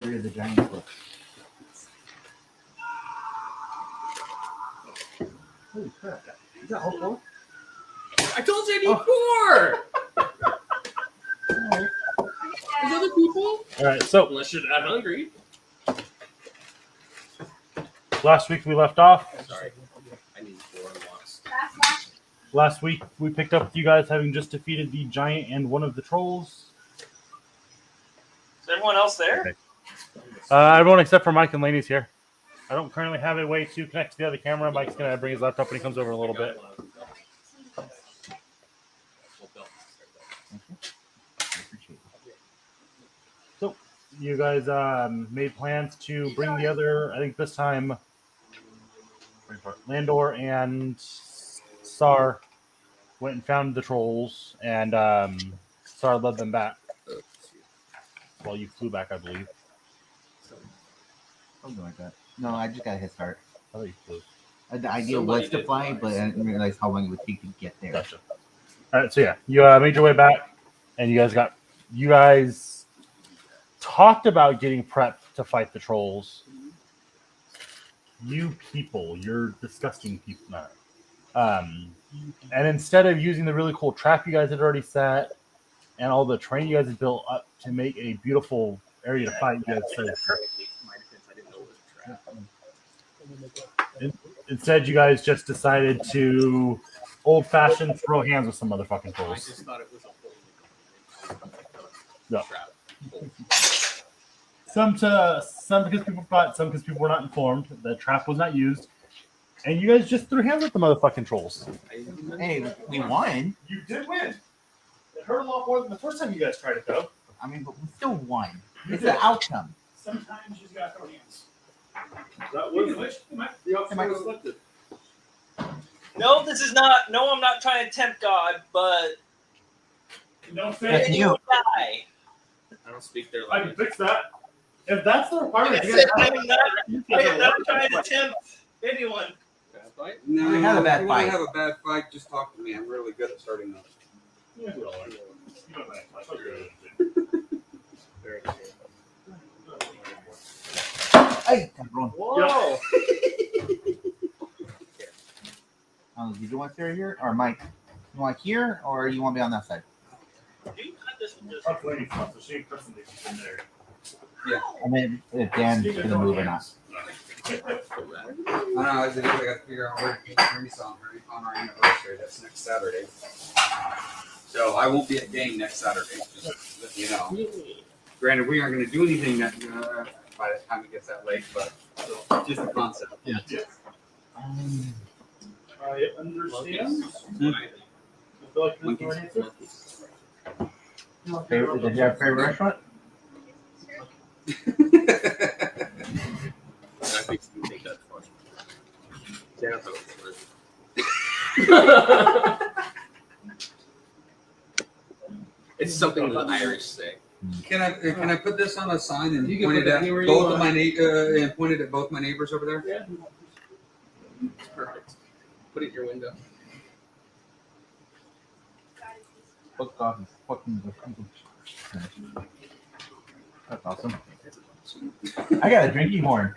3 of the giant books. Holy crap. Is that all 4? I told you I need 4! There's other people? Alright, so Unless you're that hungry. last week we left off. Sorry. I need 4 and lost. Last week we picked up you guys having just defeated the giant and one of the trolls. Is everyone else there? Okay. Everyone except for Mike and Laney's here. I don't currently have a way to connect to the other camera. Mike's going to bring his laptop when he comes over in a little bit. So, you guys made plans to bring the other, I think this time, Landor and Sar went and found the trolls, and Sar led them back. Well, you flew back, I believe. Something like that. No, I just got a head start. I thought you flew. The idea was to fly, but I didn't realize how long it would take to get there. Gotcha. All right, so yeah, you made your way back, and you guys talked about getting prepped to fight the trolls. You people, you're disgusting people. No. And instead of using the really cool trap you guys had already set and all the terrain you guys had built up to make a beautiful area to fight, you guys said, instead you guys just decided to old-fashioned throw hands with some motherfucking I trolls. just thought it was a whole Yeah. trap. Some because people thought, some because people were not informed. The trap was not used. And you guys just threw hands at the motherfucking trolls. Hey, we won. You did win. It hurt a lot more than the first time you guys tried it, though. I mean, but we still won. You It's did. the outcome. Sometimes you just gotta throw hands. That The officer was selected. No, this is not. No, I'm not trying to tempt God, but Don't That's say you. die. I don't speak their I can language. fix that. If that's the I requirement, you said guys I'm not trying to tempt anyone. Bad fight? No, We had a bad you fight. want to have a bad fight, just talk to me. I'm really good at starting those. Very good. Hey, cabrón. Whoa! Did you want Sarah here or Mike? You want here or you want me on that side? You cut this one just. And then if Dan's gonna move or not. I don't know. I just got to figure out where to keep Grease on our anniversary. That's next Saturday. So I won't be at game next Saturday. Just let you know. Granted, we aren't going to do anything that by the time it gets that late, but just the concept. Yeah. I understand. Monkeys. Favorite, did you have a favorite restaurant? I think you can take that far. It's something the Irish say. Can I put this on a sign and You can point put it it at anywhere you both want. of my and point it at both my neighbors over there? Yeah. It's perfect. Put it in your window. Book off is fucking That's awesome. I got a drinking horn.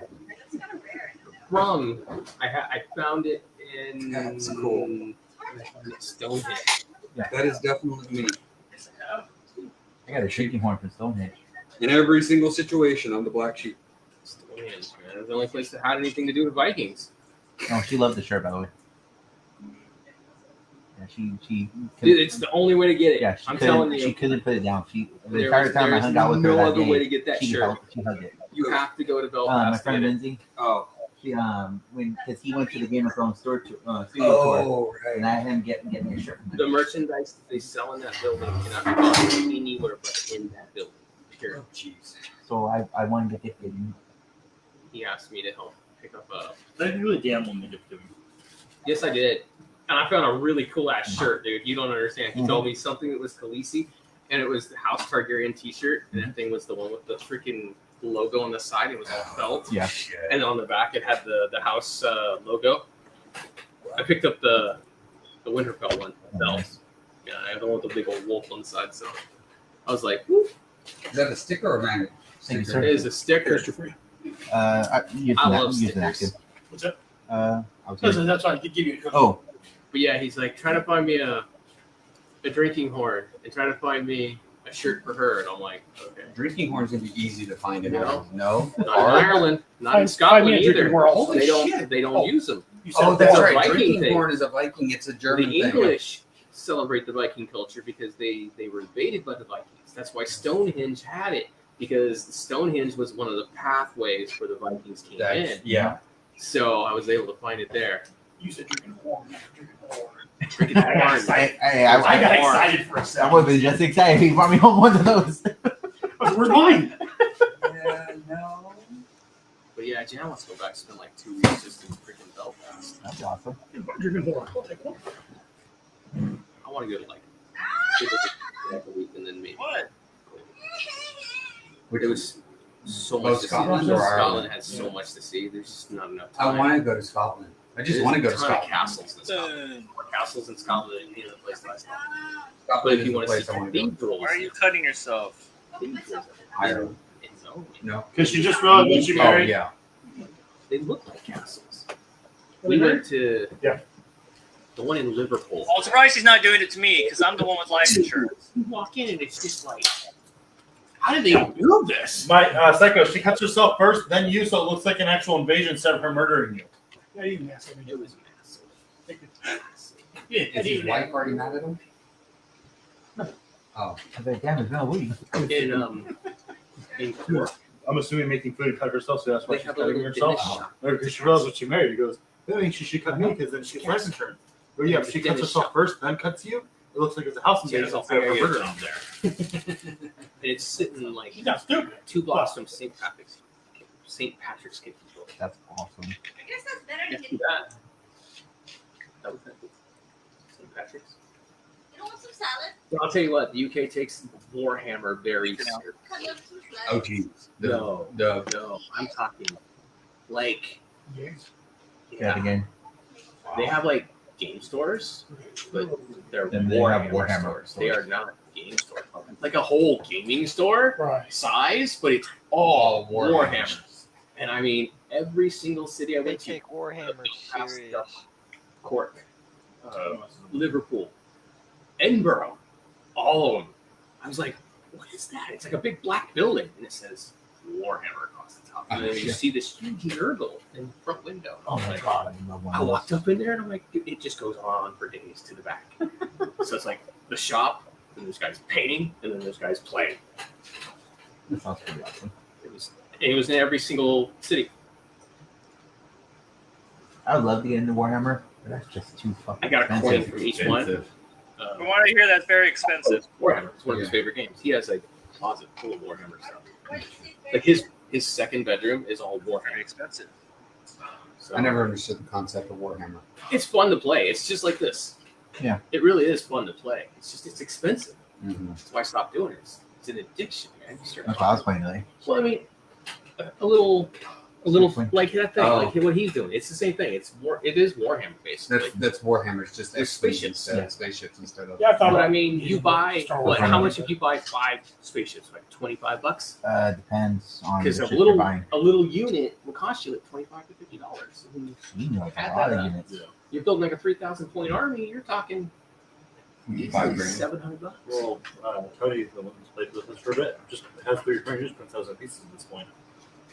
Rum. I found it in That's cool. Stonehenge. That is definitely me. I got a drinking horn from Stonehenge. In every single situation, I'm the black sheep. Stonehenge, man. It's the only place that had anything to do with Vikings. Oh, she loved the shirt, by the way. Yeah, she Dude, it's the only way to get it. yeah, I'm telling she you. couldn't put it down. The There entire was, time I there's hung out with her no that other day, way to get that she shirt. hugged it. You have to go to My Belfast to friend get it. Lindsay, Oh. she because he went to the Game of Thrones store studio tour, Oh, and I had him get me a shirt. The merchandise that they sell in that building cannot be bought anywhere but in that building. Period. jeez. So I wanted to get it. He asked me to help pick up a. I think really damn one to give to him. Yes, I did. And I found a really cool ass shirt, dude. You don't understand. He told me something that was Khaleesi, and it was the House Targaryen t-shirt, and that thing was the one with the freaking logo on the side. It was all felt. Yeah. And on the back, it had the house logo. I picked up the Winterfell one. Felt. Yeah, I have the one with the big old wolf on the side. So I was like, whoop. Is that a sticker or a magnet? Thank you, sticker. sir. It is a sticker. First, you're free. I love use the stickers. napkin. What's that? I was gonna- That's why I give you. Oh, But yeah, he's like trying to find me a drinking horn and trying to find me a shirt for her, and I'm like, okay. Drinking horn's gonna be easy to find in No. Ireland. No. Not in Hard? Ireland, not in Find me Scotland a drinking either. horn also. They don't. Shit. They don't Oh. use them. You said Oh, that's a right. Viking Drinking thing. horn is a Viking. It's a German The thing. English celebrate the Viking culture because they were invaded by the Vikings. That's why Stonehenge had it, because Stonehenge was one of the pathways where the Vikings came in. Yeah. So I was able to find it there. You said drinking horn, not drinking horn. Drinking I got horn. excited. hey, I got horn. excited for a I second. would have been just excited. He brought me home one of those. Where's mine? Yeah. No. But yeah, Jan wants to go back and spend like 2 weeks just in freaking Belfast. That's awesome. Drinking horn. I'll take one. I want to go to like a week and then maybe. What? It was so Both much to Scotland see. or Scotland Ireland? has so much to see. There's just not enough I time. want to go to Scotland. I just There's want to go a to ton of Scotland. castles in Scotland. More castles in Scotland than any other place that I saw. But Scotland if is you the want to place see I want to go. cathedrals, Why are you cutting yourself? Ireland. no, No. Because she just realized when she Oh married. yeah. they look like castles. We went to Yeah. the one in Liverpool. Well, I'm surprised he's not doing it to me because I'm the one with life insurance. You walk in and it's just like, how did they do this? My Psycho, she cuts herself first, then you, so it looks like an actual invasion instead of her murdering you. Yeah, you can ask me. It was massive. Massive. Is his wife already mad at him? Oh. I was like, damn, it's been a week. In Cork, I'm assuming making food and cut herself, so that's why they she's have a cutting little herself. dentist shop. Or because she realized what she married. He goes, I think she should cut me because then she gets life insurance. Oh yeah, but she cuts herself first, then cuts you. It looks like it's a house Yeah, invasion it's instead of all her murder. out there. And it's sitting like He's not stupid. 2 blocks from St. Patrick's Cathedral. That's awesome. I guess that's better Yeah, to do get. that. That was St. Patrick's. You don't want some salad? I'll tell you what, the UK takes Warhammer very seriously. Cut up some Oh salad. geez. No. The No, I'm talking like, Yes. Yeah, again. they have like game stores, but they're Then they have Warhammer, Warhammer stores. They are not game stores. Like a whole gaming store Right. size, but it's all Warhammer. Warhammer. And I mean, every single city I They went to, take Warhammer Belfast, serious. Cork, Liverpool, Edinburgh, all of them. I was like, what is that? It's like a big black building, and it says Warhammer across the top. And then you see this huge Nurgle in the front window. Oh my god, I love one I of those. walked up in there, and I'm like, it just goes on for days to the back. So it's like the shop, and this guy's painting, and then this guy's playing. That sounds pretty awesome. It was in every single city. I would love to get into Warhammer, but that's just too fucking I got a coin expensive. from each one. expensive. From what I hear, that's very expensive. Warhammer. It's one of his Yeah. favorite games. He has like a closet full of Warhammer stuff. Why do you say Like his second bedroom is all Very Warhammer. expensive. So I never understood the concept of Warhammer. It's fun to play. It's just like this. Yeah. It really is fun to play. It's just it's expensive. Mm-hmm. That's why I stopped doing it. It's an addiction, man. You start- That's what I was playing today. Well, I mean, a little like that thing, Oh. like what he's doing. It's the same thing. It is Warhammer basically. That's Warhammer's just There's spaceships spaceships. spaceships instead of. Yeah, I thought But I about mean, you buy Star what? Wars. How much if you buy 5 spaceships? Like $25? Depends on the Because shit you're buying. a little unit will cost you like $25 to $50. You know, like a Add lot that of up. units. You're building like a 3,000 point army. You're talking $5 grand. $700. Well, Cody, the one who's played with us for a bit, just has 3 recurring just 1,000 pieces at this point.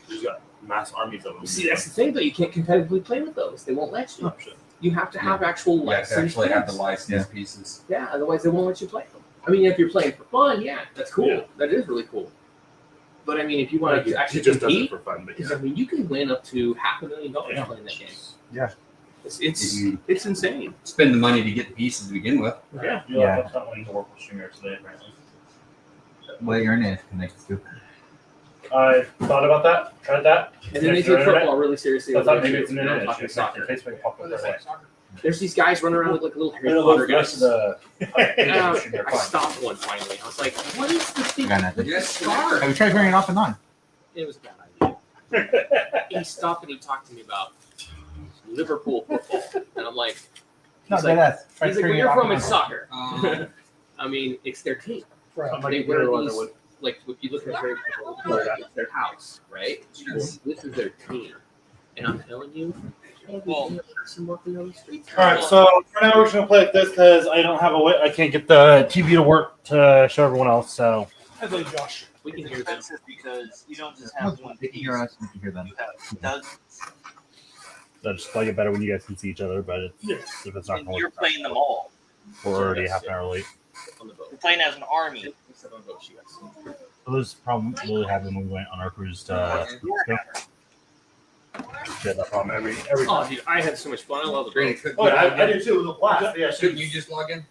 He's got mass armies of them. See, that's the thing though. You can't competitively play with those. They won't let you. Oh, shit. You have to have actual You have to licensed actually have the things. license pieces. Yeah, otherwise they won't let you play them. I mean, if you're playing for fun, yeah, that's cool. Yeah. That is really cool. But I mean, if you want He to actually just does it compete, for fun, but because yeah. I mean, you can win up to $500,000 Yeah. playing that game. Yeah. You It's insane. spend the money to get the pieces to begin with. Yeah. Yeah, that's not wanting to work with Stringer today, apparently. What your internet is connected to. I thought about that, tried that. And then they Extra take internet. football really seriously. I over thought there, maybe too. it's an You know, internet talking issue. soccer. Facebook popped up right away. There's these guys running around with like little Harry And Potter the rest guys. of the I stopped one finally. I was like, what is the thing? I got nothing. Yes, Star? Have you tried turning it off and on? It was a bad idea. He stopped and he talked to me about Liverpool football. And I'm like, No, he's like, that's. where you're from, it's soccer. Um, I mean, it's their team. Right. Somebody They wear here was these like if you look at their house, right? Yes. This is their team, and I'm telling you, Well, person walking down the streets. All right, so for now we're just gonna play like this because I don't have a way. I can't get the TV to work to show everyone else. So I blame Josh. we can it's hear them. expensive because you don't just No, have one they can piece. hear us. We can hear them. You have dozens, I just like it better when you guys can see each other. But if it's not and going you're to playing them all. we're already half an hour late. On the boat. You're playing as an army. Except on the boat, she was. So this problem really happened when we went on our cruise to. Shit, that problem every Oh, dude, I had so much fun. I love the Granny, boat. could Oh, I do too. It was a blast. Yeah, couldn't you just log in?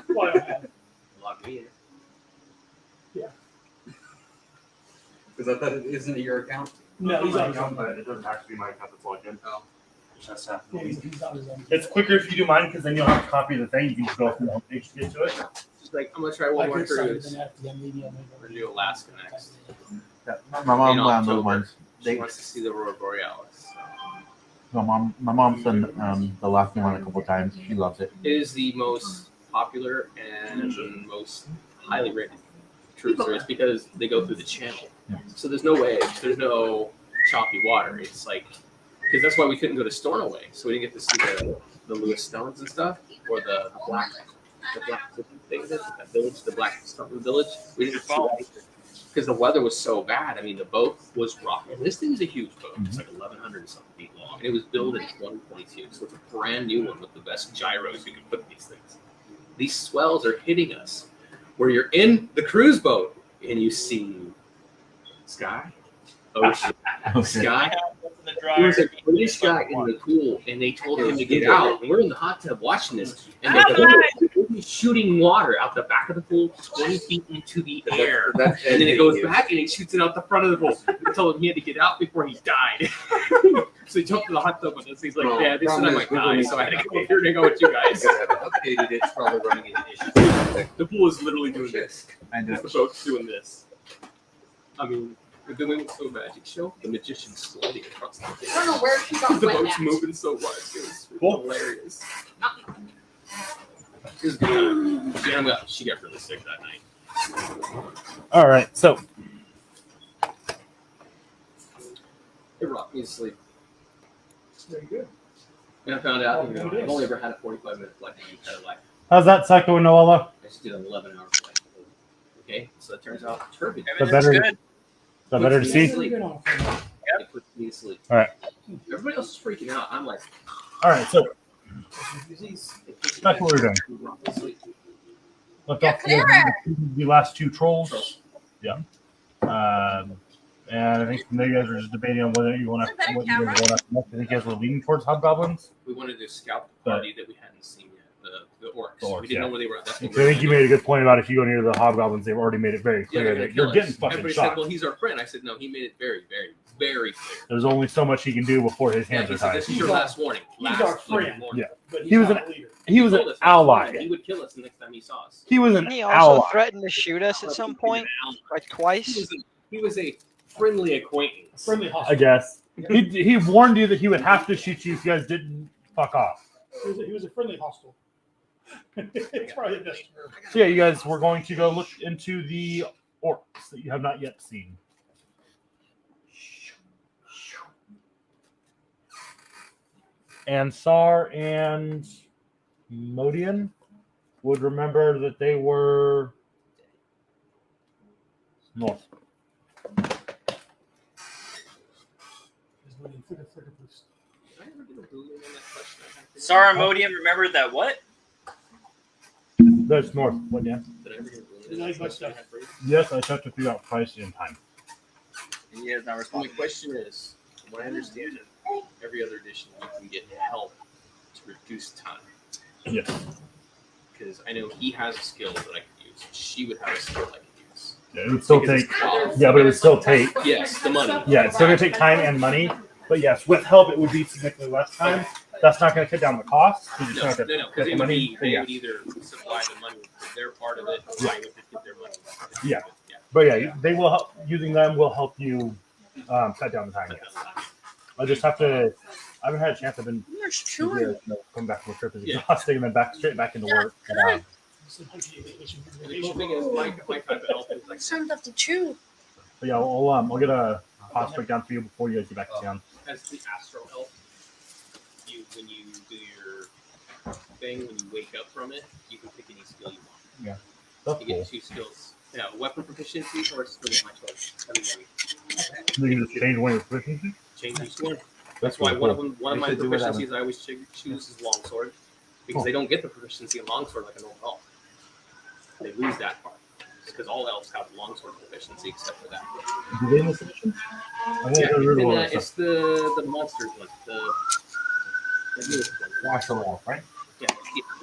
Why don't have it? Lock me in. Because I thought it isn't your account. No, he's on his own. but it doesn't have to be my account that's logged in. Oh. Yeah, he's on his own. It's quicker if you do mine because then you'll have to copy the thing. You can just go from the homepage to get to it. She's like, I'm gonna try one I more could sign it cruise. then after the media. We're gonna do Alaska next. My mom In went on those October. ones. She wants to see the Aurora Borealis. My mom's done the last one a couple times. She loves it. It is the most popular and most highly rated cruise service because they go through the channel. Yeah. So there's no waves, there's no choppy water. It's like, because that's why we couldn't go to Stornoway. So we didn't get to see the Lewis Stones and stuff, or the black thing, that village, the Black Stone Village. We didn't see that because the weather was so bad. I mean, the boat was rocking. This thing is a huge boat. It's like 1,100 and something feet long, and it was built in 2022. So it's a brand new one with the best gyros you can put in these things. These swells are hitting us where you're in the cruise boat and you see sky, ocean, sky. The There was dryer. a British guy in the pool, and they told him to get out. And we're in the hot tub watching this, and they're shooting water out the back of the pool, 20 feet into the air. And then it goes back, and he shoots it out the front of the pool. They told him he had to get out before he died. So he jumped in the hot tub with us. He's like, "Yeah, this time I might die, so I had to go here to go with you guys." Updated, it's probably running into issues. The pool is literally doing this. I do. The boat's doing this. I mean, then we went to a magic show. The magician's sliding across the I don't know where she got The wet boat's at. moving so much. It was Cool. hilarious. It was good. She got really sick that night. All right, so It rocked me to sleep. Very good. And I found out I've only ever had a 45-minute flight in my entire life. how's that psycho, Noella? I just did an 11-hour flight. Okay, so it turns out turbid. Everything's better- good. Is that better to see? Very good on it. It puts me to sleep. All right. Everybody else is freaking out. I'm like, All right, so it puts back to what we're doing. rock me to sleep. Left Yeah, off clearer. the last two trolls. Trolls. Yeah. And I think from there you guys were just debating on whether you want to. What you guys want to. I think you guys were leaning towards hobgoblins. We wanted to scout the party that we hadn't seen yet. The orcs. The orcs, We didn't know yeah. where they were at. That's I what think you made a good point about if you go near the hobgoblins, they've already made it very Yeah, clear they're that gonna you're kill getting us. fucking Everybody shot. said, "Well, he's our friend." I said, "No, he made it very, very, very clear." There's only so much he can do before his Yeah, hands he are said, tied. "This is your last warning." He's Last our friend. warning. Yeah. But he's He was not an- a leader. He was told an us last warning ally. He would kill us the next time he saw us. He was an Didn't he also ally. threaten to shoot us at some point, like twice? He was a friendly acquaintance. Friendly I hostile. guess he warned you that he would have to shoot you if you guys didn't fuck off. He was a friendly hostile. It's probably the best term. So yeah, you guys were going to go look into the orcs that you have not yet seen. Ansar and Modian would remember that they were north. Did I ever get a Boolean on that question? I have to- Sarah Modium remembered that what? That's north. What, yeah? Did I ever get a Boolean on Nice that question? I have for you? Yes, I tried to figure out price and time. He is not So my responding. question is, what I understand is every other edition you can get help to reduce time. Yes. Because I know he has a skill that I could use. She would have a skill I could use. Yeah, it would still Because take. it's quality. Yeah, but it would still take. Yes, the money. Yeah, it's still gonna take time and money. But yes, with help, it would be significantly less time. That's not gonna cut down the cost. You're just No, gonna have to no, get because the it would money. be, But they yeah. would either supply the money for their part of it, or Yeah. I would just get their money. Yeah. Yeah. But yeah, they will help. Using them will help you cut down the time. Yes. I just have to. I haven't had a chance. I've been There's two. come back from a trip is Yeah. exhausting, and then straight back into work. But, And the cool thing is, my type of elf is like Some left to chew. But yeah, I'll get a cost breakdown for you before you guys get back to town. as the astral elf. When you do your thing, when you wake up from it, you can pick any skill you want. That's You cool. get 2 skills. Yeah, weapon proficiency or swing at my choice. You can just change one of your proficiency. Change each one. That's That's why really one of cool. them, one of We my should do that proficiencies I always choose is longsword because Cool. they don't get the proficiency in longsword like a normal elf. They lose that part because all elves have longsword proficiency except for that. Do they in this edition? I Yeah, haven't heard of all and, that it's stuff. the monsters one, the newest one. Astral elf, right? Yeah,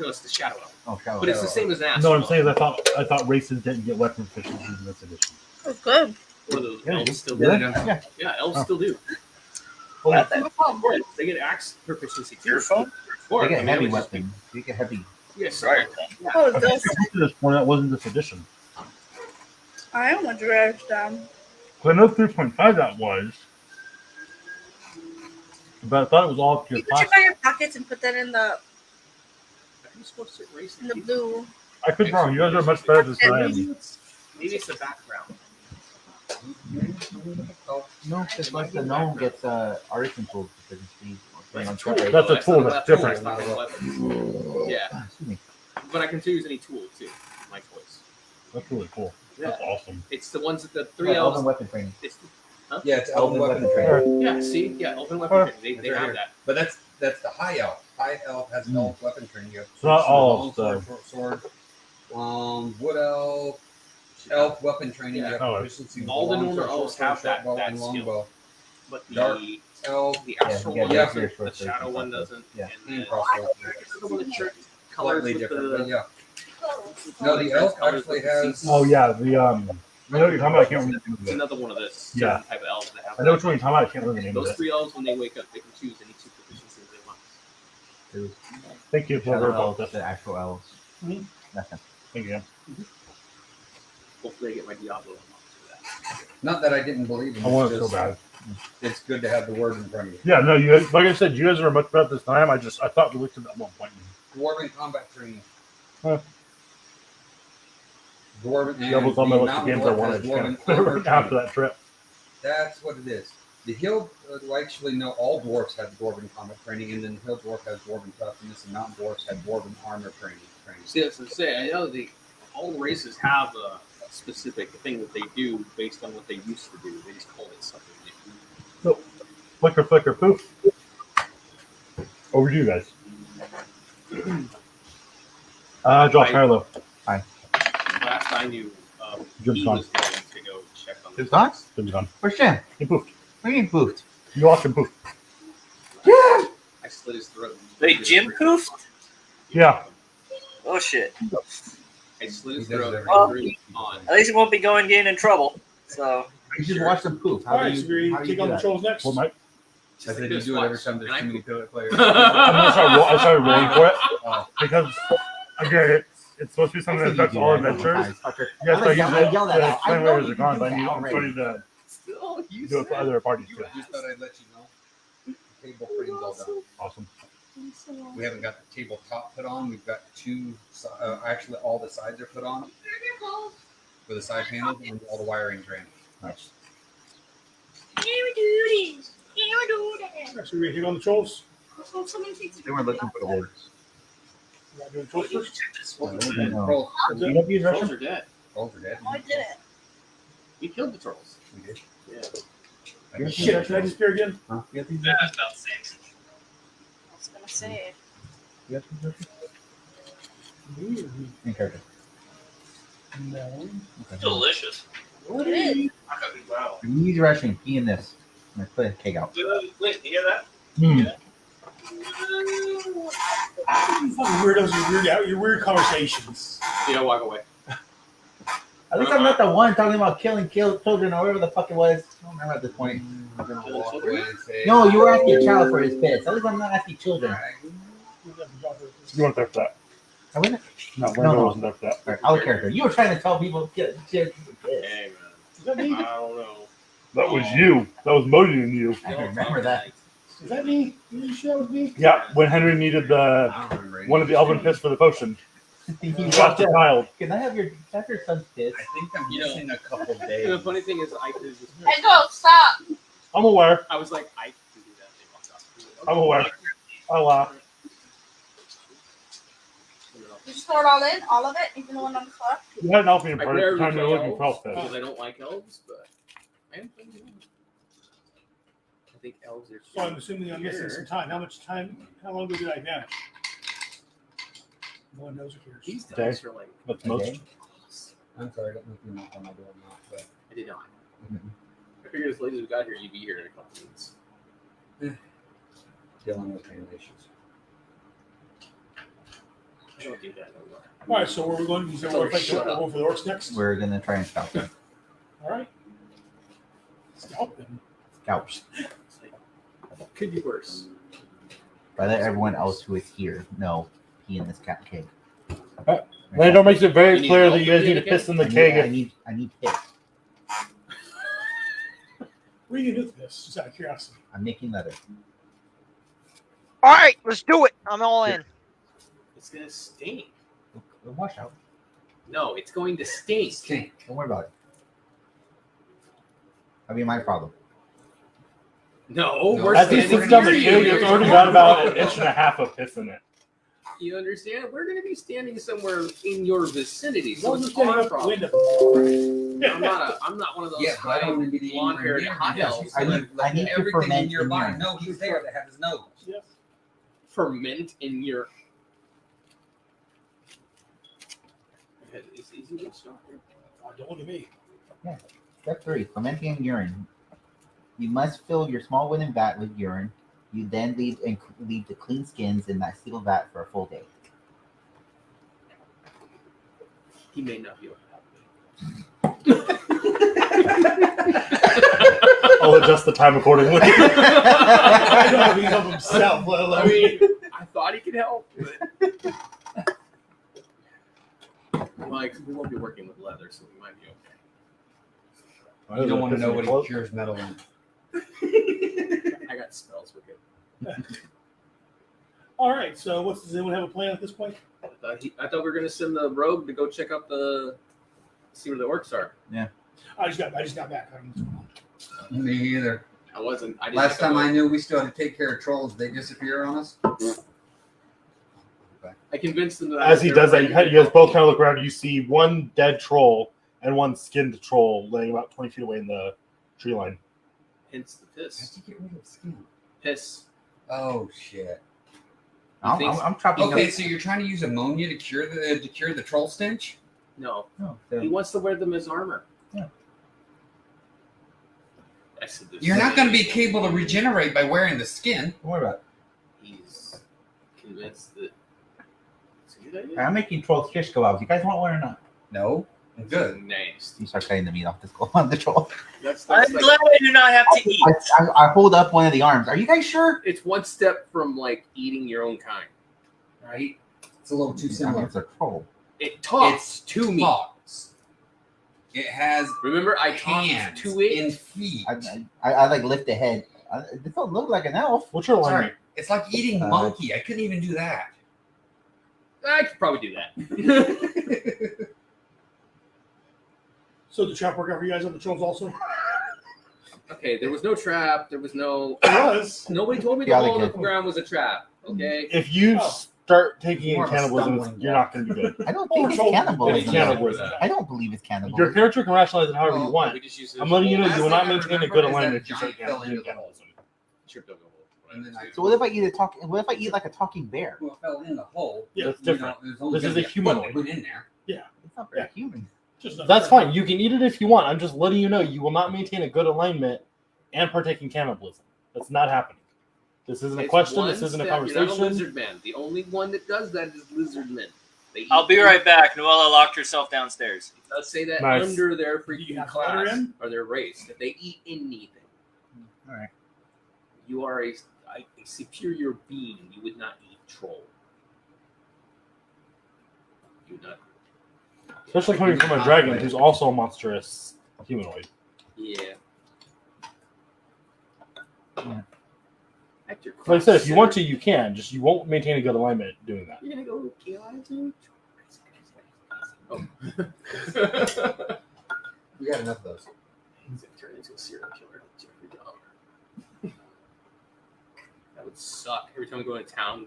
no, it's the shadow elf. Oh, shadow. But it's the same as an No, astral what I'm saying is I thought races didn't get weapon proficiencies in this edition. Oh, good. Or the Yeah, elves still yeah. do. Yeah. Yeah, elves Oh. still do. Oh, yeah. They get axe proficiency too. Your phone? Or, They get I mean, heavy it was just- weapons. You get heavy. Yes, Right. Oh, I think this. to this point that wasn't this edition. I am a draft them. So I know 3.5 that was, but I thought it was all up to You your can class. check out your pockets and put that in the race. blue. I could be wrong. You guys are much better at this than I am. Maybe it's the background. No, because like the gnome gets artisan tools proficiency. That's on a tool. short That's a range. tool, not that's a different. Not a weapon. Yeah, Excuse me. but I can choose any tool too. My choice. That's really cool. That's awesome. It's the ones that the 3 Yeah, elves. elven weapon training. It's, Yeah, it's elven weapon weapon training. yeah, see, yeah, open weapon. They Right have here. that. But that's the high elf. High elf has elf weapon training. You have So not all long elves, sword, short sword, wood elf weapon training. Yeah. You have Oh, proficiency with all the long normal sword, elves short have sword, that- bow, that and long skill. bow. But Dark the elf astral yeah, one yeah, doesn't. yeah, The short shadow sword, one short doesn't. Yeah. and And crossbow. the one that colors Slightly with different, the but yeah. No, the elf actually has. Oh yeah, the I know what you're talking about. I can't remember the name It's of it. another one of the certain Yeah. type of elves that have. I know which one you're talking about. I can't remember the name of Those it. 3 elves, when they wake up, they can choose any 2 proficiencies they want. Thank you for Shadow the elves, the actual elves. Mhm. Nothing. Thank you. Hopefully, I get my Diablo unlocked for that. Not that I didn't believe in I it. want it so just- bad. It's good to have the word in front of you. Yeah, no, you guys, like I said, you guys are much better at this time. I thought we looked at that at one point. Dwarven combat training. Huh. Dwarven and Doubles on my the list of mountain games I dwarf wanted has to dwarven play armor right after training. that trip. That's what it is. The hill, well, actually, no, all dwarves have dwarven combat training, and then the hill dwarf has dwarven toughness, and mountain dwarves have dwarven armor training. See, that's what I'm saying. I know all the races have a specific thing that they do based on what they used to do. They just call it something new. Flicker, flicker, poof. Over to you guys. Josh Harlow. Last I knew, Jim's he gone. was going to go check on Jim's the gone? Jim's gone. Where's Jim? He poofed. What do you mean boofed? You watched him poof. I slit his throat. Wait, Jim poofed? Yeah. Oh shit. I slit his He does throat. it every Well, Really on. At least he won't be getting in trouble. So You just watch them poof. How All do right, you, so we how do you take do on the that? trolls next. What, Mike? I said you do it every time there's too many players. I'm gonna I started rolling for it Oh, because again, it's supposed to be something that That's what affects you all do, adventures. fucker. Yes, I use I it yelled that to out. I explain know where you it's can gone, do but that I'm already. starting to Still, you do it for said- other parties too. just thought I'd let you know. Table frame's all done. Awesome. We haven't got the tabletop put on. We've got actually all the sides are put on for the side panels, and all the wiring's ran. Nice. Here we do this. Here we do All that. right, so we take on the trolls. They were looking for the orders. We're not doing trolls first. No. Trolls, You don't use Trolls Russian? are dead. trolls are dead. Oh, I did it. You killed the trolls. We did. Yeah. Shit, can I disappear again? Huh? You have these that's about the same. I was gonna say. You have these in character. No. Okay. Delicious. It is. Wow. You need Russian. Key in this. I'm gonna put a cake out. Wait, you hear that? You fucking weirdos with your weird conversations. Yeah, walk away. At least I'm not the one talking about killing children or whatever the fuck it was. I don't remember at this point. We're gonna walk away and say, No, you were asking a child for his pits. At least I'm not asking children. You weren't there for that. I wouldn't. No, No, Brando no. wasn't there for that. All right, out of character. You were trying to tell people to get pits. Hey, Is that man. me? I don't know. That was you. That was Modi and you. I remember that. Is that me? You sure that was me? Yeah, when Henry needed the I don't remember. one of the elven pits for the potion. You Lost walked a out. child. Can I have your son's kiss? I think I'm You know- missing a couple days. And the funny thing is, I could just. Hey, go, stop. I'm aware. I was like, I can do that. They walked off. I'm aware. Oh wow. Did you store it all in? All of it? Even the one on the floor? You hadn't helped me in I part rarely time play you're looking for elves help. because I don't like elves, but I am playing elves. I think elves are. So I'm assuming I'm missing some time. How much time? How long ago did I vanish? No one knows or cares. These Okay. dice are like. That's most. Okay. I'm sorry, I don't know if you knocked on my door or not, but I did not. I figured as late as we got here, you'd be here in a couple minutes. dealing with family issues. I don't do that no more. All right, so where are we going? So we're going for the orcs next. We're gonna try and scalp them. All right. Scalp them. Scalps. It's like, could be worse. But let everyone else who is here know pee in this cat cave. Lando makes it very You need clear help that you guys with need to the piss in the I keg. need piss. What are you gonna do with this? Just out of curiosity. I'm making leather. All right, let's do it. I'm all in. It's gonna stink. It'll wash out. No, it's going to stink. Stink. Don't worry about it. That'll be my problem. No, No. we're As he standing sits down the near keg, you. it's already got about an inch and a half of piss in it. You understand? We're going to be standing somewhere in your vicinity, so As long as it's you're our standing up the window. window. I'm not one of those Yeah, but I don't want to be the blonde-haired high elves. I need to everything ferment in your in body. urine. No, he's there to have his nose. Yes. Ferment in your. It's easy to stop here. Oh, don't look at me. Step 3, fermenting urine. You must fill your small wooden vat with urine. You then leave the clean skins in that sealed vat for a full day. He may not be able I'll adjust the time accordingly. I don't know if he can help himself, let alone. I mean, I thought he could help, but like we won't be working with leather, so we might be okay. You don't want to know what Close. he cures metal in. I got spells. We're good. All right, so does anyone have a plan at this point? I thought we were gonna send the rogue to go check out see where the orcs are. I just got back. I don't know. Me either. I wasn't. I didn't Last think time I was. knew we still had to take care of trolls. They disappear on us. I convinced them that. As he does that, you guys both kind of look around. You see one dead troll and one skinned troll laying about 20 feet away in the tree line. Hence the How'd piss. you get rid of skin? Piss. Oh shit. I'm chopping Okay, up. so you're trying to use ammonia to cure the troll stench? No, No, he wants to wear them as armor. Yeah. I said this. You're not going to be able to regenerate by wearing the skin. don't worry about it. He's convinced that. It's a good idea. I'm making troll shish kebabs. You guys want one or not? No. Good. Nice. You start cutting the meat off the troll. That's I'm like, glad I do not have to eat. I hold up one of the arms. Are you guys sure? it's one step from like eating your own kind. Right? It's a little too I mean, similar. it's a troll. It talks It's to me. Talks. It has Remember, I hands talked to it. and feet. I like lift the head. This don't look like an elf. What's your Sorry. alignment? It's like eating monkey. I couldn't even do that. I could probably do that. So the trap work out for you guys on the trolls also? Okay, there was no trap. There was no. It was. Nobody told me the Yeah, hole in the good. ground was a trap. Okay. If you Oh. start taking in More of a cannibalism, stumbling you're not going to be good. I don't Oh, think it's troll. cannibalism. It's cannibalism. I don't believe it's Your cannibalism. character can rationalize it however you Well, want. We just used it I'm as letting you know a Last you will thing not I maintain a remember good is that alignment if you giant start fell into the cannibalism. tripped over the hole. And then I- So what if I eat like a talking bear? Well, it fell in the hole. Yeah, That's You know, different. there's only This is gonna a be foot humanoid. put in there. It's not very human. Just not That's fair. fine. You can eat it if you want. I'm just letting you know you will not maintain a good alignment and partake in cannibalism. That's not happening. This isn't a It's question. one This isn't a step. You're not a conversation. lizard man. The only one that does that is lizard men. They eat I'll be right back. Noella locked herself downstairs. It does say that Nice. under their You freaking have class letter in? or their race that they eat anything. All right. You are a superior being. You would not eat troll. You would not. Especially coming from a dragon who's also a monstrous humanoid. Yeah. Yeah. Hector, Like I said, if you want to, you can. Just you won't maintain a good alignment doing that. you're gonna go kill I do. We got enough of those. He's gonna turn into a serial killer. Jeffrey Dahmer. That would suck. Every time we go into town,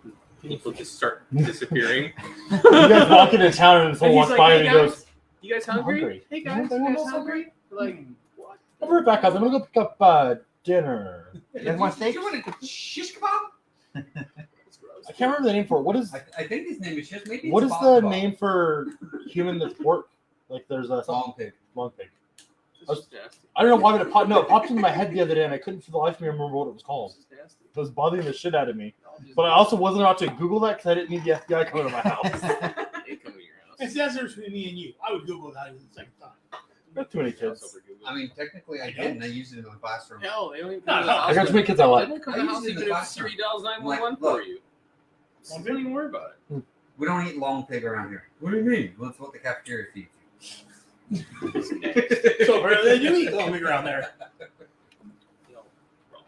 the people just start disappearing. You guys walk into town and someone And he's walks like, by "Hey and he guys, goes, you guys I'm hungry? hungry. Hey guys, Yeah, you guys I'm hungry?" We're like, what? I'll be right back, guys. I'm going to go pick up dinner. You guys want steak? You want a shish kebab? It's gross. I can't remember the name for it. What is I think his name is shish. Maybe it's what is kebab the kebab. name for human that's pork? Like there's a Long pig. long pig. It's just nasty. I don't know why, but it popped into my head the other day, and I couldn't for the life of me remember what it was called. It's just nasty. It was bothering the shit out of me. I'll just- But I also wasn't about to Google that because I didn't need the FBI coming to my house. They come to your house. It's the difference between me and you. I would Google that the second time. Got too many kids. I mean, technically, I did, and I used it in my classroom. Hell, they don't even No, come to no, the house. I got too many kids I like. They don't come I to the used house it in even the if classroom. Siri dials 911 Like, for look. you. Don't even worry about it. We don't eat long pig around here. What do you mean? Well, that's what the cafeteria feeds you. So apparently they do eat long pig around there. No, wrong.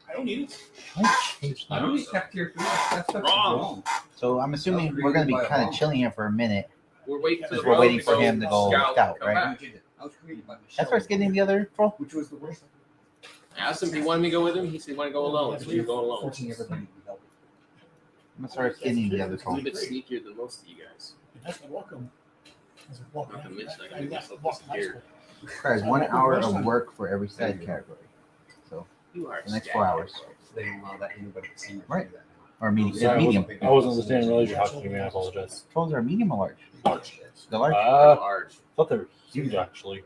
I don't eat it. I don't eat cafeteria food. That stuff's Wrong. wrong. So I'm assuming That was we're going to be created by a kind of bomb. chilling here for a minute. We're waiting for the We're waiting for rogue him to go scout, come right? back. I was created by Michelle. That starts getting the other troll. Which was the worst. I asked him if he wanted me to go with him. He said he wanted to go alone. So he's going alone. Forcing everybody to be healthy. I'm going to start getting the other He's a troll. little bit sneakier than most of you guys. That's my welcome. That's a welcome. Not to mention, I I got mean, that's myself welcome high scared. school. Guys, 1 hour of work for every side category. So You are the next scared. 4 hours. They don't allow that anybody to see Right. that. Or medium. Sorry, medium. I wasn't understanding what you're talking to me. I apologize. Trolls are medium or large? Large. They're large. Large. I thought they were huge, actually.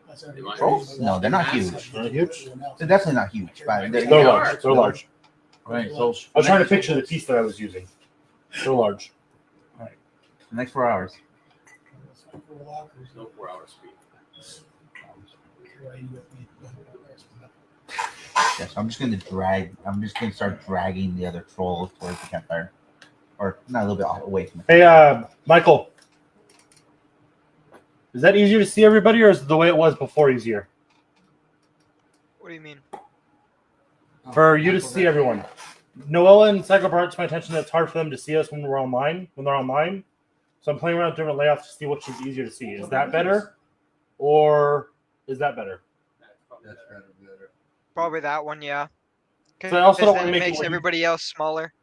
Trolls? No, they're not huge. They're not huge? They're definitely not huge. But They're They large. are. They're large. Right. So I was trying to picture the piece that I was using. They're large. the next 4 hours. There's no 4 hour speed. Yeah, so I'm just gonna start dragging the other troll towards the campfire, or not a little bit away from it. Hey, Michael. Is that easier to see everybody, or is it the way it was before easier? What do you mean? For you to see everyone. Noella and Cycle brought it to my attention that it's hard for them to see us when they're online. So I'm playing around with different layouts to see which is easier to see. Is that better? Or is that better? That's better. Probably that one, yeah. So I also don't then wanna it make it makes where you- everybody else smaller.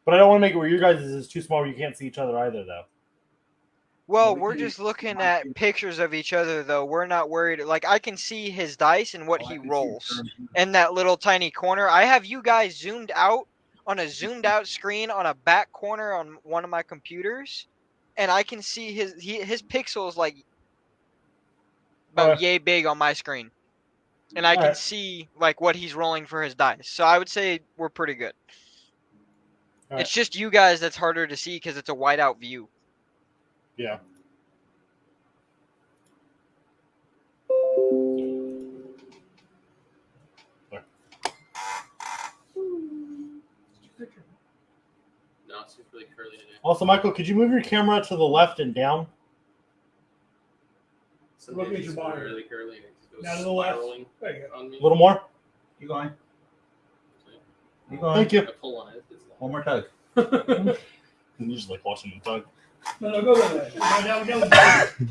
But I don't want to make it where your guys' is too small where you can't see each other either, though. Well, we we're can- just looking at pictures of each other, though. We're not worried. Like, I can see his dice and what he rolls in that little tiny corner. I have you guys zoomed out on a zoomed out screen on a back corner on one of my computers, and I can see his pixels like about Alright. yay big on my screen, and I can Alright. see like what he's rolling for his dice. So I would say we're pretty good. Alright. It's just you guys that's harder to see because it's a whiteout view. Yeah. No, it's just really curly today. Also, Michael, could you move your camera to the left and down? Some Look at days your it's body. really curly and it just goes Down to the left. spiraling There you go. on me. A little more? Keep going. So, Keep going. Thank you. I pull on it. It's One more tug. You just like watching the tug. No, go that way. Down.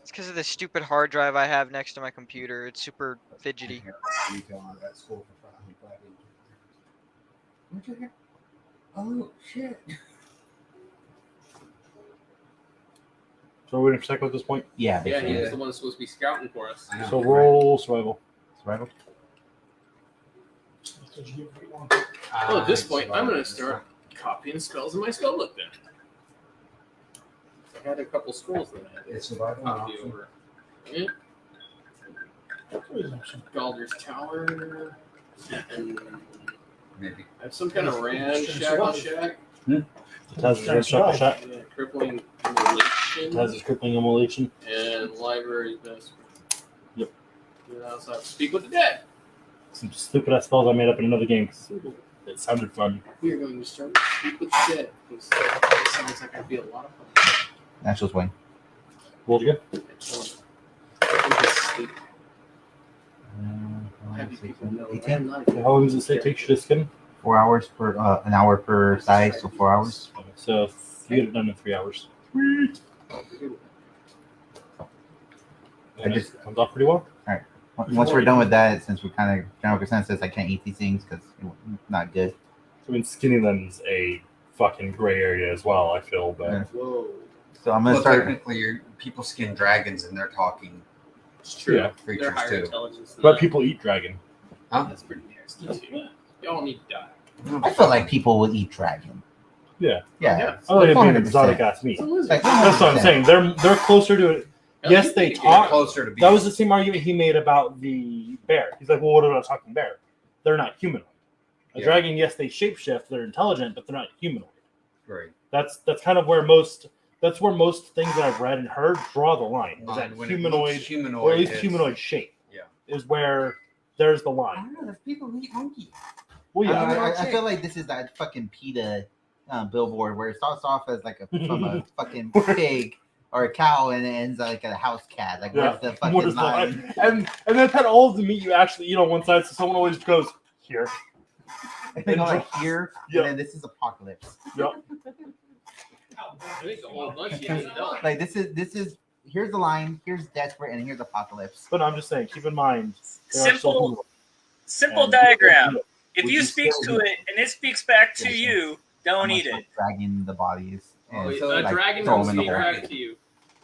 It's because of the stupid hard drive I have next to my computer. It's super fidgety. Oh shit! So we're waiting for Cycle at this point. Yeah, yeah, basically. he's the one that's supposed to be scouting for us. I know. So roll survival. Survival. Well, at this point, I'm going to start copying spells in my spellbook then. I had a couple scrolls that I had It's to survival. copy over. Yeah. Galder's Tower. And Maybe. I have some kind of Rand shack on shack. It has its shot. Yeah, crippling immolation. It has its crippling immolation. And library's best. Yep. You also have Speak with the Dead. Some stupid ass spells I made up in another game. It sounded fun. We are going to start with Speak with the Dead. It sounds like it'd be a lot of fun. Natural's wing. Rolled you good? Have you people know? 18. How long does it say it takes you to skin? 4 hours per an hour per size, so 4 hours. So you get it done in 3 hours. I just comes off pretty well. Once we're done with that, since we kind of general consensus, I can't eat these things because it's not good. I mean, skinning them's a fucking gray area as well. I feel, but Yeah. Whoa. So I'm gonna Well, start. technically, people skin dragons and they're talking It's true. Yeah. They're creatures higher too. intelligence than but that. people eat dragon. That's pretty nasty too. Y'all need to die. I feel like people would eat dragon. Yeah. Yeah. Oh, it'd be an 100%. exotic ass meat. It's a lizard. Like, That's what I'm 100%. saying. They're closer to it. Yes, they They're talk. closer to being. That was the same argument he made about the bear. He's like, well, what about a talking bear? They're not humanoid. A Yeah. dragon, yes, they shapeshift. They're intelligent, but they're not humanoid. Right. That's kind of where most things that I've read and heard draw the line. Is that When it humanoid, looks humanoid, or at least it's- humanoid shape, Yeah. is where there's the I line. don't know. There's people who eat monkeys. Well, yeah, I feel like this is that fucking PETA billboard where it starts off as like from a fucking pig or a cow and it ends like a house cat. Like, yeah. where's the What fucking is the line? line? And then had all of the meat you actually eat on one side, so someone always goes here. They go like here, Yep. and then this is apocalypse. Yep. I think a whole bunch of you didn't know. Like this is here's the line, here's desperate, and here's apocalypse. But I'm just saying, keep in mind. there are still Simple and- diagram. If Would you you speak still to eat- it and it speaks back to you, don't I'm eat gonna it. start dragging the bodies. Oh, And yeah, so, a like, dragon throw will them in the speak hole. back to you.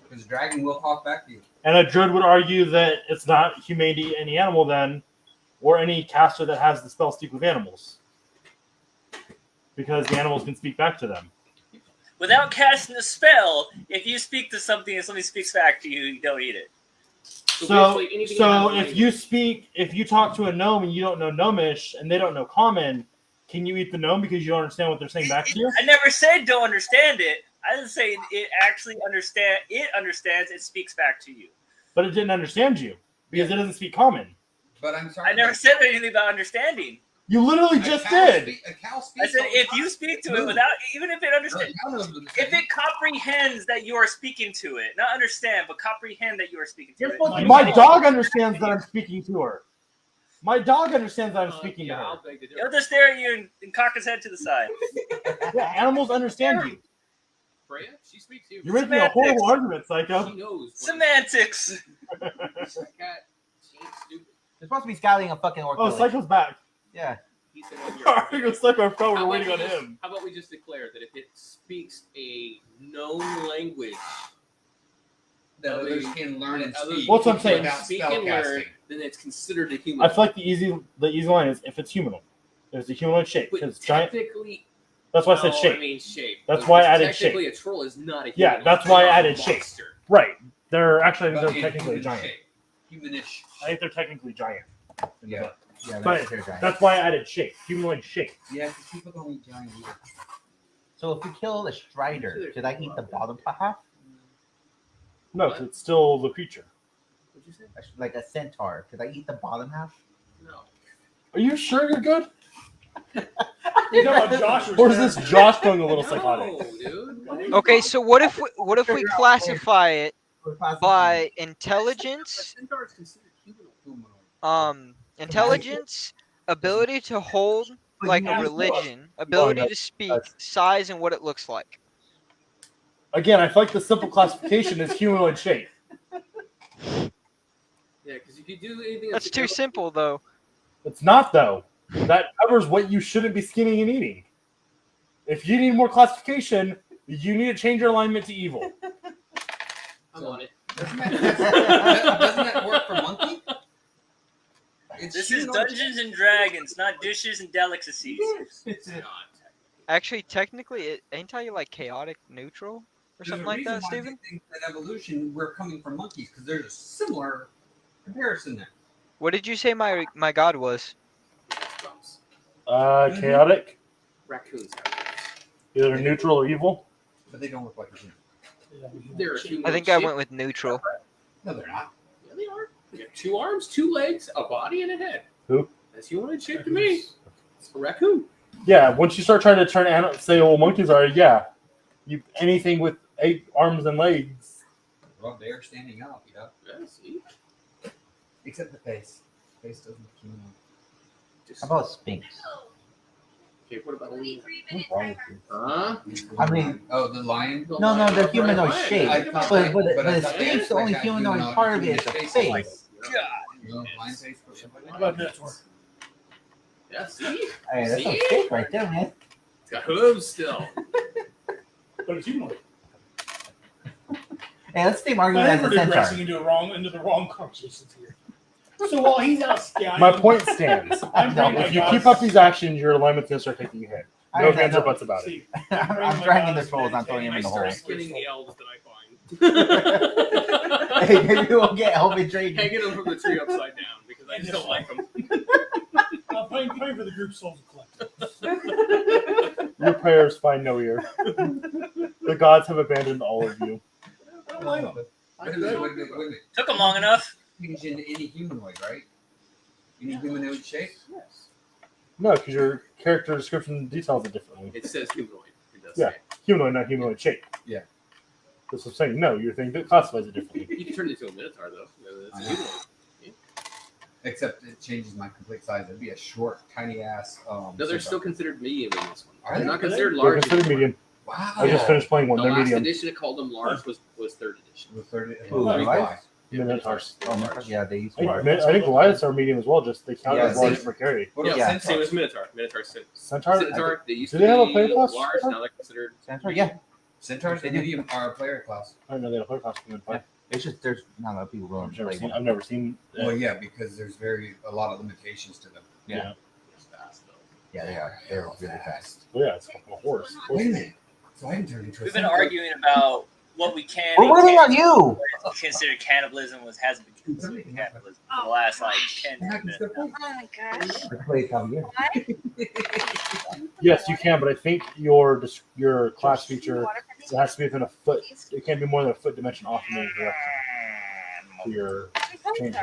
Because dragon will talk back to you. And a druid would argue that it's not humane to eat any animal then, or any caster that has the spell speak with animals. Because the animals can speak back to them. Without casting a spell, if you speak to something and somebody speaks back to you, you don't eat it. So basically anything that has if you talk to a gnome and you don't know gnomish and they don't know common, can you eat the gnome because you don't understand what they're saying back to you? I never said don't understand it. I didn't say it actually understand. It understands. It speaks back to you. But it didn't understand you because it doesn't speak common. But I'm sorry. I never said anything about understanding. You literally just did. A cow I speaks said all the if time. you speak to it Move. without, even if it A understands, cow knows what it's if saying. it comprehends that you are speaking to it, not understand, but comprehend that you are speaking to You're it. supposed to My dog understands that I'm speaking to her. My dog understands that I'm speaking to yeah, her. I'll beg to He'll differ. just stare at you and cock his head to the side. Yeah, animals understand you. Freya, she speaks to you. You're making a horrible argument, Psycho. She knows. Semantics. That cat, she ain't stupid. They're supposed to be scouting a fucking orc. Oh, village. Psycho's back. Yeah. He said, well, Sorry, you're- Psycho, I forgot we How were about waiting on we just- him. How about we just declare that if it speaks a known language, That Others- others can learn and others speak. What's what I'm saying? Without speak spell and learn, casting. then it's considered a human. I feel like the easy line is if it's humanoid. If it's a humanoid shape. But Because giant. technically, That's why I said no, shape. I mean shape. That's Because why I added technically a troll is not a human. Yeah, that's why I They're a added shape. monster. Right. They're actually, I think But they're in technically human giant. shape. Humanish. I think they're technically giant. in the Yeah. book. Yeah, But fair giant. that's why I added shape. Humanoid shape. Yeah, because people don't eat giant either. So if we kill a strider, should I eat the bottom half? No, 'cause it's still the creature. What'd you say? Like a centaur, could I eat the bottom half? No. Are you sure you're good? You know what Josh was Or is there. this Josh going a little psychotic? No, dude. Okay, so what if we classify it by But intelligence, centaur is considered humanoid. intelligence, ability to hold like a religion, ability to speak, size, and what it looks like. Again, I feel like the simple classification is humanoid shape. Yeah, because if you do anything That's too simple, though. It's not, though. That covers what you shouldn't be skinning and eating. If you need more classification, you need to change your alignment to evil. I'm on it. Doesn't that work for monkey? It's This is humanoid. Dungeons and Dragons, not dishes and delicacies. It's not. Actually, technically, ain't I like chaotic neutral or There's something a like reason that, why they Steven? think that evolution we're coming from monkeys because there's a similar comparison there. What did you say my god was? Drums. Chaotic, Raccoons have either neutral or evil. But they don't look like a human. They're a human I think I shape. went with neutral. No, they're not. Yeah, they are. They have 2 arms, 2 legs, a body, and a head. Who? That's humanoid shape to me. It's a raccoon. Yeah, once you start trying to say, "Oh, monkeys are," yeah, you anything with 8 arms and legs. Well, they're standing up, you know. Yeah, see? Except the face. Face doesn't look human. Just How about Sphinx? Okay, what about the What's wrong with you? Huh? I mean, Oh, the lion. no, they're humanoid shape. I thought- But I his thought face, the like only that humanoid part of it is the face, face. like, God. you know, lion face or something How like about that. Minotaur? Yeah, see? Hey, that's some See? shape right there, man. It's got hooves still. But it's humanoid. Hey, let's name I argument think as a we're digressing centaur. into the wrong conversations here. So while he's out scouting, My point stands. I'm bringing my If you guys- keep up these actions, your alignment's gonna start taking a hit. I No know. ifs or buts about it. Steve, I'm bringing my dragging guys the trolls. I'm throwing him I in the hole. start skinning the elves that I find. Hey, maybe we'll get helmet trade. Hanging them from the tree upside down because I just don't like them. I'm playing for the group Souls Collective. Your prayers find no ear. The gods have abandoned all of you. I don't blame them. Wait a minute, wait a minute, wait a minute. Took them long enough. Change into any humanoid, right? Any humanoid shape? Yes. No, because your character description details it differently. It says humanoid. It does Yeah. say. Humanoid, not humanoid shape. Yeah. That's what I'm saying. No, your thing classifies it differently. You can turn it into a minotaur though. It's a I know. humanoid. Except it changes my complete size. It'd be a short, tiny ass. No, they're still considered medium in this one. Are They're they? not considered They're large. considered anymore. medium. Wow. I just finished playing one. The They're last medium. edition it called them large was third edition. The third. Ooh, three right? ply. Minotaurs. Oh, my God, yeah, they used to I be. think Goliaths are medium as well. Just they count Yeah, as large see. for carry. What Yeah, about Yeah. same centaurs? as Minotaur. Minotaur's Centaur. Centaur. They used Do to they have a be player class? large. Now they're considered. Centaur, yeah. Centaurs, They they do. medium are a player class. I don't know they have a player class. Yeah. It's just there's not a lot of people willing to play. I've never seen. Well, yeah, because there's a lot of limitations to them. Yeah. It's fast, though. Yeah, they are. They're really fast. Well, yeah, it's a horse. Wait a minute. So I can turn into a We've been centaur. arguing about what we can We're and waiting can't on you. consider cannibalism hasn't been considered cannibalism for the last like 10 And I can minutes. still play. Oh my gosh. Let's play Cavalier. Yes, you can, but I think your class feature it has to be within a foot. It can't be more than a foot dimension off the main direction to your changes.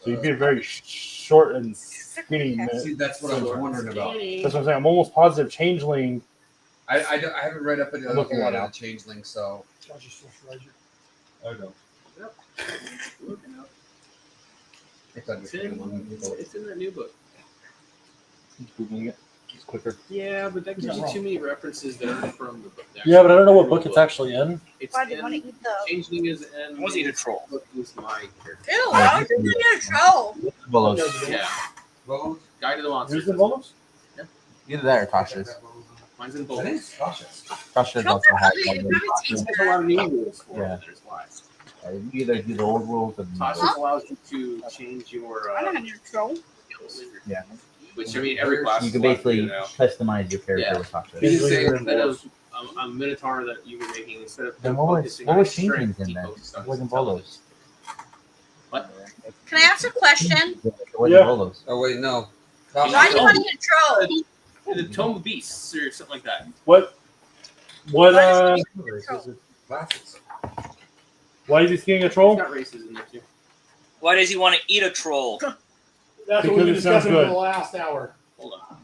So you'd be a very short and skinny. See, that's what I was wondering about. That's what I'm saying. I'm almost positive changeling. I haven't read up I'm looking at it now. changeling, so Josh is still Roger. I don't know. It's It's in that new book. Googling it. It's quicker. Yeah, but that gives you too many references that are from the book. Yeah, but I don't know what book it's actually in. It's Why do you want to in, eat the? Changeling is in. What's eat a troll? Book is my character. Ew, why would you eat a troll? Bolos. Yeah. Well, Guide to the Monsters. Who's the bonus? Either that or Tasha's. Mine's in that both. is cautious. Tasha's Trolls also are has ugly. like, There's a lot of new rules for Yeah. it. There's why. you either do the old rules or the new Tasha rules. allows you to change your I don't have your troll. skills. Yeah. Which I mean, every class. You is can allowed to basically do now. customize your character Yeah. with Tasha. You can say Changelings are instead of involved. a minotaur that you were making, instead of Then what was focusing on changelings strength, in he that? focused It on wasn't intelligence. Bolos. What? Can I ask a question? It wasn't Yeah. Bolos. Oh wait, no. Why do you want to eat a troll? The Tome of Beasts or something like that. What? What? Why does he eat a troll? Glasses. Why is he skiing a It's troll? got races in there too. Why does he want to eat a troll? That's Because what we've been it sounds discussing for good. the last hour. Hold on.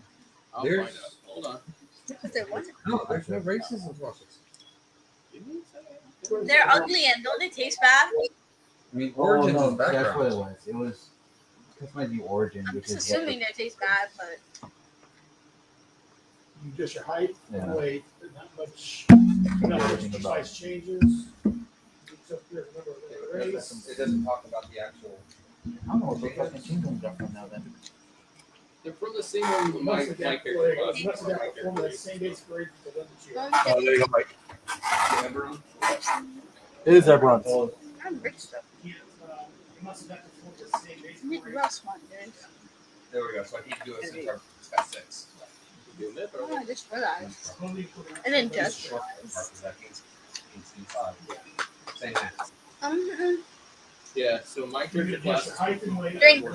I'll There's- find out. Hold on. Because they're what? No, there's no races in glasses. They're ugly and don't they taste bad? I mean, Oh, origins no, and that's what it background. was. It was customize the origin, I'm which just is assuming they taste bad, but You just your height, Yeah. weight, not much Everything about size changes. Except for the number of It race. doesn't talk about the actual. I don't know what the fucking changelings are from now then. They're from the same one with my Must have got character class. must have got performed at the same base grade for them this year. don't you There you go, Mike. Eberron? It is Eberron. Oh, I'm rich though. Yeah, it must have got performed at the same base I need grade. Ross one, dude. There we go. So I need to do a centaur. It's got 6. Doing it, Oh, or- I just realized. Only for the- And then just Short realized. part is that means 5. Same math. Yeah, so my You character can class adjust your height and weight. Drink.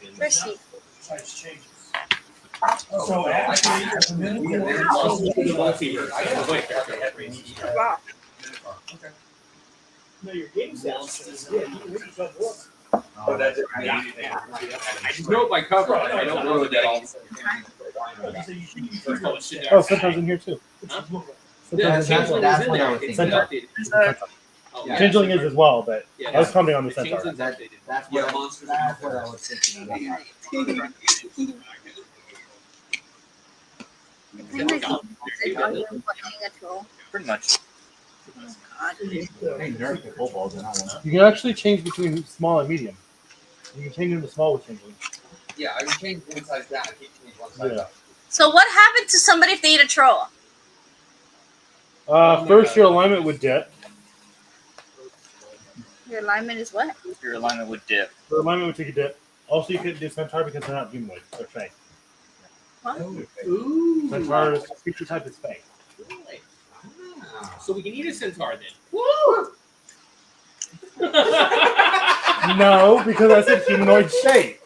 is Thirsty. Size changes. Oh, So well, actually, I can- at the minute, we can we're- manage Also, those. the multiverse. I can- Wait, okay. Wow. Okay. No, your game stats is good. You can make yourself look. Oh, that's it. I just know it by cover. I don't know that all. So you should use Let's call it shit Oh, down. Centaur's in here too. Huh? Yeah, Centaur's that's in what- here. that's what I was It's thinking. updated. Oh, yeah. Changeling is as well, but Yeah, I was commenting on the the Centaur. changeling's updated. That's Yeah, what, monsters. that's what I was thinking about. Pretty much. They nerfed the kobolds and all that. You can actually change between small and medium. You can change them to small with changing. Yeah, I can change one size down. I can't change one size Yeah. up. So what happens to somebody if they eat a troll? First, your alignment would dip. Your alignment is what? Your alignment would dip. Your alignment would take a dip. Also, you couldn't do centaur because they're not humanoid. They're fey. What? Ooh. Centaur's creature type is fey. So we can eat a centaur then. Woo! No, because I said humanoid shape.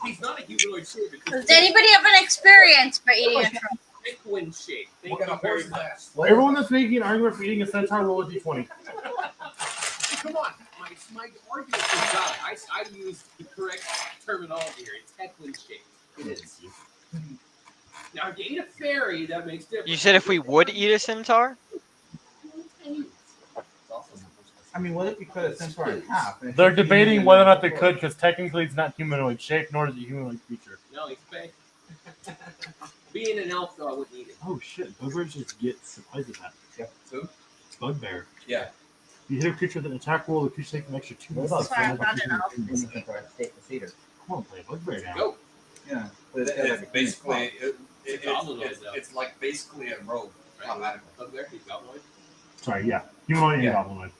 He's not a humanoid shape. Does anybody have an experience for eating a troll? Penguin shape. What kind of horse is that? Everyone that's making an argument for eating a centaur, roll a d20. Come on. My argument is valid. I used the correct terminology here. It's Heckling shape. It is. Now, if you eat a fairy, that makes difference. You said if we would eat a centaur? I mean, what if you cut a centaur in half? They're debating whether or not they could because technically it's not humanoid shape, nor is it a humanoid creature. No, he's fake. Being an elf, though, I wouldn't eat it. Oh shit, bugbears just get supplies of that. Yeah. Who? Bugbear. Yeah. You hit a creature with an attack roll, the creature takes an extra 2. What about Sorry, I found it out. cedar? Come on, play bugbear now. Go. Yeah. It's basically Goblinoid, though. it's like basically a rogue automatically. Up there, he's goblinoid. Sorry, yeah. Humanoid Yeah. and goblinoid.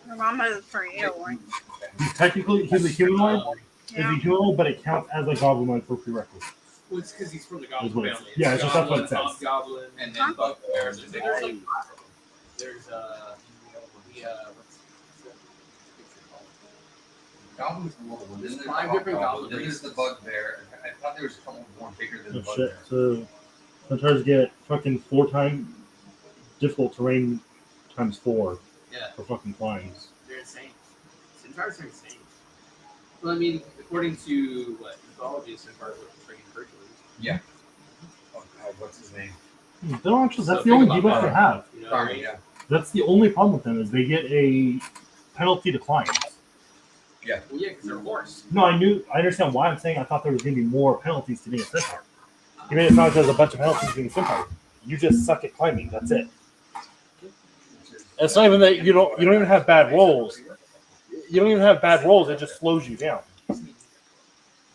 My mom has a tornado one. Technically, he's a humanoid. Yeah. He's a humanoid, but it counts as a goblinoid for prerequisite. Well, it's because he's from the Is goblin what it- family. yeah, it's just that's what it says. Goblin. And then bugbears. There's Goblins are little ones. Then Five different goblin Then there's the bugbear. I thought there was a couple more bigger than the Oh shit. bugbear. So centaurs get fucking 4 times difficult terrain times 4 Yeah. for fucking climbs. They're insane. Centaurs are insane. Well, I mean, according to what mythology, centaurs were freaking Hercules. Oh god, what's his name? They don't actually, that's So the only think about debuff they that. have. You know what I Sorry, mean? yeah. That's the only problem with them is they get a penalty to climb. Well, yeah, because they're a horse. No, I understand why I'm saying I thought there was going to be more penalties to being a centaur. You made it sound like there's a bunch of penalties to being a centaur. You just suck at climbing. That's it. It's not even that you don't even have bad rolls. You don't even have bad rolls. It just slows you down.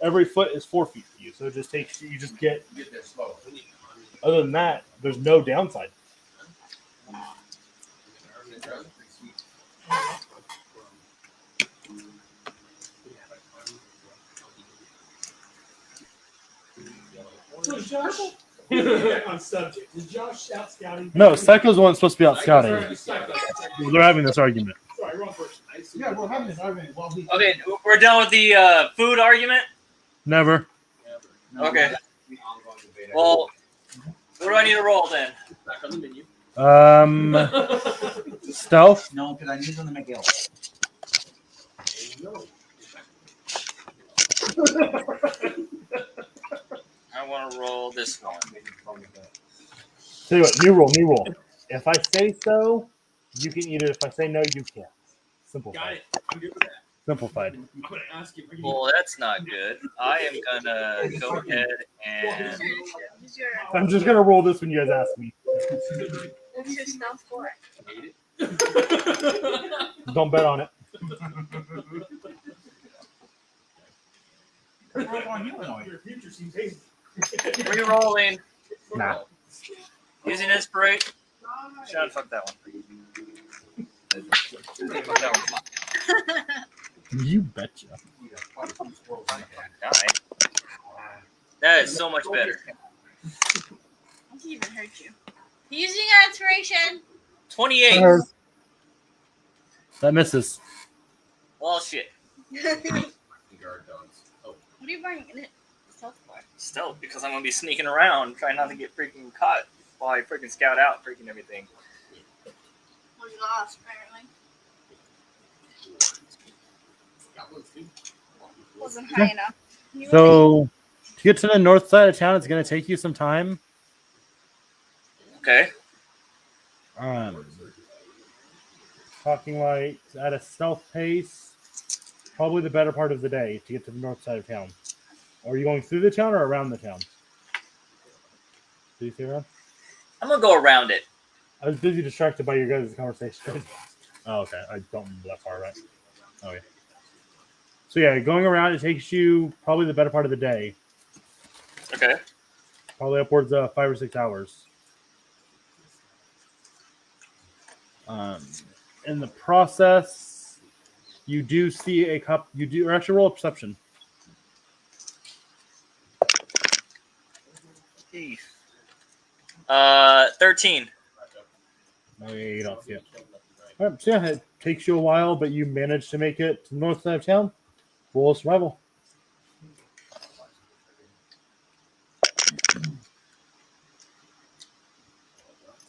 Every foot is 4 feet for you, so it just takes you just get. You get there slow. Other than that, there's no downside. So Josh, on subject, is Josh out scouting? No, Psycho's the one supposed to be out scouting. Psycho. They're having this argument. Sorry, wrong person. Yeah, we're having this argument while we. Okay, we're done with the food argument. Never. Okay. Well, what do I need to roll then? Back on the menu. Stealth. No, because I need them to make ale. I want to roll this one. Tell you what, new rule. If I say so, you can eat it. If I say no, you can't. Simplified. Got it. I'm good with that. Simplified. I'm going to ask you. Well, that's not good. I am gonna go ahead and Who's your, I'm just gonna roll this when you guys ask me. what's your stealth for? Don't bet on it. Your future seems hazy. re-rolling Nah. using inspiration. Shut fuck that one. Fuck that one. You betcha. Die. That is so much better. I can even hurt you. Using your inspiration. 28. That misses. Well, shit. What are you buying in it? Stealth for? Stealth, because I'm gonna be sneaking around, trying not to get freaking caught while I freaking scout out freaking everything. Well, you lost, apparently. Wasn't high enough. You So to get to the north side of town, it's gonna take you some time. Okay. Talking like at a stealth pace, probably the better part of the day to get to the north side of town. Are you going through the town or around the town? Do you see around? I'm gonna go around it. I was busy distracted by your guys' conversation. Oh, okay. I don't remember that far, right? Oh, yeah. So, yeah, going around, it takes you probably the better part of the day. Okay. Probably upwards of 5 or 6 hours. In the process, you do see a cup. You do, or actually roll a perception. 13. No, you don't see it. All right, so yeah, it takes you a while, but you manage to make it to the north side of town. Roll a survival.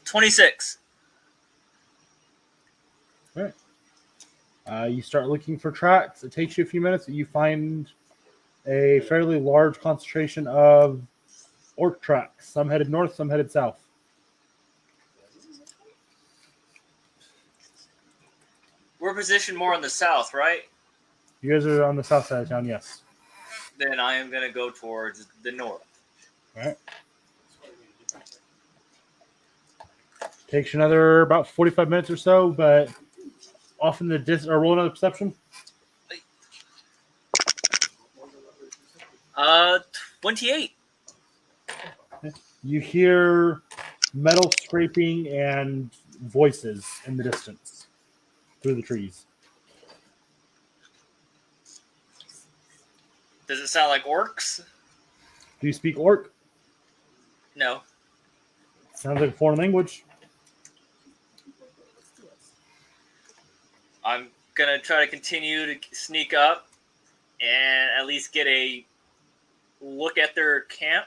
26. All right. You start looking for tracks. It takes you a few minutes. You find a fairly large concentration of orc tracks. Some headed north, some headed south. We're positioned more on the south, right? You guys are on the south side of town, yes. Then I am gonna go towards the north. All right. Takes you another about 45 minutes or so, but often the roll another perception. 28. You hear metal scraping and voices in the distance through the trees. Does it sound like orcs? Do you speak orc? No. Sounds like a foreign language. I'm gonna try to continue to sneak up and at least get a look at their camp.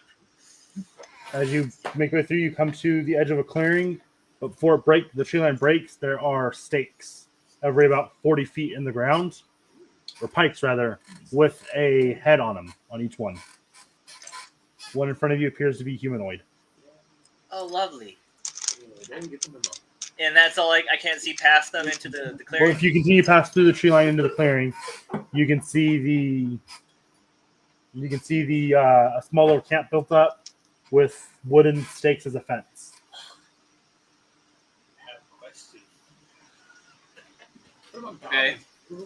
As you make your way through, you come to the edge of a clearing. But before the tree line breaks, there are stakes every about 40 feet in the ground, or pikes rather, with a head on them on each one. One in front of you appears to be humanoid. Oh, lovely. And that's all. I can't see past them into the clearing. Well, if you continue past through the tree line into the clearing, you can see a smaller camp built up with wooden stakes as a fence. Okay.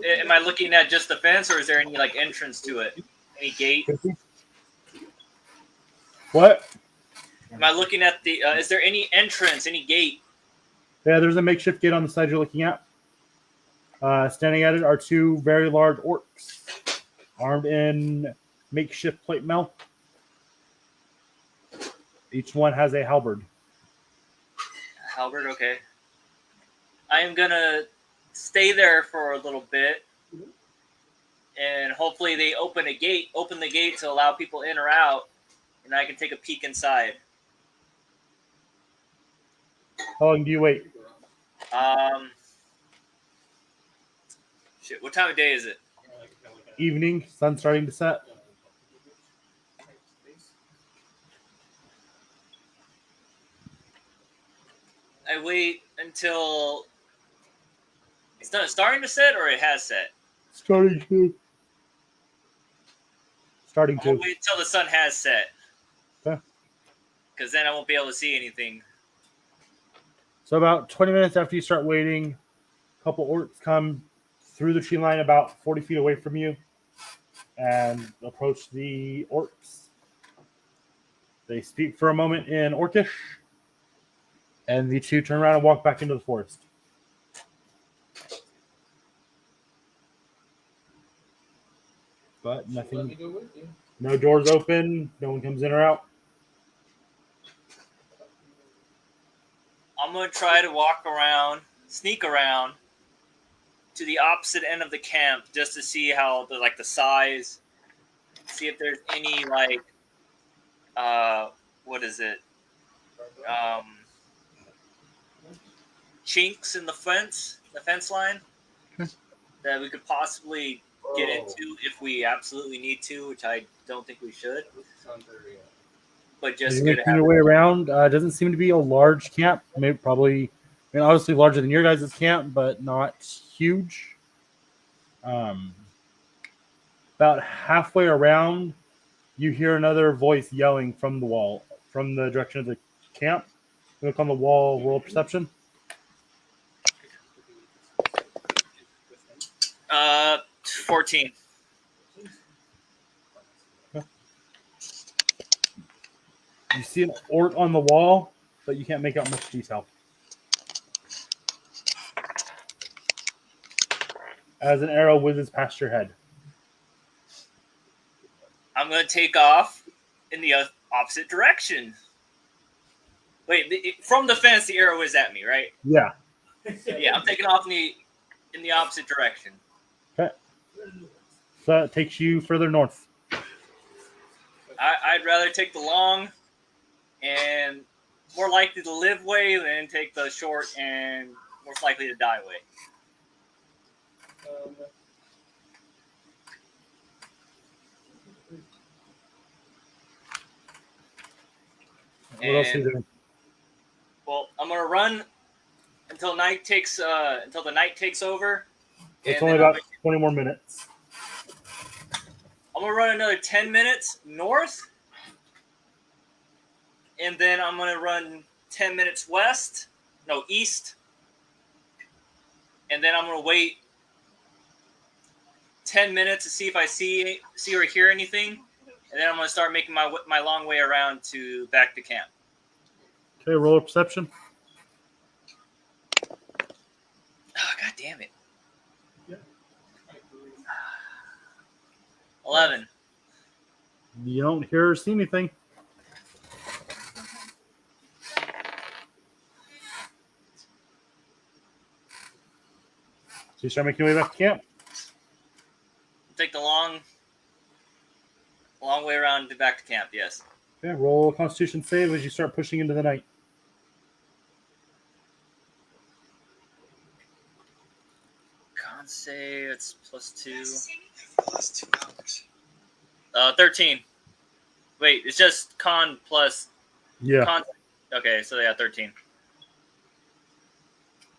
Am I looking at just the fence, or is there any entrance to it? Any gate? What? Am I looking at the? Is there any entrance? Any gate? Yeah, there's a makeshift gate on the side you're looking at. Standing at it are two very large orcs, armed in makeshift plate mail. Each one has a halberd. Halberd, okay. I am gonna stay there for a little bit, and hopefully they open the gate to allow people in or out, and I can take a peek inside. How long do you wait? Shit. What time of day is it? Evening, sun starting to set. I wait until it's not starting to set, or it has set. Starting to. I'll wait until the sun has set. Okay. Because then I won't be able to see anything. So about 20 minutes after you start waiting, a couple orcs come through the tree line about 40 feet away from you and approach the orcs. They speak for a moment in Orcish, and the two turn around and walk back into the forest. But nothing. No doors open. No one comes in or out. I'm going to try to sneak around to the opposite end of the camp just to see how the size, see if there's any what is it? Chinks in the fence line that we could possibly get into if we absolutely need to, which I don't think we should. But just making your way around. Doesn't seem to be a large camp. Obviously larger than your guys' camp, but not huge. About halfway around, you hear another voice yelling from the wall, from the direction of the camp. Look on the wall. Roll perception. 14. You see an ort on the wall, but you can't make out much detail. As an arrow whizzes past your head. I'm gonna take off in the opposite direction. Wait, from the fence, the arrow is at me, right? Yeah. Yeah, I'm taking off in the opposite direction. Okay. So that takes you further north. I'd rather take the long and more likely to live way than take the short and most likely to die way. What else are you doing? Well, I'm gonna run until the night takes over. It's and only then about 20 more minutes. I'm gonna run another 10 minutes north, and then I'm gonna run 10 minutes east, and then I'm gonna wait 10 minutes to see if I see or hear anything, and then I'm gonna start making my long way around back to camp. Okay, roll a perception. Oh, God damn it! 11. You don't hear or see anything. So you start making your way back to camp. Take the long way around back to camp. Yes. Okay, roll a Constitution save as you start pushing into the night. Con save, it's +2. +2 hours. 13. Wait, it's just con plus. Yeah. Con. Okay, so yeah, 13.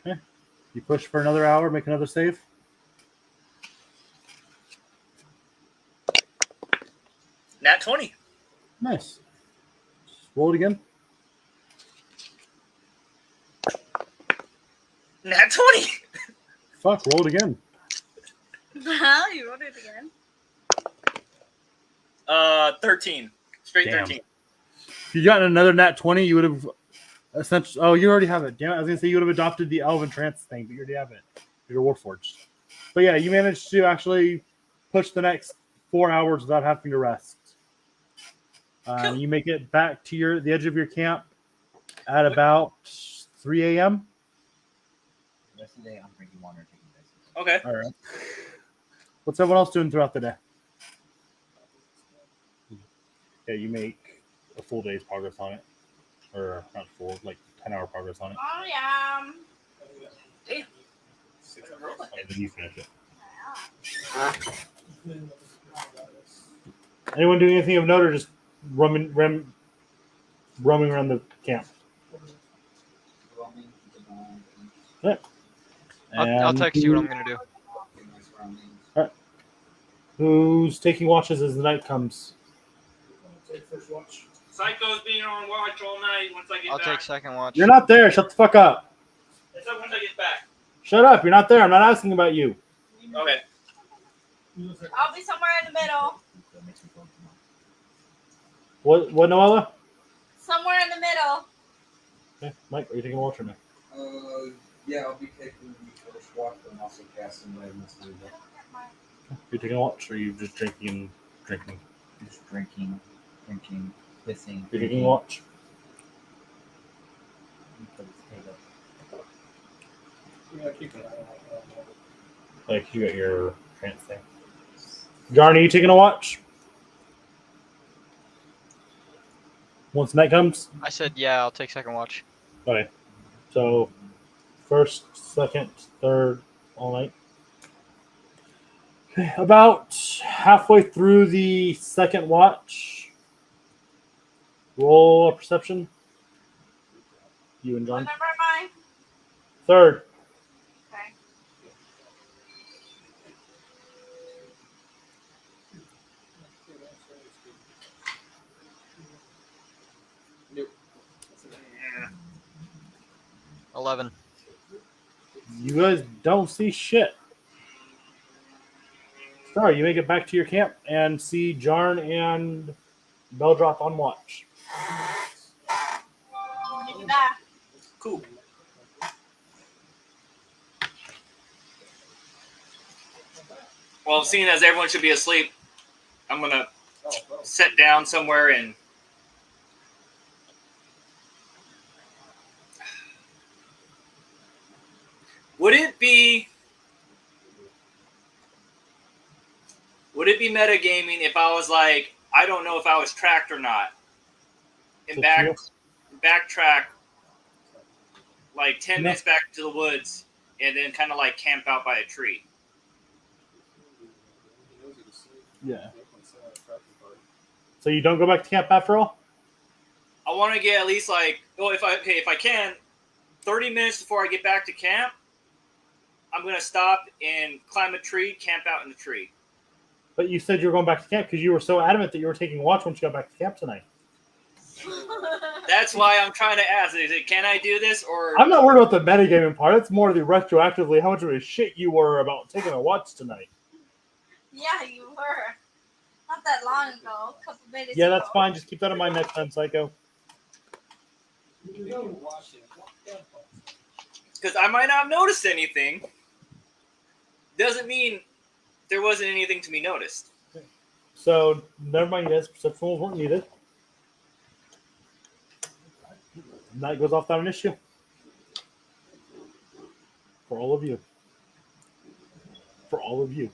Okay. You push for another hour, make another save. Nat 20. Nice. Roll it again. Nat 20. Fuck, roll it again. Well, you rolled it again. 13. Straight Damn. 13. If you gotten another nat 20, you would have essentially. Oh, you already have it. Damn it. I was going to say you would have adopted the Elven Trance thing, but you already have it. You're Warforged. But yeah, you managed to actually push the next 4 hours without having to rest. Cool. You make it back to the edge of your camp at about 3 a.m. The rest of the day, I'm drinking water and taking this. Okay. All right. What's everyone else doing throughout the day? Yeah, you make a full day's progress on it. Or not full, like 10-hour progress on it. Oh, yeah. Damn. And then you finish it. Anyone doing anything of note or just roaming around the camp? Yeah. I'll text you what I'm gonna do. All right. Who's taking watches as the night comes? Take first watch. Psycho's being on watch all night once I get I'll back. take second watch. You're not there. Shut the fuck up. It's up once I get back. Shut up. You're not there. I'm not asking about you. Okay. I'll be somewhere in the middle. What, Noella? Somewhere in the middle. Okay. Mike, are you taking a watch or no? Yeah, I'll be taking the first watch, but I'm also casting Ravens through that. You taking a watch or are you just drinking? Just drinking, pissing. You're taking a watch? Yeah, keep an eye on it. Like, you got your trance thing. Jarn, are you taking a watch? Once night comes? I said yeah. I'll take second watch. Okay. So, first, second, third, all night. Okay. About halfway through the second watch, roll a perception. You and What John. number am I? Third. Okay. 11. You guys don't see shit. Star, you make it back to your camp and see Jarn and Beldroth on watch. Make it back. Cool. Well, seeing as everyone should be asleep, I'm gonna sit down somewhere and would it be metagaming if I was like, I don't know if I was tracked or not, and backtrack like 10 minutes back to the woods and then kind of like camp out by a tree? Yeah. So you don't go back to camp after all? I want to get at least like, if I can, 30 minutes before I get back to camp, I'm gonna stop and climb a tree, camp out in the tree. But you said you were going back to camp because you were so adamant that you were taking watch once you got back to camp tonight. That's why I'm trying to ask. Is it, can I do this or? I'm not worried about the metagaming part. It's more the retroactively how much of a shit you were about taking a watch tonight. Yeah, you were. Not that long ago. A couple minutes Yeah, ago. that's fine. Just keep that in mind next time, Psycho. Because I might not have noticed anything. Doesn't mean there wasn't anything to be noticed. So, never mind, guys. Perception rolls weren't needed. And that goes off without an issue. For all of you. For all of you.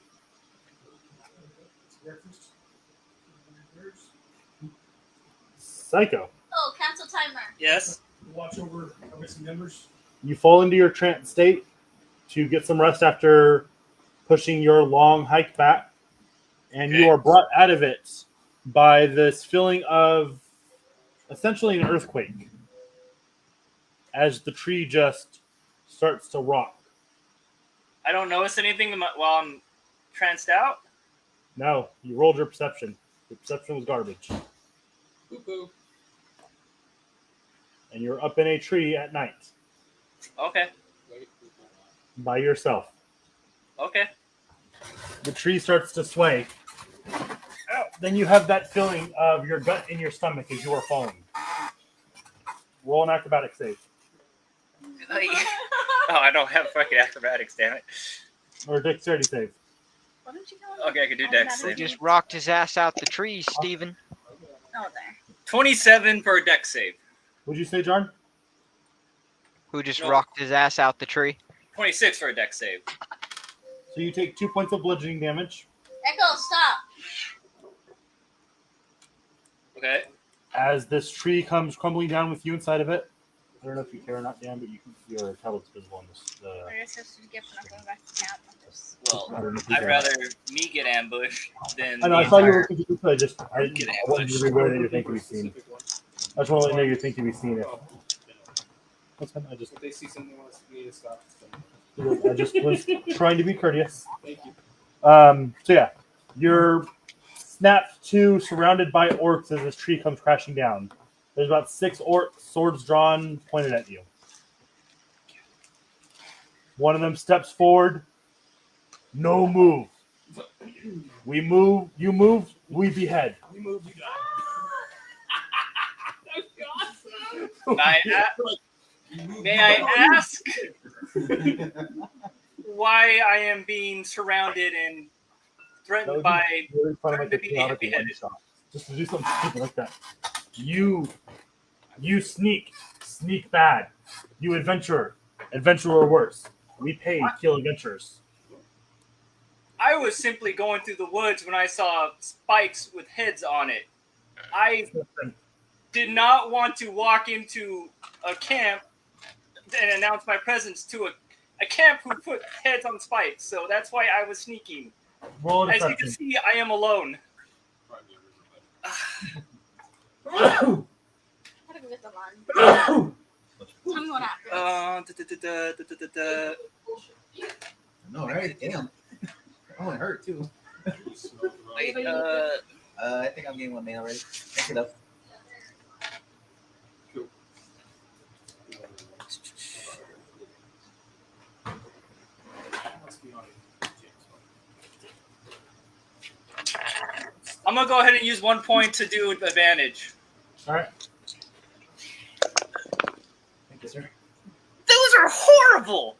Psycho. Oh, cancel timer. Yes. Watch over our missing members. You fall into your trance state to get some rest after pushing your long hike back. And you are brought out of it by this feeling of essentially an earthquake as the tree just starts to rock. I don't notice anything while I'm tranced out. No, you rolled your perception. Your perception was garbage. Poo-poo. And you're up in a tree at night Okay. by yourself. Okay. The tree starts to sway. Then you have that feeling of your gut in your stomach as you are falling. Roll an acrobatic save. Oh, I don't have fucking acrobatics, damn it. Or a dexterity save. Why don't you go? Okay, I can do dex He save. just rocked his ass out the trees, Steven. Oh, there. 27 for a dex save. Would you say, John? Who just No. rocked his ass out the tree. 26 for a dex save. So you take 2 points of bludgeoning damage Echo, stop. Okay. as this tree comes crumbling down with you inside of it. I don't know if you care or not, Dan, but your tablet's visible on this. I guess this is a gift when I'm going back to camp. Well, I don't know if you I'd care. rather me get ambushed than I know. I the saw you entire- were confused. I wanted you to be aware that you're thinking to be seen. I just want to let you know you're thinking to be seen. That's fine. I just If they see something they want me to stop. was trying to be courteous. Thank you. So yeah, you're snapped to, surrounded by orcs as this tree comes crashing down. There's about 6 orcs, swords drawn, pointed at you. One of them steps forward. No move. We move. You move. We behead. You moved, you got May I ask why I am being surrounded and threatened by Really fun, like, to a be chaotic beheaded. one shot. Just to do something stupid like that. You sneak bad. You adventurer worse. We pay to kill adventurers. I was simply going through the woods when I saw spikes with heads on it. I did not want to walk into a camp and announce my presence to a camp who put heads on spikes. So that's why I was sneaking. Roll a As you can deception. see, I am alone. How do we get the line? Tell me what happened. No, right? Damn. Oh, it hurt too. Wait, I think I'm getting one mail already. Pick it up. I'm gonna go ahead and use 1 point to do advantage. All right. Thank you, sir. Those are horrible.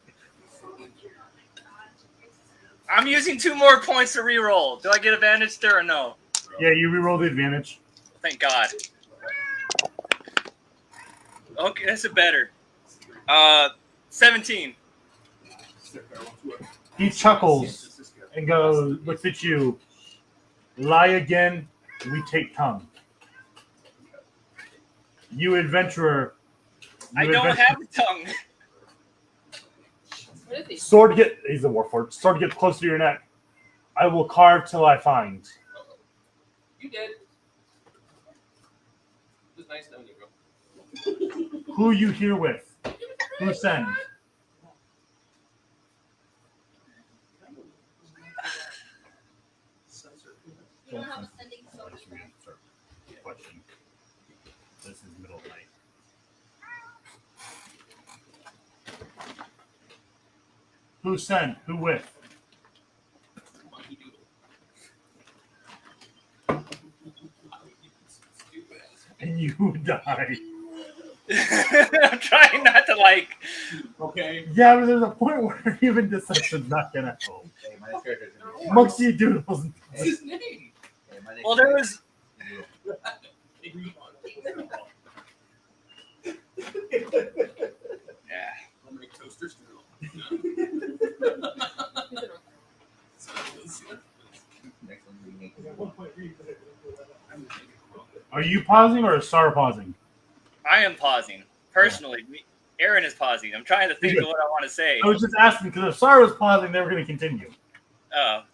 I'm using 2 more points to reroll. Do I get advantage there or no? Yeah, you reroll the advantage. Thank God. Okay, that's a better. 17. He chuckles and goes, looks at you. Lie again, we take tongue. You adventurer. I don't have a tongue. What is he? Sword get. He's a warforged. Sword gets close to your neck. I will carve till I find. You did. It was nice knowing you, bro. Who you here with? Who send? You don't have a sending phone either. Question. This is middle of the night. Who sent? Who with? Monkey doodle. And you die. I'm trying not to like. Okay. Yeah, but there's a point where even deception's not gonna help. Hey, my next character's gonna be- Monkey Doodles. What's his name? Hey, my next Well, there was. Yeah. I'll make toasters doodle. Next one we make. I got 1 point read. Are you pausing or is Star pausing? I am pausing. Personally, Aaron is pausing. I'm trying to think of what I want to say. I was just asking because if Star was pausing, they were going to continue. Oh.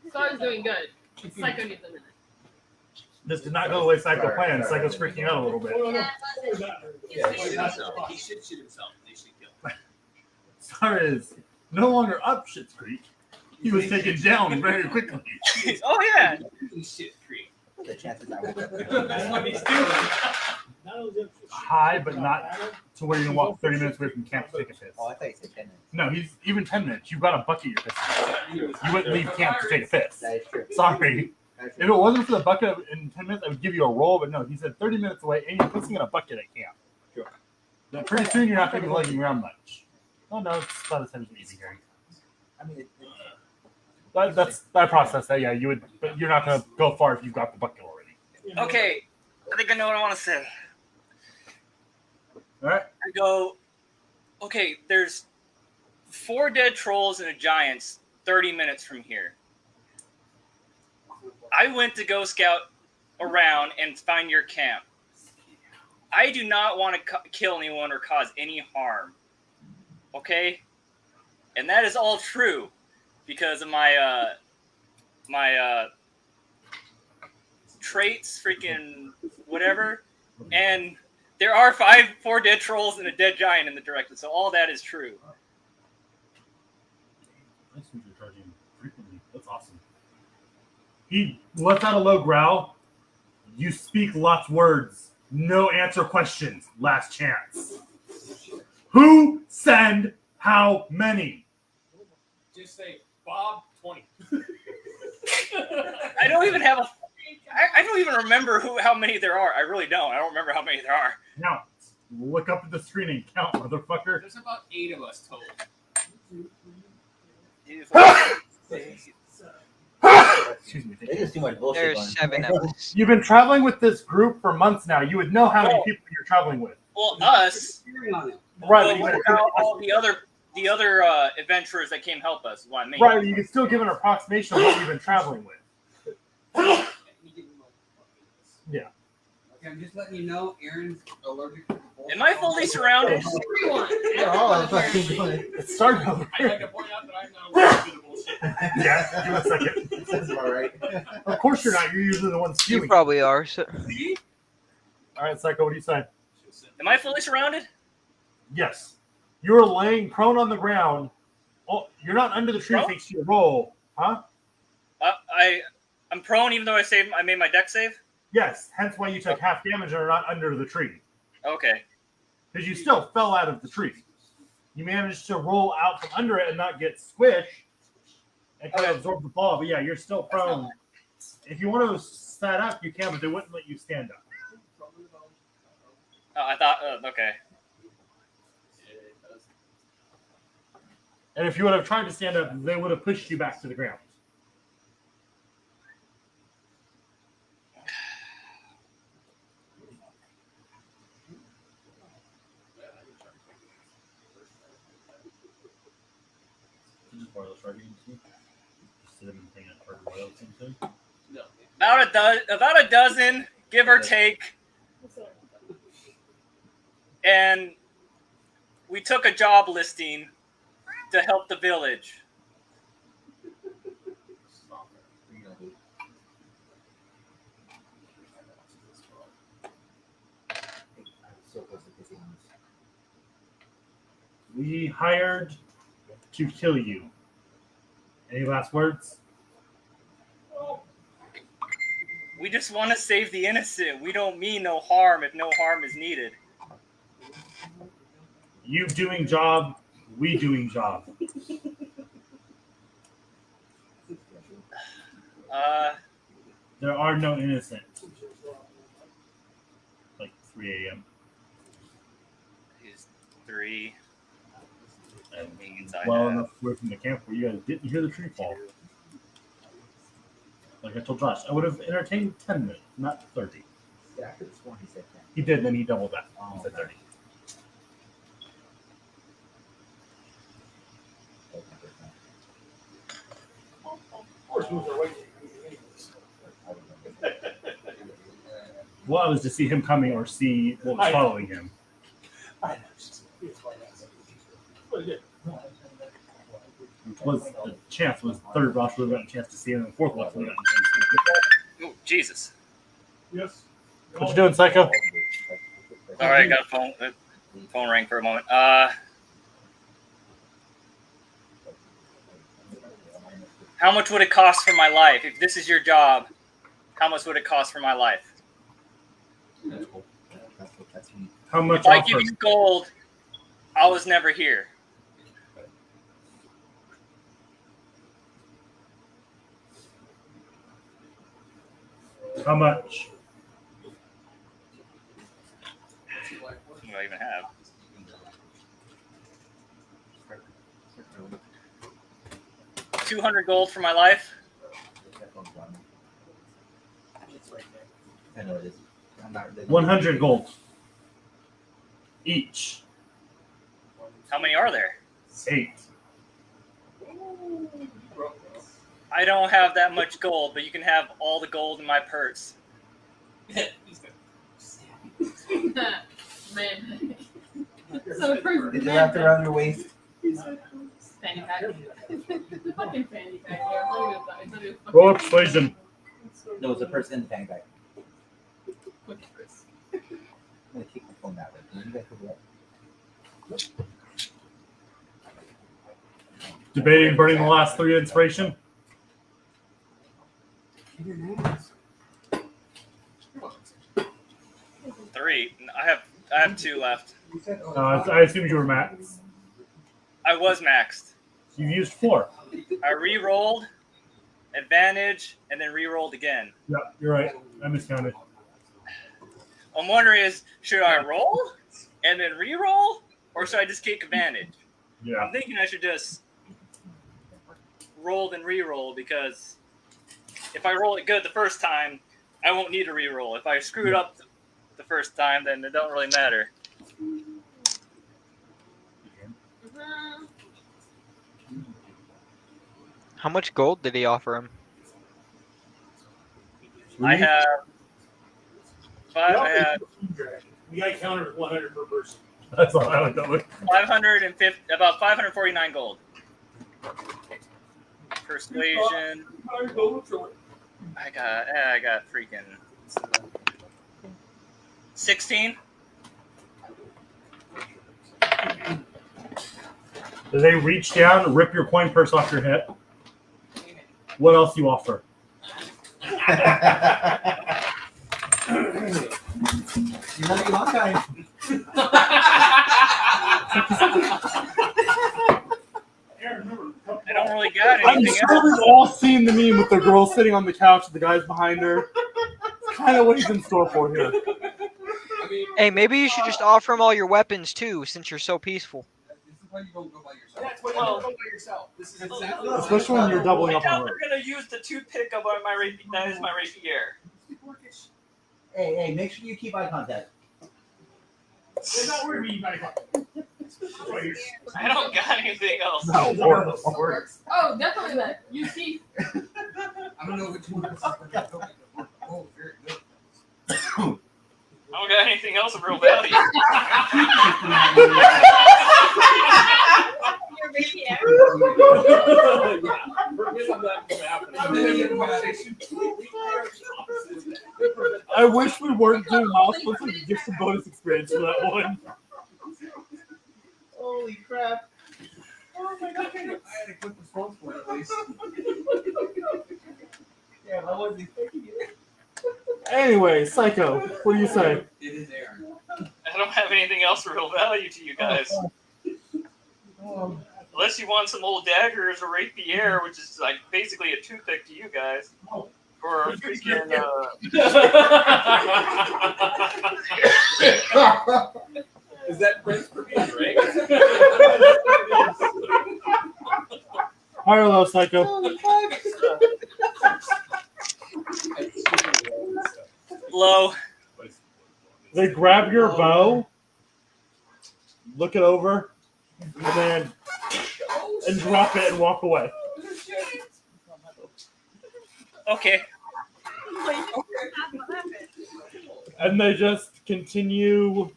Scar's doing good. Psycho needs a minute. This did not go the way Psycho planned. Psycho's freaking out a little bit. Oh, no, no. Yeah, It's not her. He should shoot himself. He should shoot himself. They should kill him. Star is no longer up Shit's Creek. He was taken down very quickly. Oh yeah. Shit, Creek. The chances I will. That's what he's doing. Not only that, High, but not to where you can walk 30 minutes away from camp to take a piss. Oh, I thought you said 10 minutes. No, he's even 10 minutes. You've got a bucket you're pissing in. You wouldn't leave camp to take a piss. That is true. Sorry. That's If it wasn't for the bucket in 10 minutes, I would give you a roll, but no, he said 30 minutes away and you're pissing in a bucket at camp. Sure. Then pretty soon you're not going to be lugging around much. Oh no, it's about as heavy as easy hearing. I mean, I process that, yeah, you would, but you're not going to go far if you've got the bucket already. Okay. I think I know what I want to say. All right. I go. Okay. There's 4 dead trolls and a giants 30 minutes from here. I went to go scout around and find your camp. I do not want to kill anyone or cause any harm. Okay? And that is all true because of my traits, freaking whatever. And there are 4 dead trolls and a dead giant in the direction, so all that is true. That's awesome. He lets out a low growl. You speak lots words. No answer questions. Last chance. Who send how many? Just say Bob 20. I don't even have a. I don't even remember how many there are. I really don't. I don't remember how many there are. Now, look up at the screen and count, motherfucker. There's about 8 of us total. Excuse me. they just too much bullshit. There's going. 7 of us. You've been traveling with this group for months now. You would know how many Oh. people you're traveling with. Well, us. Right, But but you what could- about all the other adventurers that came help us? What I mean. right, you can still give an approximation of what you've been traveling with. Yeah. Okay, I'm just letting you know, Aaron's allergic to the bull. Am I fully surrounded? Everyone. They're all fucking doing it. It started over. I'd like to point out that I'm not allergic to the bullshit. Yeah, give it a second. That's all right. Of course you're not. You're usually the one You spewing. probably are. So. All right, Psycho, what do you say? Am I fully surrounded? Yes. You're laying prone on the ground. Oh, you're not under the tree Prone? thanks to your roll. Huh? I'm prone even though I made my deck save? Yes. Hence why you took half damage and are not under the tree. Okay. Because you still fell out of the tree. You managed to roll out from under it and not get squished and kind of absorb the fall. But yeah, you're still prone If you want to stand up, you can, but they wouldn't let you stand up. Oh, I thought. Okay. And if you would have tried to stand up, they would have pushed you back to the ground. About a dozen, give or take. And we took a job listing to help the village. We hired to kill you. Any last words? We just want to save the innocent. We don't mean no harm if no harm is needed. You doing job, we doing job. There are no innocent. Like 3 a.m. He's 3. And inside well enough away from the camp where you guys didn't hear the tree fall. Like I told Josh, I would have entertained 10 minutes, not 30. Yeah, I could have sworn he said 10. He did, then he doubled that. He said 30. Of course, moves are way. Well, I was to see him coming or see what was following him. I know. What did? Was the chance was third Ross would have gotten a chance to see him, and the fourth Ross would have gotten a chance to see him. Oh, Jesus. Yes. What you doing, Psycho? All right, got a phone. Phone rang for a moment. How much would it cost for my life? If this is your job, how much would it cost for my life? How much If I offer? give you gold, I was never here. How much? What do I even have? $200 gold for my life. I know it is. I'm not really 100 gold. Each. How many are there? 8. I don't have that much gold, but you can have all the gold in my purse. Man. So for Did you wrap it around your waist? fanny pack. Fucking fanny pack. Yeah, it's not even a Roll up persuasion. No, it's a person in the tank bag. quick purse. I'm gonna kick my phone that way. You guys could do that. Debating burning the last 3 inspiration. 3. I have 2 left. I assumed you were max. I was maxed. You've used 4. I re-rolled, advantage, and then re-rolled again. Yep, you're right. I miscounted. I'm wondering should I roll and then re-roll, or should I just take advantage? Yeah. I'm thinking I should just roll and re-roll, because if I roll it good the first time, I won't need to re-roll. If I screw it up the first time, then it don't really matter. How much gold did he offer him? I have 5. I have We got counted 100 per person. That's all I like that one. 550, about 549 gold. Persuasion. I got freaking 16. Do they reach down and rip your coin purse off your head? What else do you offer? You're having a long time. I don't really got any. anything sure else? we've all seen the meme with the girl sitting on the couch with the guys behind her. It's kind of what he's in store for here. I mean, Hey, maybe you should just offer him all your weapons too, since you're so peaceful. This is why you don't go by yourself. that's what you don't go by yourself. This is exactly what Especially when you're doubling up on I'm rope. gonna use the toothpick of my rapier. That is my rapier. Hey, make sure you keep eye contact. They're not worried when you gotta go. I don't got anything else. No, works. Oh, definitely that. You see. I don't know which one. Oh, very good. I don't got anything else of real value. Your baby air. I wish we weren't doing milestones and give some bonus experience for that one. Holy crap. Oh my god, I had to click the scroll for it at least. Yeah, I wasn't expecting it. Anyway, Psycho, what do you say? It is Aaron. I don't have anything else of real value to you guys. Unless you want some old daggers or rapier, which is like basically a toothpick to you guys. Or a freaking Is that Prince for being right? High or low, Psycho? low. They grab your bow, look it over, and then drop it and walk away. Okay. And they just continue.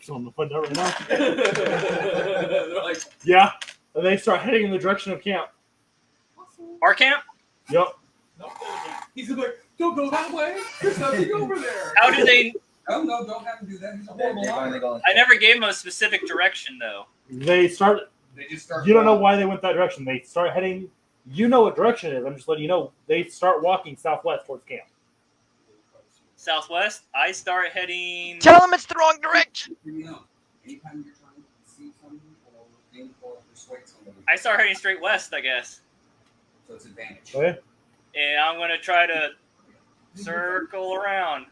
So I'm gonna find out right now. They're like, Yeah, and they start heading in the direction of camp. Our camp? Yep. no, he's like, don't go that way. There's nothing over there. How do they? Oh no, don't have him do that. He's a horrible liar. I never gave them a specific direction though. They start. They just start. You don't know why they went that direction. They start heading. You know what direction it is. I'm just letting you know. They start walking southwest towards camp. Southwest. I start heading. Tell him it's the wrong direction. You know, anytime you're trying to see something or aim for or persuade somebody, I start heading straight west, I guess. so it's advantage. Okay. And I'm gonna try to circle around.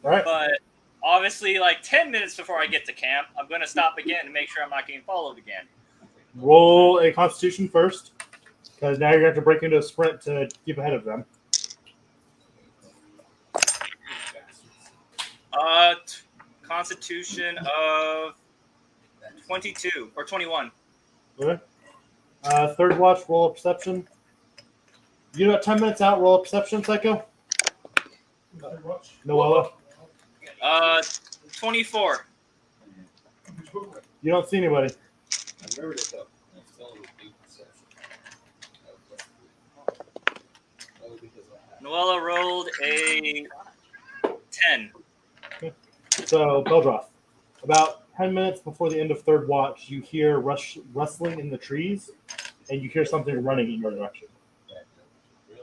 All right. But obviously, like 10 minutes before I get to camp, I'm gonna stop again to make sure I'm not getting followed again. Roll a Constitution first, because now you're gonna have to break into a sprint to keep ahead of them. Constitution of 22 or 21. Okay. Third watch. Roll a perception. You got 10 minutes out. Roll a perception, Psycho. Noella. 24. You don't see anybody. I remembered it though. I'm still in the deep perception. Noella rolled a 10. So, Beldroth, about 10 minutes before the end of third watch, you hear rustling in the trees, and you hear something running in your direction. Really?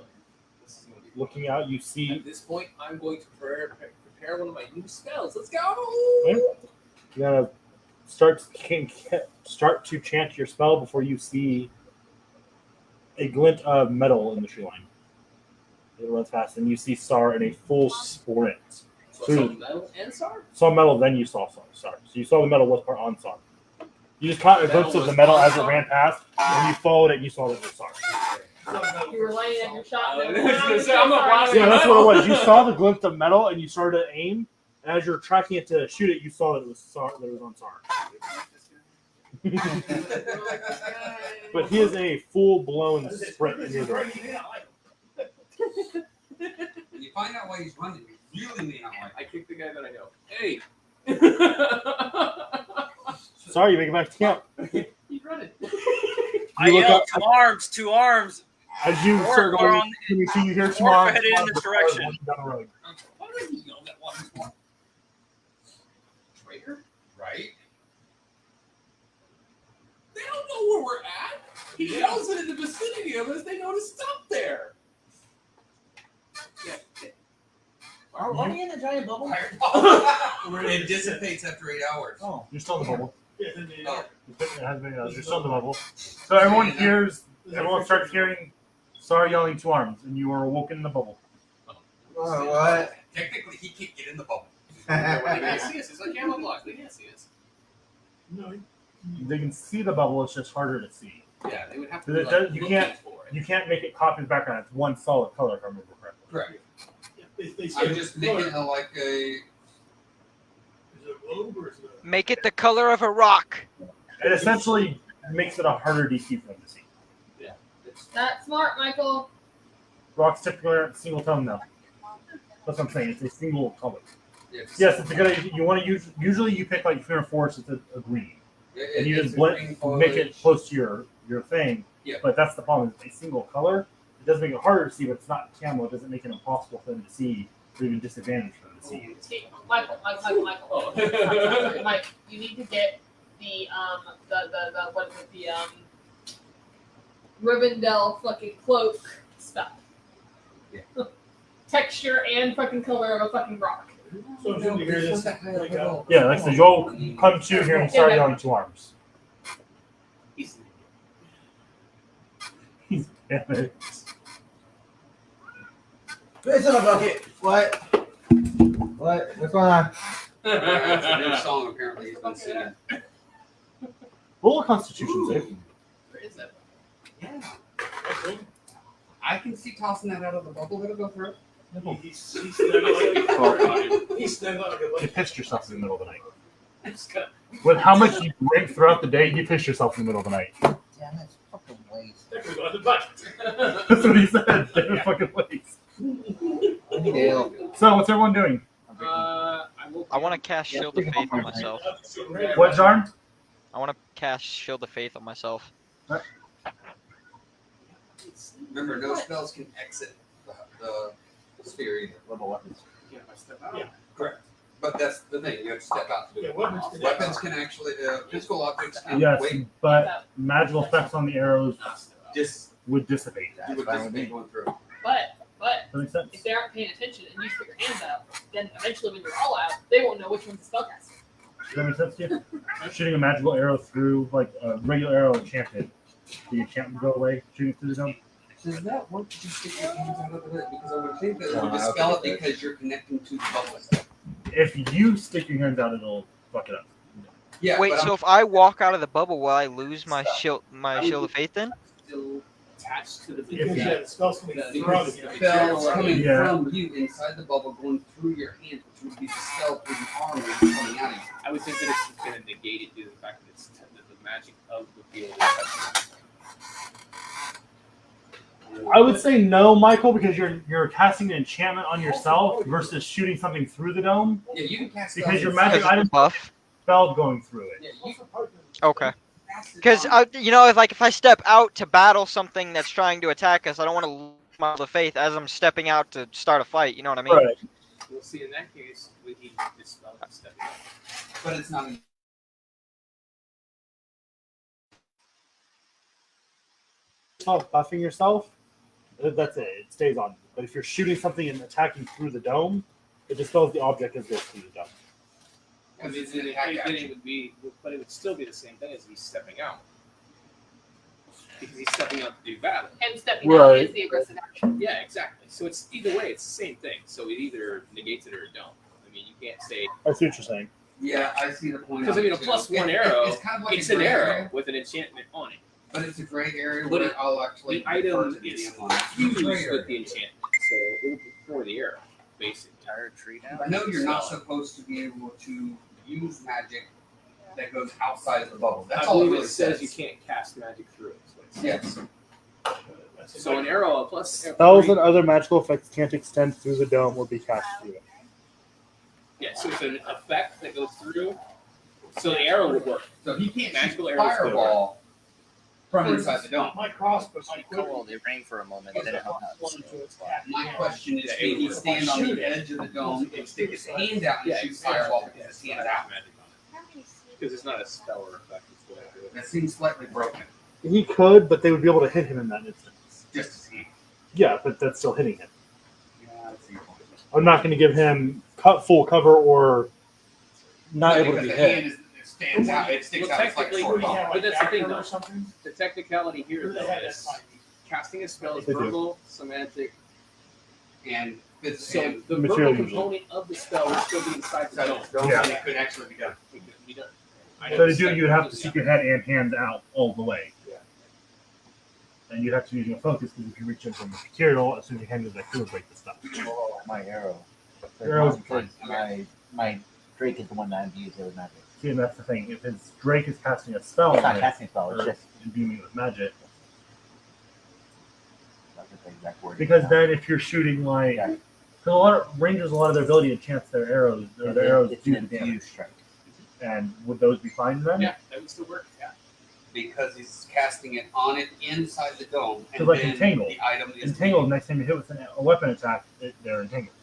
This is gonna be Looking out, you see. At this point, I'm going to prepare one of my new spells. Let's go! Okay. You gotta start to chant your spell before you see a glint of metal in the tree line. It runs fast, and you see Sar in a full sprint. So I saw metal and Sar? Saw metal, then you saw Sar. So you saw the metal was part on Sar. You just caught a glimpse of the metal as it ran past, and you followed it, and you saw that it was Sar. You were lining up your shot. I'm not blasting Yeah, that's what it was. You saw the glimpse of metal, and you started to aim. And as you're tracking it to shoot it, you saw that it was Sar. That it was on Sar. But he is a full-blown sprint in your direction. When you find out why he's running, you really may not like I kick the guy that I know. Hey! Sorry, you make it back to camp. He's running. I You look yelled, up- 2 arms, 2 arms. As you start We're going, on- you see you hear we're tomorrow. headed in this direction. Down the road. Why would he yell that one for? Traitor? Right? They don't know where we're at. He yells it in the vicinity of us. They know to stop there. Yeah. Are we in a giant bubble? It dissipates after 8 hours. Oh, You're still in the bubble. You're still in the bubble. So everyone hears. Everyone starts hearing. Star yelling 2 arms, and you are awoken in the bubble. What? Technically, he can't get in the bubble. They can't see us. It's like camouflage. They can't see us. No, They can see the bubble. It's just harder to see. Yeah, they would have to. But you look can't. for it. You can't make it copy the background. It's one solid color, if I remember correctly. Correct. they I'm just making it like a. Is it a globe or is it a... Make it the color of a rock. It essentially makes it a harder DC for them to see. That's smart, Michael. Rocks typically aren't single tone though. That's what I'm saying. It's a single color. Yes, Yes, it's a good idea. You want to use. Usually, you pick like 3 or 4, so it's a green, and you just make it close to your thing. Yeah. But that's the problem. It's a single color. It does make it harder to see, but it's not camo. It doesn't make it impossible for them to see, or even disadvantage for them to see. Hey, Michael. Mike, you need to get the what is it, the Rivendell fucking cloak stuff. Yeah. Texture and fucking color of a fucking rock. So I'm going to hear this. Like, Yeah, like so you'll come to here and start yelling 2 arms. He's damn it. It's in a bucket. What? What's going on? That's a new song, apparently, he's been singing. Roll a Constitution save. Where is that? Yeah. I can see tossing that out of the bubble. It'll go through. he's standing like You a pissed yourself in the middle of the night. I'm just gonna. With how much you drink throughout the day, you piss yourself in the middle of the night. Damn it, fucking waste. There we go, the bucket. That's what he said. Damn fucking waste. Deal. So, what's everyone doing? I want to cast Shield of Faith on myself. What, Jarn? I want to cast Shield of Faith on myself. Remember, no spells can exit the sphere either. Level weapons. Yeah, if I step out. Yeah. Correct. But that's the thing. You have to step out to do Yeah, it. weapons can Actually, physical objects can Yes, wait. but magical effects on the arrows Just would dissipate. you would Fine with dissipate me. going through. But That makes sense. if they aren't paying attention and you put your hands out, then eventually when you're all out, they won't know which one's the spellcaster. Does that make sense to you? Shooting a magical arrow through, like a regular arrow enchanted. The enchantment go away, shooting through the zone? Does that work to just stick your hands out of it? Because I would think that it No, would I dispel it don't think because you're connecting to the bubble. If you stick your hands out, it'll fuck it up. Yeah. Wait, but so if I walk out of the bubble, will I lose my shield of faith then? Still attached to the Because beginning. yeah, the spell's coming Yeah, from because you. the spell's coming Yeah. from you inside the bubble, going through your hands, which would be dispelled through the armor coming out of you. I would think that it's going to negate it due to the fact that it's that the magic of the field is touching. I would say no, Michael, because you're casting an enchantment on yourself versus shooting something through the dome. Yeah, you can cast Because your spells magic Because item it's a buff. spelled going through it. Yeah, you can Okay. cast it Because on- if I step out to battle something that's trying to attack us, I don't want to lose my shield of faith as I'm stepping out to start a fight. You know what I mean? Right. We'll see in that case, we need this spell to step out. but it's not. Buffing yourself, that's it. It stays on. But if you're shooting something and attacking through the dome, it dispels the object as it goes through the dome. Because Because it's then an attack it action. would be, but it would still be the same thing as he's stepping out. Because he's stepping out to do battle. Him stepping out Right. is the aggressive action. Yeah, exactly. So it's either way, it's the same thing. So it either negates it or it don't. I mean, you can't say I see what you're saying. Yeah, I see the point. because I of mean, a it, too. plus one It- arrow. It's kind of like It's a an gray arrow area, with an enchantment on it. but it's a gray area But where I'll actually. The item refer to is DM on it. fused Gray with area. the enchantment, so it would destroy the arrow, basically. Entire tree down. I know you're not supposed to be able to use magic that goes outside of the bubble. That's I all it believe really it says says. you can't cast magic through it. So it's- Yes. So an arrow, a plus. Spells and other magical effects can't extend through the dome or be cast through it. Yeah, so it's an effect that goes through. So the arrow would work. So he can't Magical shoot arrows go fireball from inside the dome. My crossbow, my Cool. They rang for a moment, then it hung up. My question is, Yeah, can he it stand on would- the edge of the dome and stick his hand out and Yeah, shoot exactly. fireball Yeah, because his it's not hand's out? magic on it. Because it's not a spell or effect. It's the way I do it. That seems slightly broken. He could, but they would be able to hit him in that instance. Just his hand. Yeah, but that's still hitting him. Yeah, I see your point. I'm not going to give him full cover or not Yeah, able to because be the hit. hand is stands out. It sticks Well, out. It's like technically, short. but that's the thing, though. or something. The technicality here, though, is casting a spell is They do. verbal, semantic. And it's So the Material verbal usually. component of the spell would still be inside the dome. Yeah. it could actually be done. It couldn't be done. So to do it, you'd have to keep your head and hands out all the way. Yeah. And you'd have to use your focus because if you reach into the material, as soon as your hand goes back through, break the stuff. Oh, my arrow. Your arrow's Because my Drake is the one that I'm using with magic. See, and that's the thing. If his Drake is casting a spell, It's not on it, casting spell, it's or just imbuing it with magic, that's the exact word. because then if you're shooting like, Yeah. because a lot of rangers, a lot of their ability to chance their arrows, or their arrows it's do an the damage. infused strike. And would those be fine then? Yeah, that would still work. Yeah. Because he's casting it on it inside the dome. So like entangle. the item is Entangled, next time you hit with a weapon attack, they're entangled.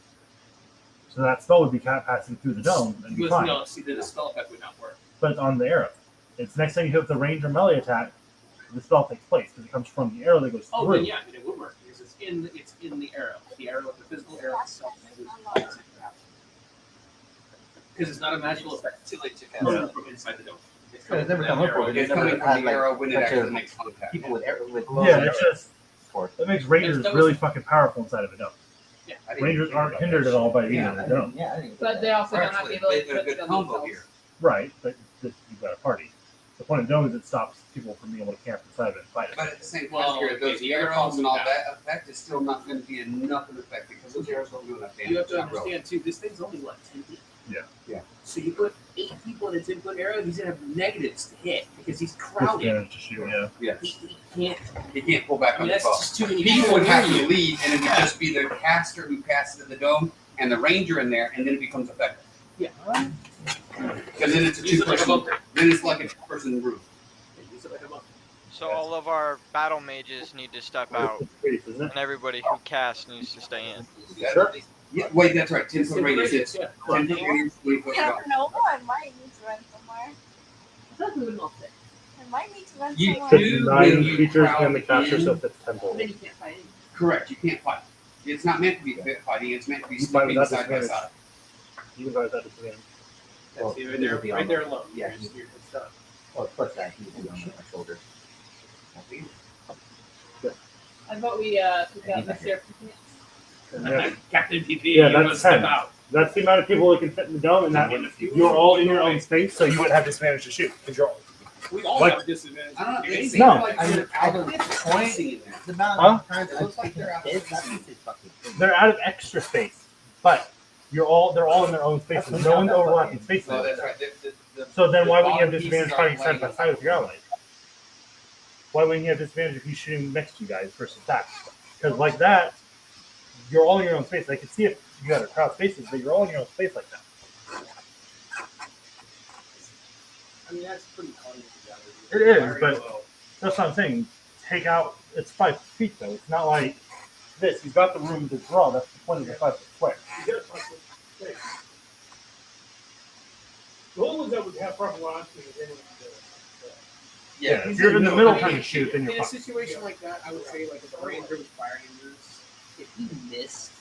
So that spell would be passing through the dome and be Because, fine. no, see, then the spell effect would not work. But it's on the arrow. It's next time you hit with a range or melee attack, the spell takes place because it comes from the arrow that goes Oh, through. then yeah, then it would work because it's in the arrow. The arrow, the physical arrow itself. Because it's not a magical effect. too late to cast. Coming from inside the dome. It's It's coming never from come that up arrow. with It's never coming had, from the like, arrow when it such actually a- makes contact. People with Yeah, it's just Force. it makes rangers That was- really fucking powerful inside of a dome. Yeah. I didn't Rangers think aren't about hindered that at all shit. by being Yeah, in a I dome. Yeah, I didn't. But they also don't have the Actually, ability they to did a good them combo themselves. here. Right, but you've got a party. The point of dome is it stops people from being able to camp inside of it and fight it. But at the same time, Well, here, okay, those the other arrows and all problem that effect is still not going to be enough of an effect because those arrows don't do enough damage. You have to Not really. understand too. This thing's only what 10 feet. Yeah. Yeah. So you put 8 people in a 10-foot arrow, he's gonna have negatives to hit because he's crowded. Disadvantage to shoot, yeah. Yeah. He can't. He can't pull back I on mean, the that's bow. just too many People would near have to you. leave, and it would just be the caster who casts in the dome and the ranger in there, and then it becomes effective. Yeah. Because then it's a Use it like a two-person. bunker. Then it's like a two-person roof. Use it like a bunker. So all of our battle mages need to step out, Pretty, isn't it? and everybody who casts needs to stay in. Sure. Yeah, wait, that's right. 10-foot radius. It's Yeah. 10 foot radius, 20-foot You dome. never know. I might need to run somewhere. I thought we would not fit. I might need to run You somewhere. do- It's when 9 you creatures crowd and the caster, in- so it's Then 10 you can't fight anything. Correct. You can't fight. It's not meant to be fighting. It's meant to be You fight sleeping without side by disadvantage. side. You can buy that disadvantage. Well, That's you right there, he'll be right on there the- alone. yeah, You're- you're- it's done. Well, plus that he's on my shoulder. I thought we took out the sheriff. Yeah. Captain PP. Yeah, you that's must step 10. out. That's the amount of people that can fit in the dome, and that you're all in your own space, so you would have disadvantage to shoot. Because you're all, We all Like- have disadvantage. I don't know. It Anything. seems No. like I mean, they're I out don't- of point in there. The amount Huh? of times It looks like they're out of it's space. fucking thing. they're out of extra space, but they're all in their own spaces. That's no one's not that overlapping fucking- spaces. So that's right. So then the why wouldn't you have bottom disadvantage pieces are fighting side laying by on side with your allies? Why wouldn't you have disadvantage if he's shooting next to you guys versus that? Because like that, you're all in your own space. I can see if you got a crowd spaces, but you're all in your own space like that. I mean, that's pretty funny together. It is, Very but- low. That's what I'm saying. Take out. It's 5 feet though. It's not like this. You've got the room to draw. That's the point of the 5 foot square. You get a fucking thing. The only ones that would have problem launching is anyone Yeah. If you're in the middle I trying mean, to shoot, then in you're a fine. situation like that, I would say, like, if a ranger was firing yours, if he missed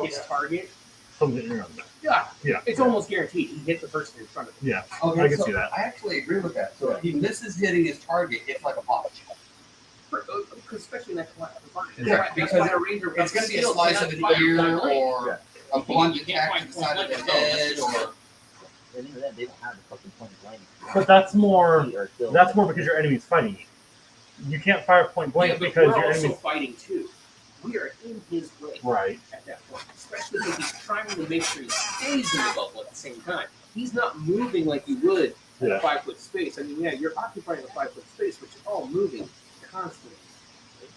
his target, Someone's in your own. yeah, Yeah. it's almost guaranteed he hit the person in front of him. Yeah. Okay, I can so see that. I actually agree with that. So if he misses hitting his target, it's like a botch. Especially in that environment. Yeah, That's because why a ranger It's going to be a still slice cannot of an fire ear down lane. or a blunt You can't attack to the find side of the point blank head at all. or. And even then, they don't have the fucking point blank. But that's more. Or still- That's more because your enemy's fighting you. You can't fire point blank Yeah, but because we're your also enemy's fighting too. We are in his way right. at that point, especially because he's trying to make sure he stays in the bubble at the same time. He's not moving like you would in Yeah. a 5-foot space. I mean, yeah, you're occupying a 5-foot space, but you're all moving constantly.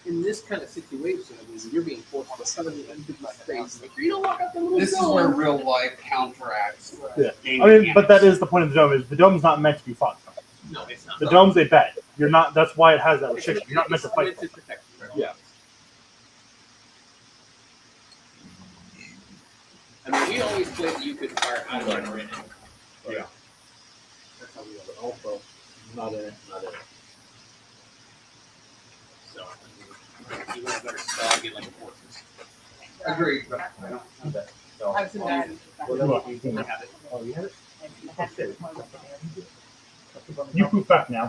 In this kind of situation, I mean, you're being forced to suddenly into my space. Like, you don't walk out the little This is door. where real life counteracts. Yeah. game I mean, but that mechanics. is the point of the dome. Is the dome's not meant to be fought. No, it's not. The dome's a bed. You're not. That's why it has that restriction. You're not meant to It's fight. meant to protect you. Yeah. I mean, we always played that you could fire out of an arena. Yeah. That's how we always Also, not in it. Not in it. So, I mean, you want a better spell, get like a fortress. Agreed, but I don't have that. So, I was in that. Well, then what? You have it. Oh, you have it. You poof back now.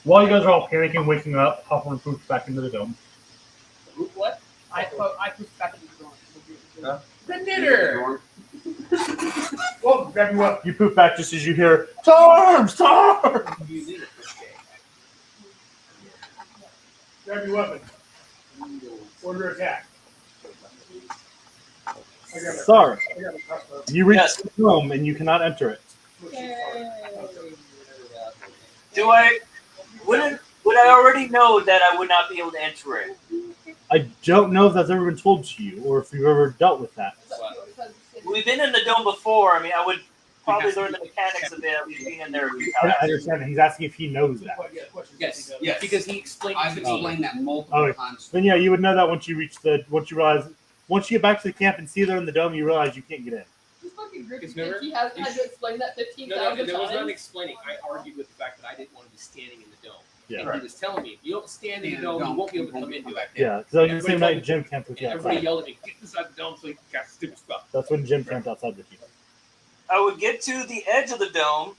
While you guys are all panicking, waking up, Hawthorne poofs back into the dome. What? I pushed back into the door. The knitter. Well, grab your weapon. You poof back just as you hear storms, storms. Grab your weapon. Order attack. Sorry. I got a crossbow. You reach Yes. the dome and you cannot enter it. Do I? Would I already know that I would not be able to enter it? I don't know if that's ever been told to you or if you've ever dealt with that. We've been in the dome before. I mean, I would probably learn the mechanics of it. We've been in there a few I times. understand that he's asking if he knows that. Yes. Yes. Because he explained I've it to me. explained that multiple Oh, times. Then yeah, you would know that once you realize, once you get back to the camp and see they're in the dome, you realize you can't get in. This fucking group It's never- he has had to explain that 15,000 No, there was not times. explaining. I argued with the fact that I didn't want to be standing in the dome. Yeah. And he was telling me, if you don't stand in the dome, you won't be able to come into it. Yeah, because I was the same night Jim camped with you Everybody outside. yelled at me, get inside the dome so you can cast stupid stuff. That's when Jim camped outside with you. I would get to the edge of the dome.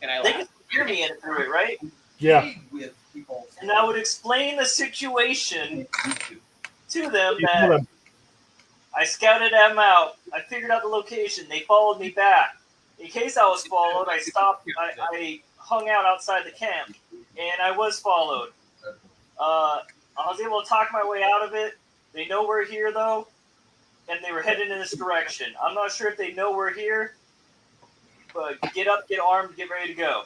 And I They laughed. could hear me in through it, right? Yeah. With people. And I would explain the situation to them You told that him, I scouted them out. I figured out the location. They followed me back. In case I was followed, I stopped. I hung out outside the camp, and I was followed. I was able to talk my way out of it. They know we're here, though, and they were headed in this direction. I'm not sure if they know we're here, but get up, get armed, get ready to go.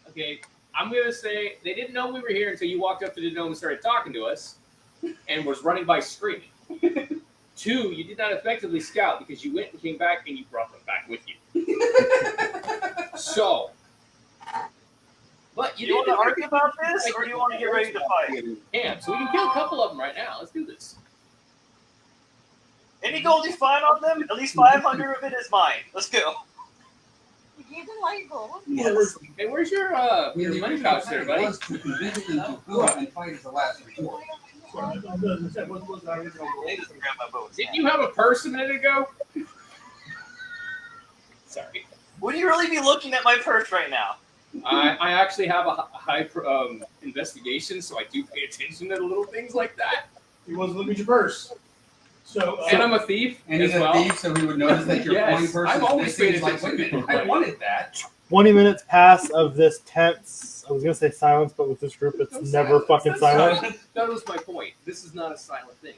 Okay, I'm going to say they didn't know we were here until you walked up to the dome and started talking to us and was running by screaming. 2, you did not effectively scout because you went and came back and you brought them back with you. So, but Do you want to argue about this, or do you want to get ready to fight? Yeah, so we can kill a couple of them right now. Let's do this. Any gold you find on them, at least 500 of it is mine. Let's go. You gave them my gold. Yes. Hey, where's your money pouch there, buddy? Was to convince them to go out and fight as a last resort. Maybe grab my bow. Didn't you have a purse a minute ago? Sorry. Would you really be looking at my purse right now? I actually have a high investigation, so I do pay attention to little things like that. He wasn't looking at your purse. So, And I'm a thief And as he's a well. thief, so he would notice that you're Yes, one person. I've always missing. paid He's like, attention wait a minute, to I wanted that. 20 minutes pass of this tense, I was going to say silence, but with this group, it's No never silence. fucking That's silent. silent. That was my point. This is not a silent thing.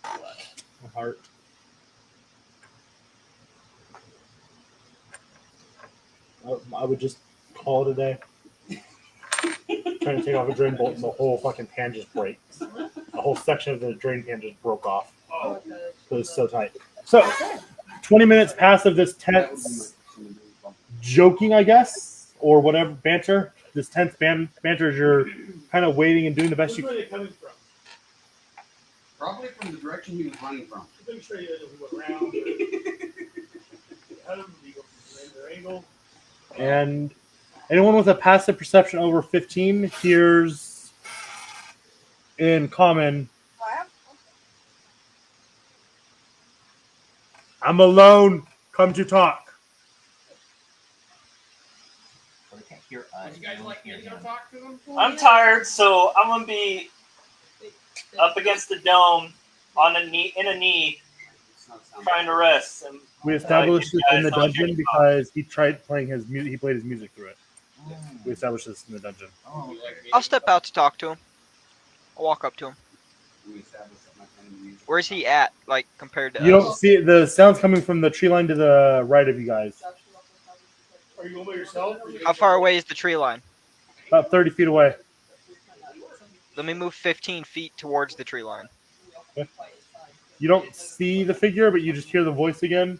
My heart. I would just call it a day. Trying to take off a drain bolt and the whole fucking pan just breaks. The whole section of the drain pan just broke off. It was so tight. So, 20 minutes pass of this tense joking, I guess, or whatever, banter. This tense banter is you're kind of waiting and doing the best you where can. are they coming from? Probably from the direction he was running from. I'm pretty sure he went around. Ahead of him, he goes from their angle. And anyone with a passive perception over 15 hears in common, I'm alone, come to talk. Well, they can't hear us. Would you guys like me to go talk to them? I'm tired, so I'm gonna be up against the dome on a knee, in a knee, It's not sound trying to rest. And We established you this in the guys don't dungeon hear me because he tried playing his music. He played his music through it. We established this in the dungeon. Oh, Would you like me I'll to- step out to talk to him. I'll walk up to him. we established that my friend used- Where's he at, like, compared to You us? don't see the sounds coming from the tree line to the right of you guys, Are you going by yourself? Or you How far away is the tree line? about 30 feet away. Let me move 15 feet towards the tree line. You don't see the figure, but you just hear the voice again.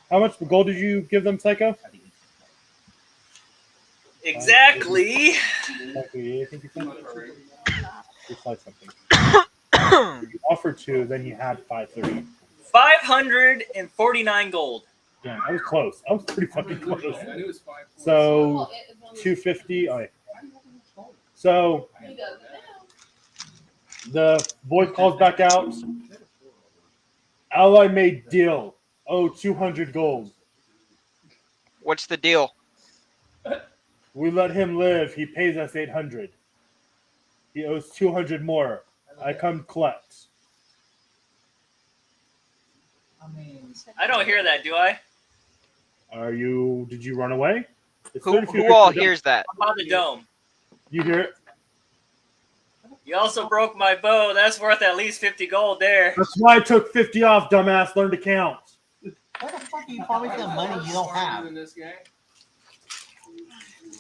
How much gold did you give them, Psycho? exactly. Exactly. I think you said you said something. You offered to, then you had 530. 549 gold. Yeah, I was close. I was pretty fucking close. I knew it was 5. So 250. Oh, yeah. So He does it the voice calls back out. Ally made deal. Oh, 200 gold. What's the deal? We let him live. He pays us 800. He owes 200 more. I come collect. I mean, I don't hear that, do I? Did you run away? It's Who 30 feet all away from the hears that? I'm on the dome. dome. You hear it? You also broke my bow. That's worth at least 50 gold there. That's why I took 50 off, dumbass. Learn to count. why the fuck are you promising money you don't have? In this guy.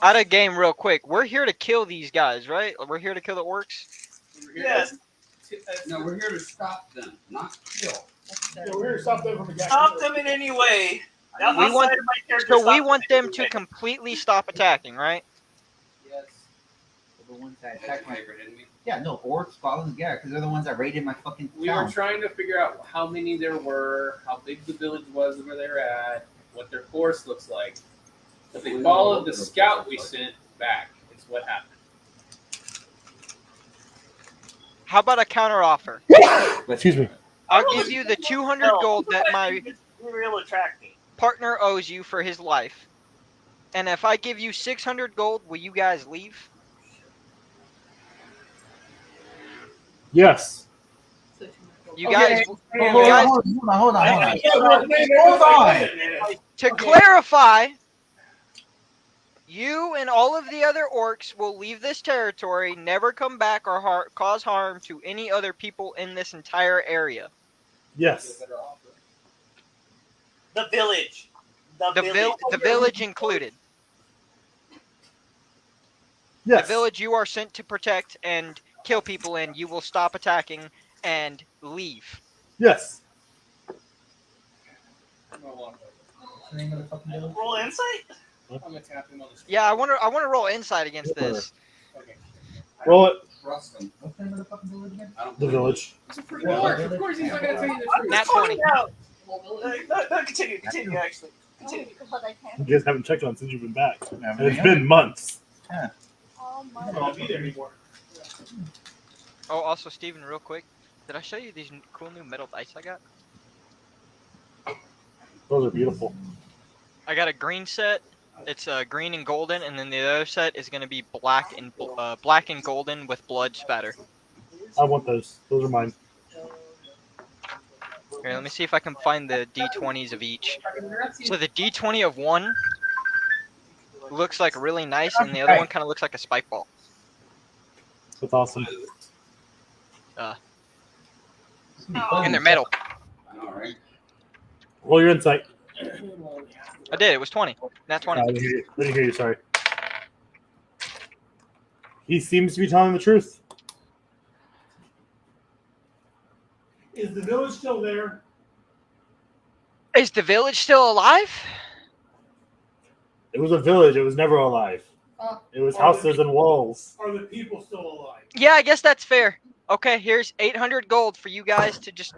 Out of game, real quick. We're here to kill these guys, right? We're here to kill the orcs. Yes. No, we're here to stop them, not kill. Yeah, we're here to stop them from attacking. Stop them in any way. We Outside want- of my character, So we stop want them to anyway. completely stop attacking, right? Yes. The ones that That's attacked my my. favorite enemy. Yeah, no, orcs, goblins, yeah, because they're the ones that raided my fucking We were town. trying to figure out how many there were, how big the village was, where they're at, what their force looks like. But they followed the scout we sent back. It's what happened. How about a counter offer? Excuse me. I'll give you the 200 gold that my Real attracting. partner owes you for his life. And if I give you 600 gold, will you guys leave? Yes. You guys, Hold you guys, on. to clarify, you and all of the other orcs will leave this territory, never come back or cause harm to any other people in this entire area. Yes. The village. The village included. Yes. The village you are sent to protect and kill people in, you will stop attacking and leave. Yes. Roll insight? I'm gonna tap him on the Yeah, I want to roll insight against this. Okay. Roll it. Trust them. What's the name of the fucking village again? I don't The village. It's a freaking orc. Of course he's not gonna tell you the truth. Nat 20. No, continue, actually. Continue. God, I You can't. guys haven't checked on since you've been back. Yeah, And it's been months. Oh my. I don't want to be there anymore. Oh, also, Steven, real quick. Did I show you these cool new metal dice I got? Those are beautiful. I got a green set. It's green and golden, and then the other set is going to be black and golden with blood spatter. I want those. Those are mine. Here, let me see if I can find the D20s of each. So the D20 of one looks like really nice, and the other one kind of looks like a spike ball. That's awesome. And they're metal. I know, right? Roll your insight. I did. It was 20. Nat 20. I didn't hear you. Sorry. He seems to be telling the truth. Is the village still there? Is the village still alive? It was a village. It was never alive. It was houses and walls. Are the people still alive? Yeah, I guess that's fair. Okay, here's 800 gold for you guys to just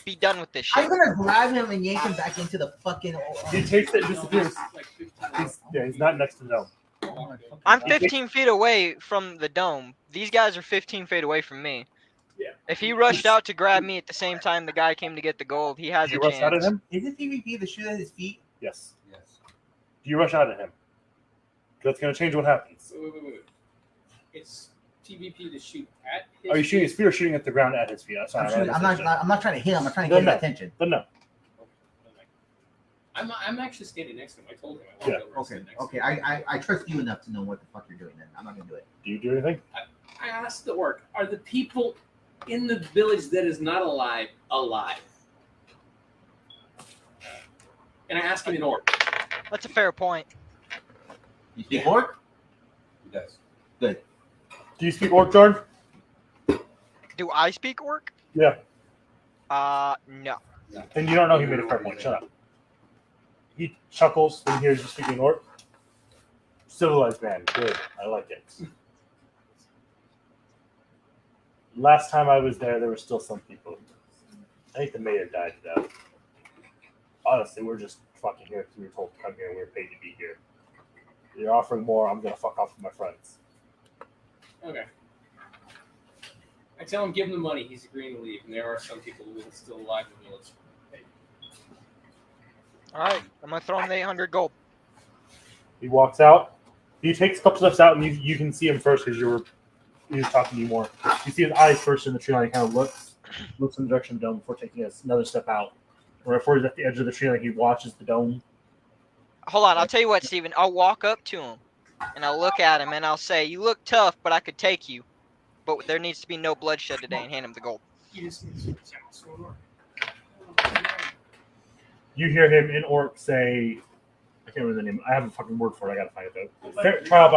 be done with this I'm shit. gonna grab him and yank him back into the fucking. He takes it and disappears. He's not next to them. I'm 15 feet away from the dome. These guys are 15 feet away from me. Yeah. If he rushed out to grab me at the same time the guy came to get the gold, he has Do a you rush out at chance. him? Is it PvP to shoot at his feet? Yes. Yes. Do you rush out at him? That's going to change what happens. Wait. It's TVP to shoot at his Are you shooting his feet or shooting at the ground at his feet? I'm not trying to hit him. I'm trying to get his attention. Then no. I'm actually standing next to him. I told him I Yeah. walked over and Okay. stood next to Okay. him. I trust you enough to know what the fuck you're doing. Then I'm not gonna do it. Do you do anything? I asked the orc, are the people in the village that is not alive? And I asked him in orc. That's a fair point. You speak orc? He does. Good. Do you speak orc, Jordan? Do I speak orc? Yeah. No. And you don't know he made a fair point. Shut up. He chuckles when he hears you speaking orc. Civilized man. Good. I like it. Last time I was there were still some people. I think the mayor died though. Honestly, we're just fucking here because we were told to come here and we were paid to be here. You're offering more, I'm gonna fuck off with my friends. Okay. I tell him, give him the money. He's agreeing to leave. And there are some people who are still alive in the village. Alright, I'm gonna throw him the 800 gold. He walks out. He takes a couple steps out, and you can see him first because he was talking to you more. You see his eyes first in the tree line. He kind of looks in the direction of the dome before taking another step out. Or before he's at the edge of the tree line, he watches the dome. Hold on, I'll tell you what, Steven. I'll walk up to him, and I'll look at him, and I'll say, "You look tough, but I could take you. But there needs to be no bloodshed today," and hand him the gold. You just need to check what's going on. You hear him in Orc say, I can't remember the name. I have a fucking word for it. I gotta find it though. Fair trial.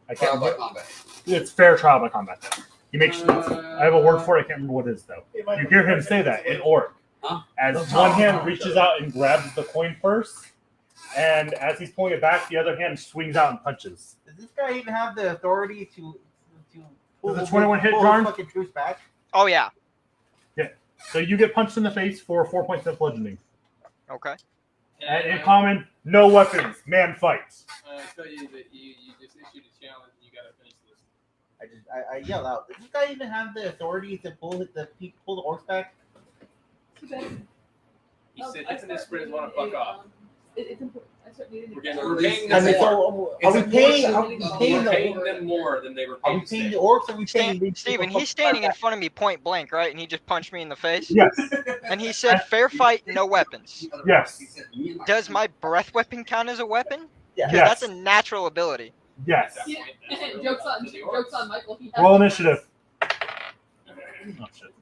I can't Trial by remember. combat. It's fair trial by combat. Though. He makes. I have a word for it. I can't remember what it is though. You hear him say that in Orc. Huh? As one hand reaches out and grabs the coin purse, and as he's pulling it back, the other hand swings out and punches. Does this guy even have the authority to pull Does the 21 hit, pull Jarn? his fucking troops back? Oh yeah. So you get punched in the face for 4 points of bludgeoning. Okay. And in common, no weapons, man fights. I tell you that you just issued a challenge and you gotta finish this. I yell out. Does this guy even have the authority to pull the orcs back? He said, "Isn't this Brits want to fuck off?" It's important. I start needing We're to getting- Or we're at least- paying I them mean, more. so are we It's a paying? Are portion we of the- paying We're the? paying them more than they were Are paying we paying Stan. the orcs? Or are we paying these Steven, people he's standing in front of me point blank, right? And he just punched me in the face. Yes, And he said, "Fair fight, no weapons." yes, He said, "Me and Does friends." my breath weapon count as a weapon? Yeah. Because Yes. that's a natural ability. yes. Yeah. Jokes on Michael. He has Roll to- initiative. Oh, shit.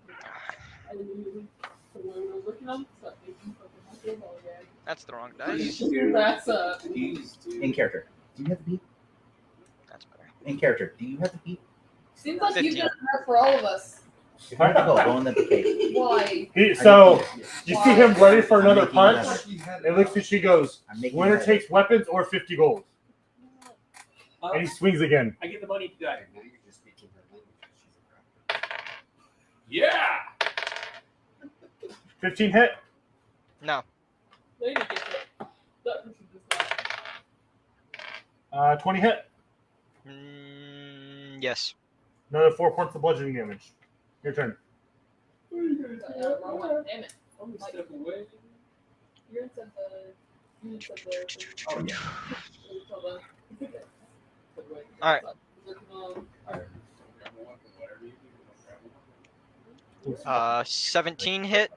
I didn't when we were working on stuff. That's the wrong dice. That's In character. Do you have the beat? That's better. In character. Do you have the beat? seems like 15. you've done enough for all of us. If I have to go in the cave. Why? So you see him ready for another I'm making punch. that- He had It looks at you, goes, I'm making winner that- takes weapons or 50 gold. And he swings again. I get the money to die. Now you're just speaking her language. Yeah. 15 hit. No. No, you didn't get it. That person does not. 20 hit. Yes. Another 4 points of bludgeoning damage. Your turn. Wrong one. Damn it. One step away. You're inside the. You're inside the. Oh, yeah. Alright. 17 hit.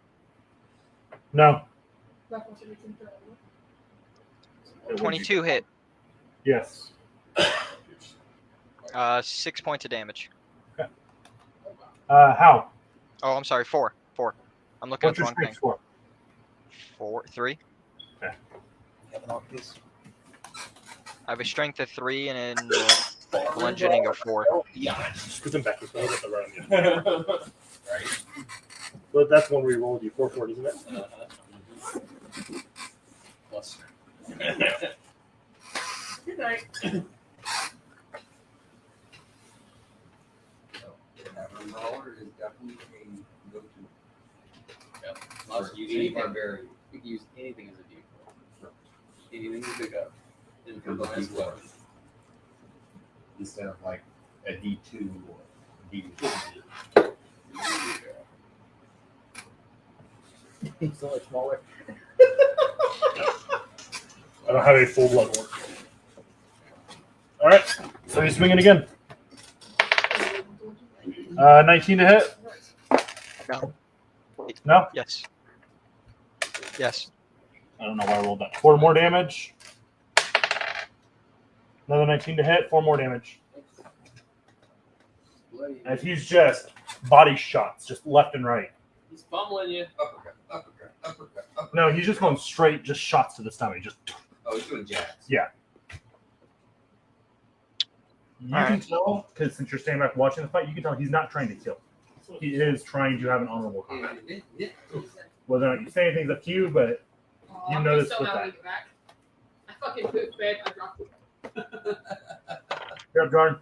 No. 22 hit. Yes. 6 points of damage. How? Oh, I'm sorry. 4. I'm looking What's at the your wrong thing. strength score? 3. I have a strength of 3 and a bludgeoning of 4. Yeah. Scoot them back. I'll get the run. Right. But that's one we rolled you 4 isn't it? Plus. Good night. Tavern brawler is definitely a go-to. Plus, use Any anything. barbarian. You can use anything as a vehicle. Anything you pick up. And Comes combine as with well. D4. Instead of like a D2 or D2. It's so much smaller. I don't have a full blood orc. Alright. So he's swinging again. 19 to hit? No. No? Yes. Yes. I don't know why I rolled that. 4 more damage. Another 19 to hit, 4 more damage. As he's just body shots, just left and right. He's pummeling you. Uppercut, uppercut, uppercut, uppercut. No, he's just going straight, just shots to the stomach. Just Oh, he's doing jabs. yeah. You can tell, because since you're standing back watching the fight, you can tell he's not trying to kill. He is trying to have an honorable combat. Whether or not you say anything's up to you, but Oh, You I'm noticed so with happy that. to get back. I fucking pooped bad. I dropped it. you're up, Jordan.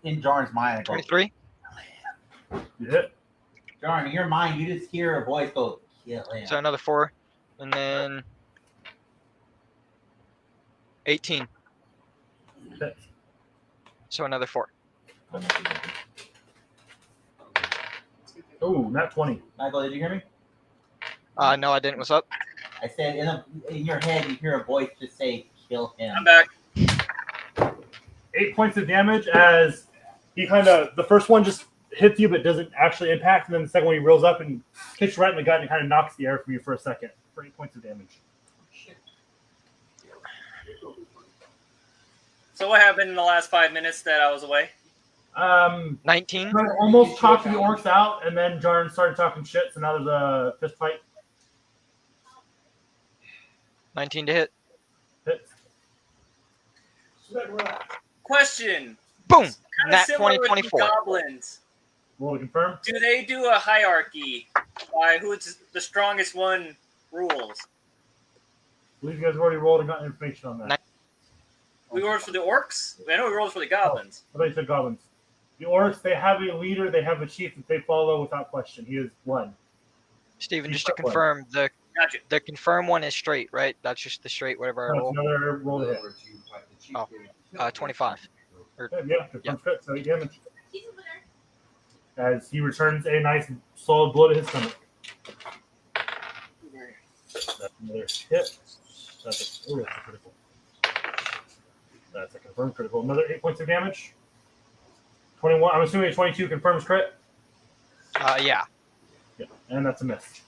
In Jarn's mind, I go, 23. You hit. Jarn, in your mind, you just hear a voice go, kill him. So another 4. And then 18. Hit. So another 4. Oh, not 20. Michael, did you hear me? No, I didn't. What's up? I said in your head, you hear a voice just say, "Kill him." I'm back. 8 points of damage as he kind of, the first one just hits you but doesn't actually impact, and then the second one he rolls up and kicks you right in the gut and kind of knocks the air from you for a second for 8 points of damage. So what happened in the last 5 minutes that I was away? 19. I almost talked the orcs out, and then Jarn started talking shit, so now there's a fist fight. 19 to hit. Hits. Question. Boom. Kinda Nat similar 20, with 24. the goblins. Roll to confirm. Do they do a hierarchy by who's the strongest one rules? I believe you guys have already rolled and gotten information on that. We rolled for the orcs? I know we rolled for the goblins. I thought you said goblins. The orcs, they have a leader, they have a chief that they follow without question. He is blood. Steven, just to confirm, the Gotcha. the confirm one is straight, right? That's just the straight whatever I That's roll. another roll to hit. Oh. 25. Yeah, confirmed crit, so 8 damage. As he returns a nice solid blow to his stomach. That's another hit. That's a critical. That's a confirmed critical. Another 8 points of damage. 21. I'm assuming a 22 confirms crit. Yeah. Yeah, and that's a miss.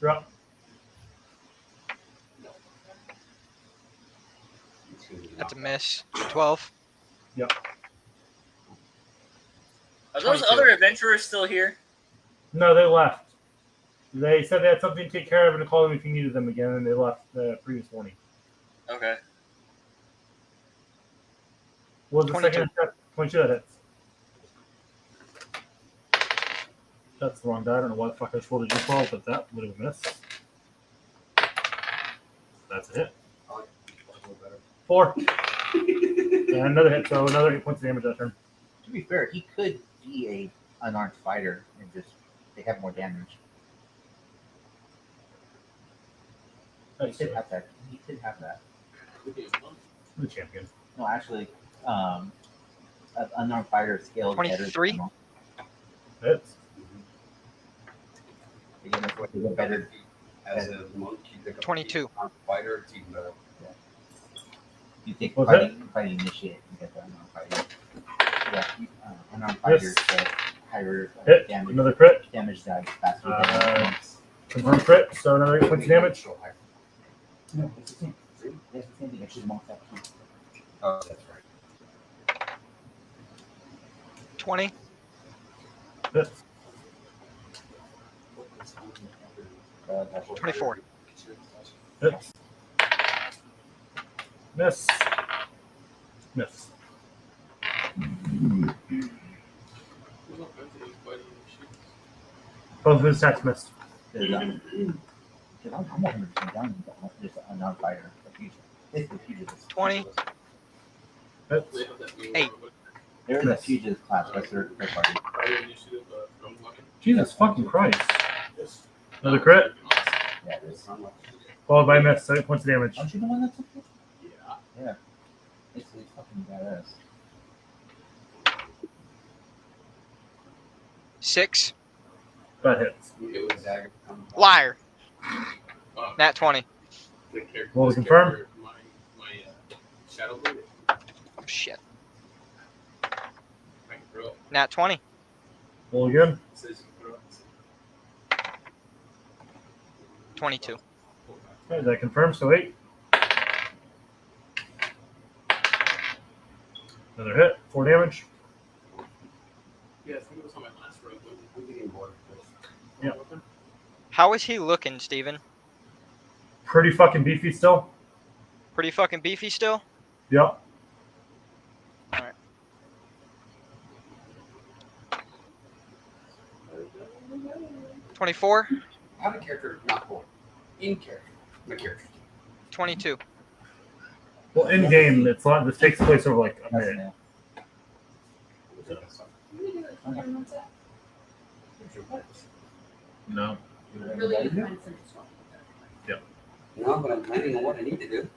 Drop. That's a miss. 12. Yep. Are those 22. other adventurers still here? No, they left. They said they had something to take care of and to call them if you needed them again, and they left the previous morning. Okay. What was the 22. second attack? 22 that hits. That's the wrong die. I don't know why the fuck I just rolled a d12, but that would have missed. That's a hit. 4. And another hit, so another 8 points of damage that turn. To be fair, he could be a unarmed fighter and just they have more damage. He could have that. He could have that. The champion. No, actually, an unarmed fighter scaled 23? better. Hits. Better. As a monk, you pick up 22. a fighter, it's even better. You take What's fighting initiate and get the unarmed fighter. Yeah, unarmed fighters higher Hit. damage. Another crit. Damage dies faster than monks. Confirm crit, so another 8 points of damage. No, it's the same. It's the same thing. It's just monks have to. Oh, that's right. 20. Hits. 24. Hits. Miss. Miss. Both of his attacks missed. I'm 100% down. There's an unarmed fighter. It's the fugitive. 20. Hits. 8. There is a fugitive class. That's their party. Jesus fucking Christ. Another crit. Yeah, it is. Followed by a miss, so 8 points of damage. Aren't you the one that took it? Yeah. It's fucking badass. 6. That hits. Liar. Nat 20. Roll to confirm. Oh, shit. Nat 20. Roll again. 22. Okay, that confirms, so 8. Another hit, 4 damage. Yeah, I think it was on my last road. Yeah. How is he looking, Steven? Pretty fucking beefy still. Pretty fucking beefy still? Yep. Alright. $24. Have a character, not cool. In character. My character. 22. Well, in game, it's a lot. This takes place over like a minute. No. Really find some strong. No, but I'm planning on what I need to do.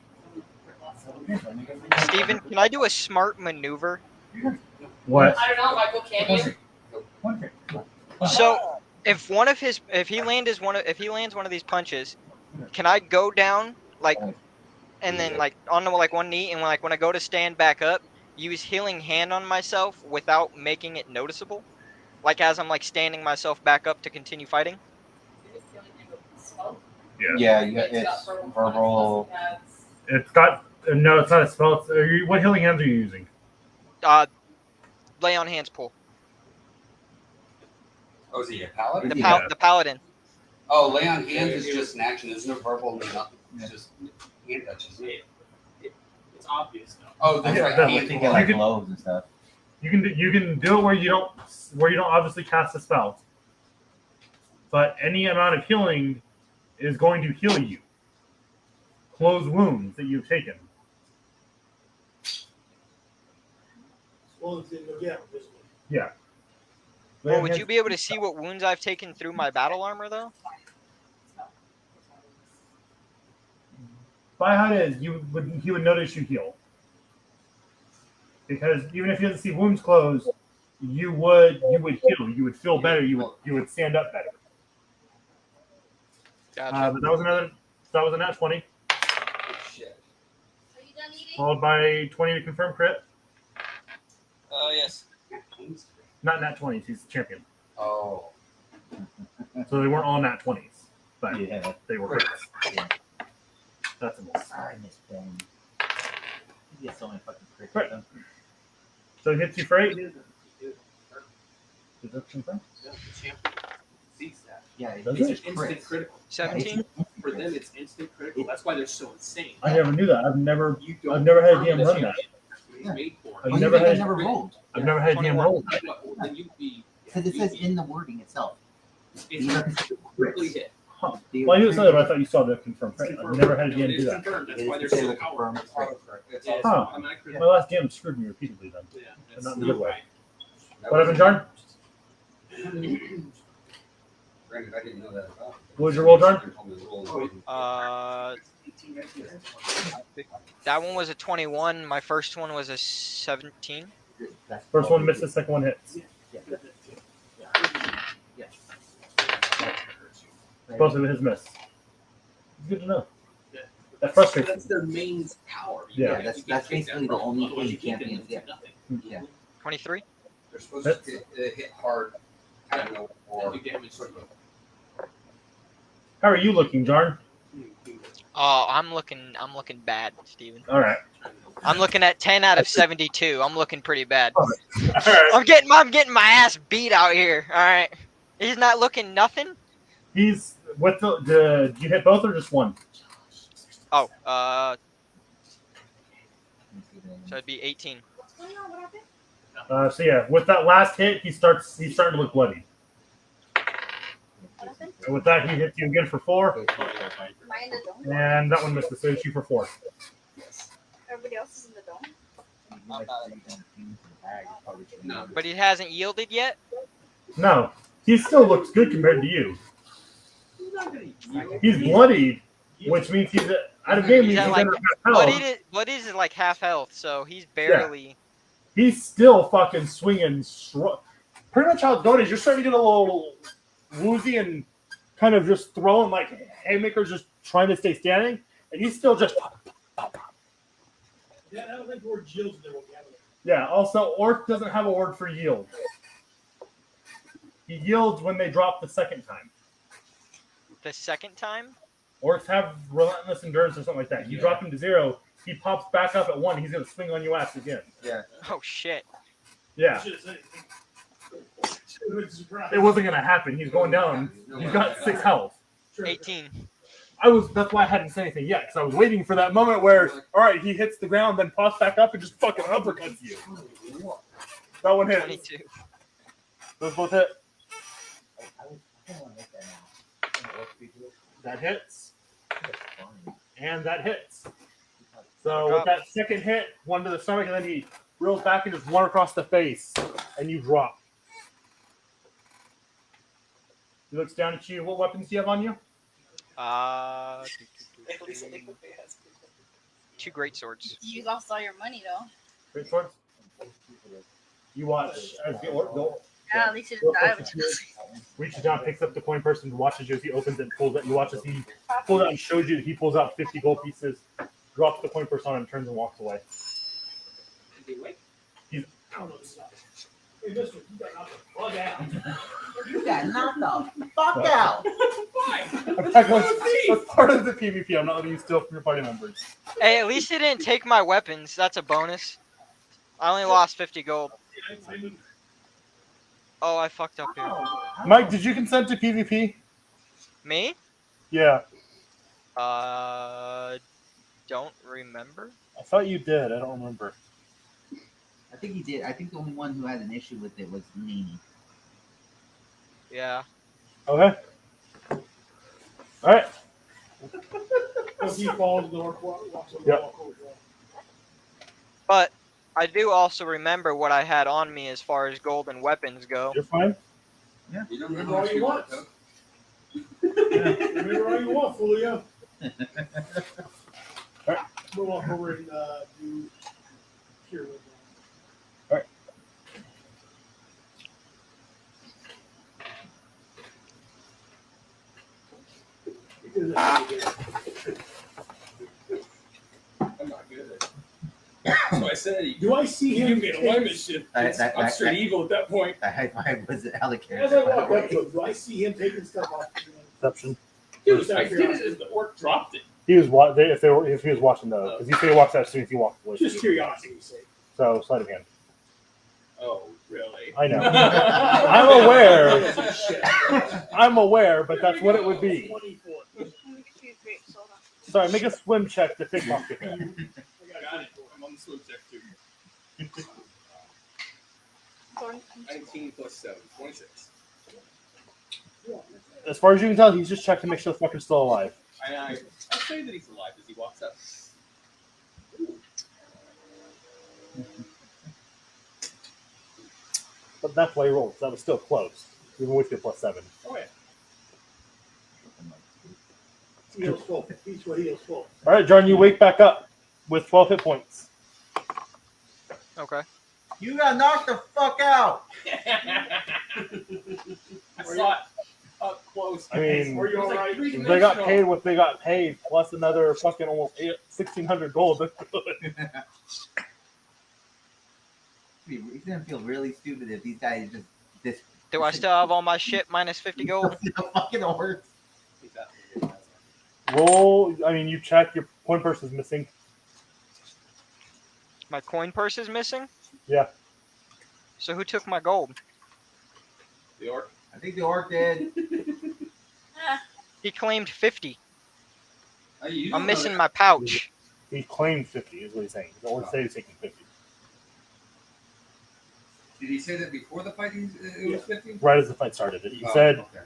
Steven, can I do a smart maneuver? What? I don't know, Michael, can you? So if he lands one of these punches, can I go down like, and then like on the like one knee, and when I go to stand back up, use healing hand on myself without making it noticeable, like as I'm like standing myself back up to continue fighting. Yeah, it's verbal. It's got no. It's not a spell. What healing hands are you using? Lay on hands pull. Oh, is he a paladin? The paladin. Oh, lay on hands is just an action. There's no verbal, no nothing. It's just hand touches. It's obvious though. Oh, that's right. I Hand think pull. like gloves and stuff. You can do it where you don't obviously cast a spell, but any amount of healing is going to heal you. Close wounds that you've taken. Well, yeah, Yeah. Well, would you be able to see what wounds I've taken through my battle armor though? By how it is, he would notice you heal. Because even if he doesn't see wounds close, you would heal. You would feel better. You would stand up better. Gotcha. But that was a nat 20. Followed by 20 to confirm crit. Yes. Not nat 20s. He's champion. Oh. So they weren't all nat 20s, but Yeah. they were crits. Yeah. That's a miss. Sorry, Miss Ben. You get so many fucking crits. Right. Right. So it hits you for 8. Is that confirmed? Yeah, the champion sees that. Yeah, Does It's it? an instant critical. 17. For them, it's instant critical. That's why they're so insane. I never knew that. I've never You had a earn DM the run that. champion. He's made for it. I've Well, never you had never rolled. I've never had a DM roll. Then you'd be Because it says in the wording itself. it's quickly hit. Huh. Well, you said that, but I thought you saw the confirmed crit. I've never had a DM do that. Confirmed. That's It why is they're to say so the confirmed powerful. crit. It's Yeah, Huh. so automatic My critical. last DM screwed me repeatedly then. Yeah, But that's not in a good way. That What happened, John? Granted, I didn't know that about it. What was your roll, John? That one was a 21. My first one was a 17. That's First one misses, second one hits. Yes. Both of his miss. Good to know. Yeah. That frustrates That's me. their main power. Yeah, You that's can't take basically that the from only them. Otherwise thing you can't champions do get. nothing. Yeah. 23. They're supposed to hit hard, kind of or You damage. How are you looking, Jarn? Oh, I'm looking bad, Steven. All right. I'm looking at 10 out of 72. I'm looking pretty bad. All right. I'm getting my ass beat out here. All right. He's not looking nothing. He's what the you hit both or just one? Oh, so it'd be 18. So yeah, with that last hit, he's starting to look bloody. And with that, he hits you again for 4, and that one misses. So it's you for 4. Everybody else is in the dome. No. But he hasn't yielded yet. No, he still looks good compared to you. He's not gonna yield. He's bloodied, which means he's out of game. He's He's at under like half health. bloodied is like half health, so he's barely. He's still fucking swinging. Pretty much how it's going is you're starting to get a little woozy and kind of just throwing like haymakers, just trying to stay standing, and he's still just. Yeah, I don't think the word yields in their vocabulary. Yeah. Also, Orc doesn't have a word for yield. He yields when they drop the second time. The second time? Orcs have relentless endurance or something like that. You drop him to 0, he pops back up at 1. He's gonna swing on you ass again. Yeah. Oh shit! Yeah. Should have said anything. It wasn't gonna happen. He's going down. He's got 6 health. 18. That's why I hadn't said anything yet, because I was waiting for that moment where, all right, he hits the ground, then pops back up and just fucking uppercuts you. That one hit. 22. Those both hit. That hits. And that hits. So with that second hit, one to the stomach, and then he reels back and just one across the face, and you drop. He looks down at you. What weapons do you have on you? 2 great swords. You lost all your money though. Great swords. You watch as the orc Yeah, at least he didn't die. Which is Reaches down, picks up the coin purse, and watches you as he opens it and pulls it. You watch as he pulls out and shows you that he pulls out 50 gold pieces, drops the coin purse on him, turns and walks away. Is he awake? I don't know this stuff. Hey, mister, you got knocked the fuck out. You got knocked the fuck out. Why? That's part of the PvP. I'm not letting you steal from your party members. Hey, at least he didn't take my weapons. That's a bonus. I only lost 50 gold. Oh, I fucked up here. Mike, did you consent to PvP? Me? Yeah. Don't remember. I thought you did. I don't remember. I think he did. I think the only one who had an issue with it was Nini. Yeah. Okay. All right. If he falls, the orc walks over Yep. the walk over. But I do also remember what I had on me as far as gold and weapons go. You're fine. You don't Remember know all how you much want. took. Remember all you want, Fulio. Alright. We'll walk over and do cure with Alright. I'm not good at it. That's why I said Do I see you him? give me an alignment shift. I'm straight evil at that point. The high five was Alec As I walk up to him, do I see him taking stuff off? Perception. Dude, I did it as the orc dropped it. He was if he was watching though, because he said he walks out as soon as he walks away. Just curiosity's sake. So sleight of hand. Oh, really? I know. I'm aware. I'm aware, but that's what it would be. 24. Sorry, make a swim check to pickpocket that. Got it. I'm on the swim check too. 19 plus 7, 26. As far as you can tell, he's just checking to make sure the fucker's still alive. I say that he's alive as he walks up. But that's why he rolled. So that was still close, even with your +7. Oh yeah. Heals full. Each way heals full. All right, Jordan, you wake back up with 12 hit points. Okay. You got knocked the fuck out. I saw it up close. I mean, Are you all right? if they got paid what they got paid, plus another fucking almost 1,600 gold. That's good. He's gonna feel really stupid if these guys just Do I still have all my shit minus 50 gold? fucking horse. Roll. I mean, you check your coin purse is missing. My coin purse is missing? Yeah. So who took my gold? The orc. I think the orc did. He claimed 50. You I'm don't missing know my pouch. He claimed 50, is what he's saying. The orc said he's taking 50. Did he say that before the fight it was 50? Right as the fight started. He Oh, said okay.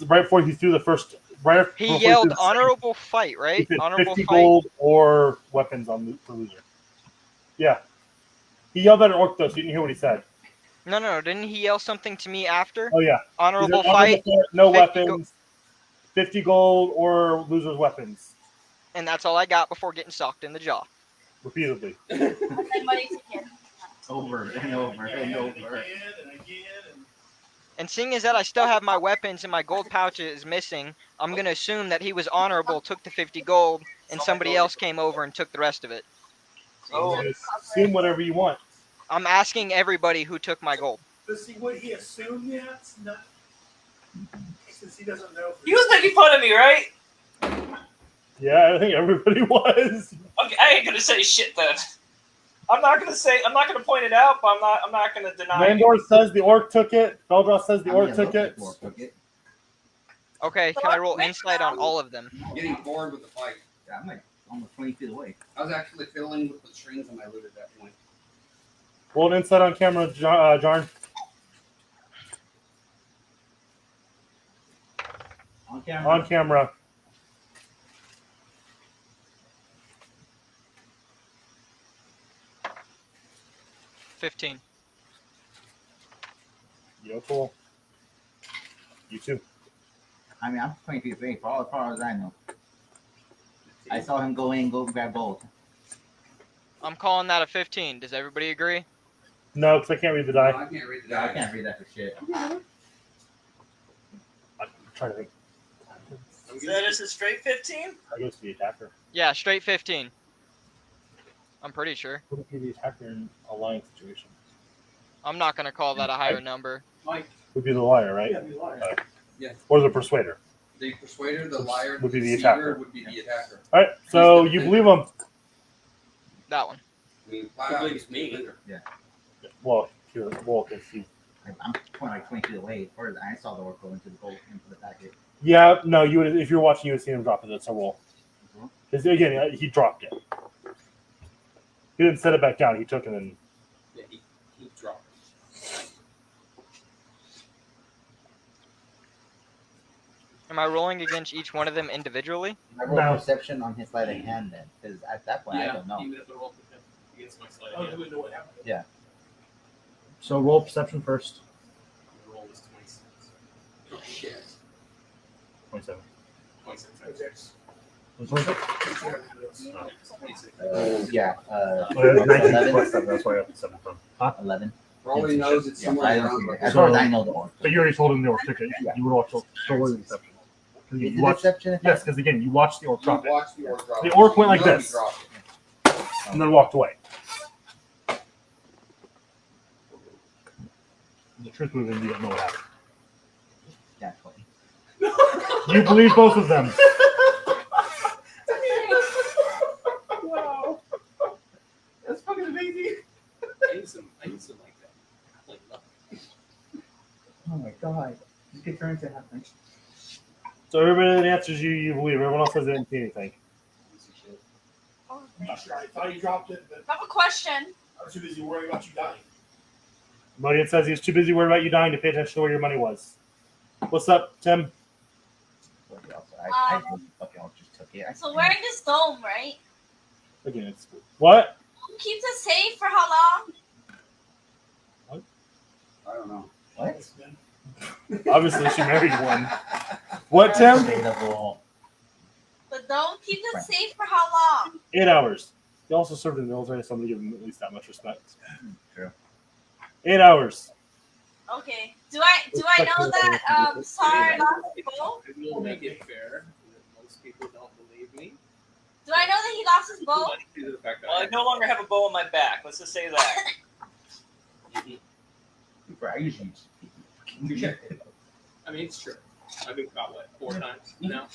right before he threw the first. He yelled honorable fight, right? He said Honorable 50 fight. gold or weapons on for loser. Yeah. He yelled at an orc though, so you didn't hear what he said. No. Didn't he yell something to me after? Oh yeah. Honorable He said, fight, no 50 weapons, 50 gold or loser's weapons. and that's all I got before getting socked in the jaw. Repeatedly. Over and over and over. And seeing as that I still have my weapons and my gold pouch is missing, I'm gonna assume that he was honorable, took the 50 gold, and somebody else came over and took the rest of it. Assume whatever you want. I'm asking everybody who took my gold. Does he, would he assume that? No. Since he doesn't know. You was making fun of me, right? Yeah, I think everybody was. Okay, I ain't gonna say shit then. I'm not gonna point it out, but I'm not gonna deny it. Landor says the orc took it. Beldross says the orc took it. Okay, can I roll insight on all of them? Getting bored with the fight. Yeah, I'm like almost 20 feet away. I was actually fiddling with the strings on my lute at that point. Roll an insight on camera, Jarn. On camera. On camera. $15. Cool. You too. I mean, I'm 20 feet away for all as far as I know. I saw him go grab gold. I'm calling that a 15. Does everybody agree? No, because I can't read the No, die. I can't read the I die. can't read that for shit. I'm trying to think. So that is a straight 15? I guess the attacker. Yeah, straight 15. I'm pretty sure. Would it be the attacker in a lying situation? I'm not gonna call that a higher number. Mike. Would be the liar, right? Yeah, be lying. Yeah. Or the persuader. The persuader, the liar, Would be the deceiver attacker. would be the attacker. All right, so you believe him. That one. I mean, Who believes me? Well, because he. I'm like 20 feet away. Or I saw the orc go into the gold into the packet. Yeah, no, you would if you were watching, you would have seen him drop it. That's a roll. Because again, he dropped it. He didn't set it back down. He took it and. Yeah, he dropped it. Am I rolling against each one of them individually? I roll perception on his sleight of hand then, because at that point I don't know. You have to roll against my sleight Oh, of you hand. wouldn't know what happened. Yeah. So roll perception first. The roll is 26. Oh, shit. 27. 26. 26? Yeah. Oh, yeah, 19 11. plus 7. That's why I got the 7 from. Huh? 11. For all he knows, it's Yeah, somewhere I don't around see like it. As far as I know the orc. But you already told him the orc took it. Yeah. You would also roll the deception. Is You it watched, deception? yes, because again, you watched the orc drop it. watch the orc drop. The orc went like You know he this. dropped it. And then walked away. The truth would have been you don't know what happened. Yeah, 20. You believe both of them. Wow. That's fucking amazing. I need some like that. Like luck. Oh my god. You could turn into happen. So everybody that answers you, you believe. Everyone else says they didn't see anything. Oh, I thought you dropped it, but I have a question. I was too busy worrying about you dying. Modian says he was too busy worried about you dying to pay attention to where your money was. What's up, Tim? I fucking all just took it. So we're in this dome, right? Again, it's what? Who keeps us safe for how long? I don't know. What? Obviously, she married one. What, Tim? Debatable. The dome keeps us safe for how long? 8 hours. He also served in the military, so I'm going to give him at least that much respect. True. 8 hours. Okay. Do I know that Sar lost his bow? It will make it fair. Most people don't believe me. Do I know that he lost his bow? Due to the fact that Well, I no longer have a bow on my back. Let's just say that. I usually I mean, it's true. I've been caught, what, 4 times now?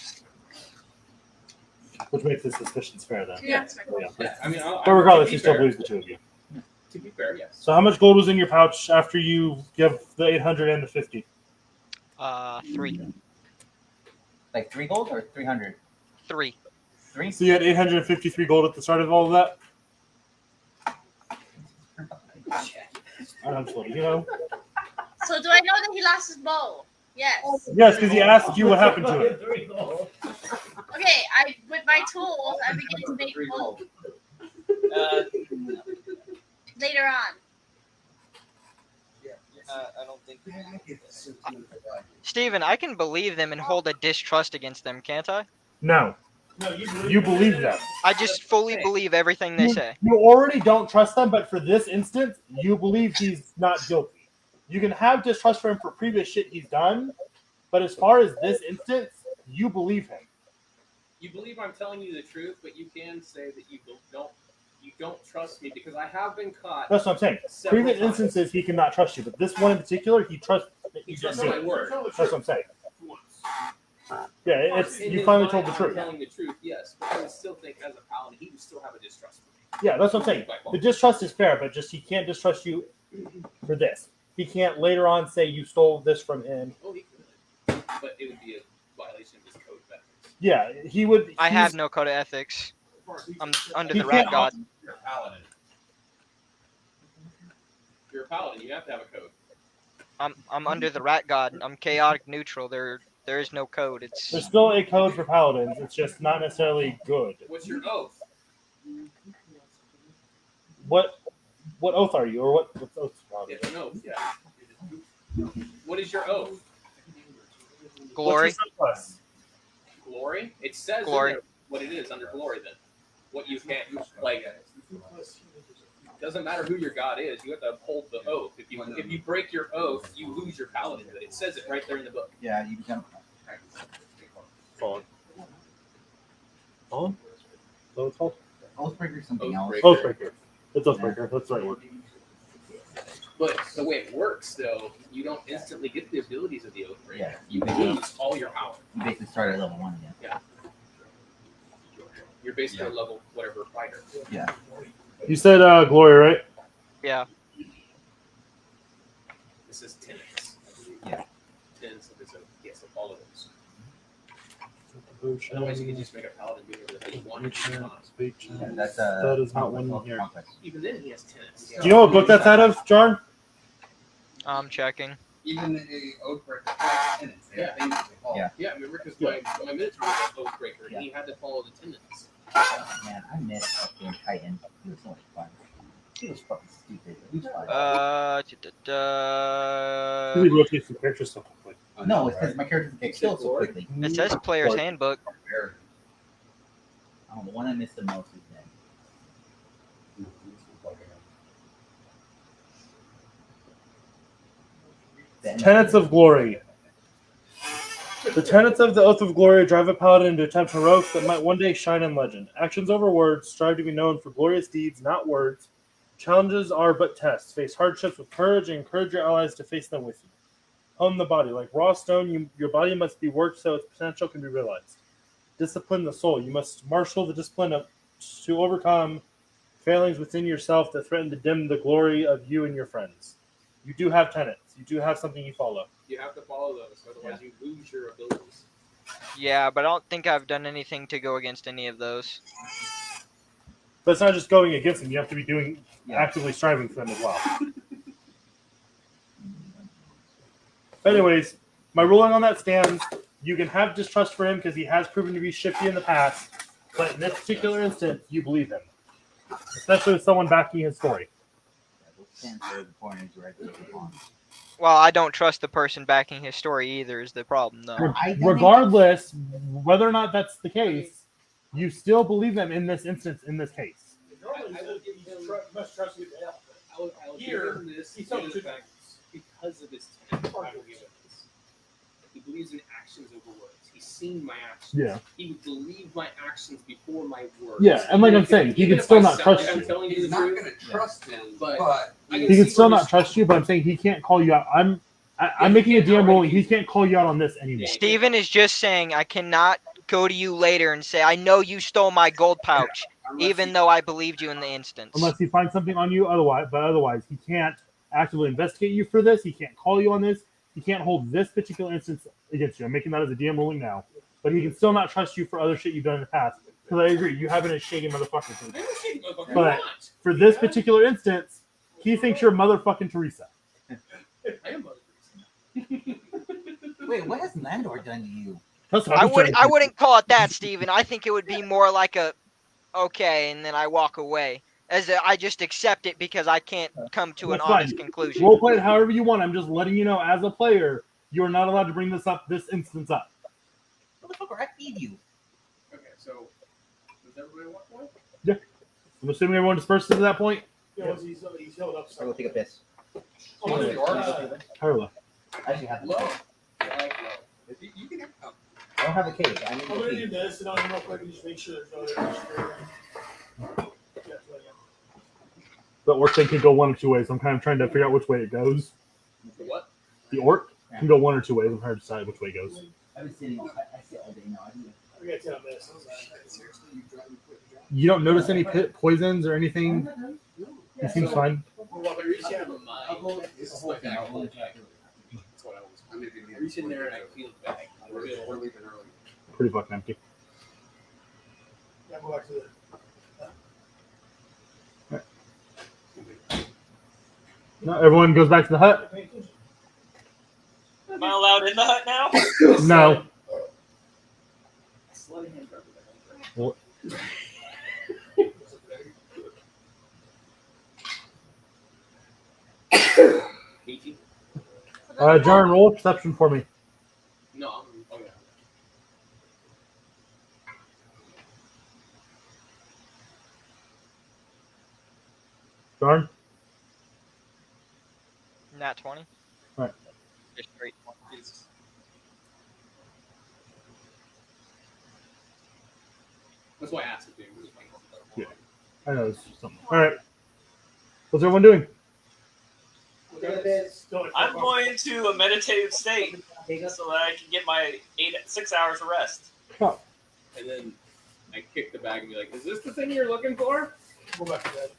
Which makes his suspicions fair, then. Yeah. Yeah, I mean, But regardless, to he be still fair- believes the two of you. To be fair, yes. So how much gold was in your pouch after you give the 800 and the 50? 3. like 3 gold or 300? 3. 3? So you had 853 gold at the start of all of that? I'm just letting you know. So do I know that he lost his bow? Yes. Yes, because he asked you what happened to it. Okay, with my tools, I begin to make gold later on. I don't think. Steven, I can believe them and hold a distrust against them, can't I? No. No, You believe them. I just fully believe everything they say. You already don't trust them, but for this instance, you believe he's not guilty. You can have distrust for him for previous shit he's done, but as far as this instance, you believe him. You believe I'm telling you the truth, but you can say that you don't trust me because I have been caught. That's what I'm saying. several Previous times. instances, he cannot trust you, but this one in particular, he trusts. He trusts my word. That's what I'm saying. Yeah, it's In you his finally mind, told the I'm truth. telling the truth, yes, but I would still think as a paladin, he would still have a distrust for me. Yeah, that's what I'm saying. The distrust is fair, but just he can't distrust you for this. He can't later on say you stole this from him. Oh, he could, but it would be a violation of his code of ethics. Yeah, he would. I he's- have no code of ethics. I'm under He the rat can't- god. You're a paladin. You're a paladin. You have to have a code. I'm under the rat god. I'm chaotic neutral. There is no code. It's There's still a code for paladins. It's just not necessarily good. What's your oath? What oath are you, or what oath? It's an oath. Yeah. What is your oath? glory. Glory. It says in Glory. there what it is under glory. Then what you can't like. Doesn't matter who your god is, you have to uphold the oath. If you break your oath, you lose your paladin. It says it right there in the book. Yeah, you become. Fallen. Fallen? Is that what it's called? Oathbreaker is something else. Oathbreaker. It's Oathbreaker. That's the right word. But the way it works, though, you don't instantly get the abilities of the Oathbreaker. Yeah, You lose all your power. You basically start at level 1 again. Yeah. You're basically a level whatever fighter. Yeah. You said Glory, right? Yeah. This is tenants. Yeah. Tenants of his oath. Yes, of all of those. Otherwise, you can just make a paladin do whatever you want. Yeah, that's That is not one here. complex. Even then, he has tenants. Do you know what book that's out of, Jarn? I'm checking. Even the Oathbreaker has tenants. They have things they follow. Yeah. Yeah, remember because my Minotaur was an Oathbreaker, Yeah. and he had to follow the tenants. Man, I miss fucking Titan. He was so much fun. He was fucking stupid. He was fun. Really rotate some characters so quickly. No, it's because my characters get killed so quickly. It says player's handbook. Oh, the one I missed the most is then. Tenets of Glory. The tenets of the Oath of Glory drive a paladin into attempt heroics that might one day shine in legend. Actions over words, strive to be known for glorious deeds, not words. Challenges are but tests. Face hardships with courage and encourage your allies to face them with you. Hone the body. Like raw stone, your body must be worked so its potential can be realized. Discipline the soul. You must marshal the discipline to overcome failings within yourself that threaten to dim the glory of you and your friends. You do have tenets. You do have something you follow. You have to follow those, otherwise you lose your abilities. Yeah, but I don't think I've done anything to go against any of those. But it's not just going against them. You have to be doing Yeah. actively striving for them as well. Anyways, my ruling on that stands. You can have distrust for him because he has proven to be shifty in the past. But in this particular instance, you believe him. Especially with someone backing his story. Those stands are the pointers right there on. Well, I don't trust the person backing his story either is the problem, though. Regardless, whether or not that's the case, you still believe them in this instance, in this case. Normally, must trust you to help. I will Here, give him this he's due to so the fact because of his tenets. I will give him this. He believes in actions over words. He's seen my actions. Yeah. He would believe my actions before my words. Yeah, and like I'm saying, he Even can if still I not sound trust like I'm you. telling you He's the not truth, going to trust him, but but I He can see still where not his- trust you, but I'm saying he can't call you out. I'm making a DM ruling. He can't call you out on this anymore. Steven is just saying I cannot go to you later and say, I know you stole my gold pouch, even though I believed you in the instance. Unless he finds something on you, otherwise he can't actively investigate you for this. He can't call you on this. He can't hold this particular instance against you. I'm making that as a DM ruling now, but he can still not trust you for other shit you've done in the past. Because I agree, you have been a shady motherfucker. But for this particular instance, he thinks you're motherfucking Teresa. I am Mother Wait, what has Landor done to you? That's what I I'm trying to wouldn't call it that, Steven. I think it would be more like a okay, and then I walk away. I just accept it because I can't come to an That's fine. honest conclusion. Role play it however you want. I'm just letting you know, as a player, you are not allowed to bring this instance up. Motherfucker, I feed you. Okay, so does everybody want one? I'm assuming everyone disperses at that point. Yeah, he's held up. I'll go take a piss. Oh, what is yours? Carla. I actually have the Low. cage. I like low. you can have I don't have a cage. I need I'm gonna a do cage. this, and I'm real quick and just make sure there's no other. The orc thing can go one or two ways. I'm kind of trying to figure out which way it goes. What? The orc can go one or two ways. I'm trying to decide which way it goes. I've been sitting all I sit all day now. I do. We got 10 on this. You don't notice any poisons or anything? It seems fine. Well, I reach out of my I'll go. This is my bag. That's what I always do. I reach in there and I feel the bag. We're leaving early. Pretty fucking empty. Yeah, go back to the. No, everyone goes back to the hut? Am I allowed in the hut now? No. Jaren, roll perception for me. No, oh yeah. Darn. Nat 20. Right. Just straight 20. That's why I asked if you were Yeah. I know it's something. All right. What's everyone doing? I'm going to a meditative state so that I can get my 6 hours of rest. Oh, And then I kick the bag and be like, "Is this the thing you're looking for?" Go back to bed. So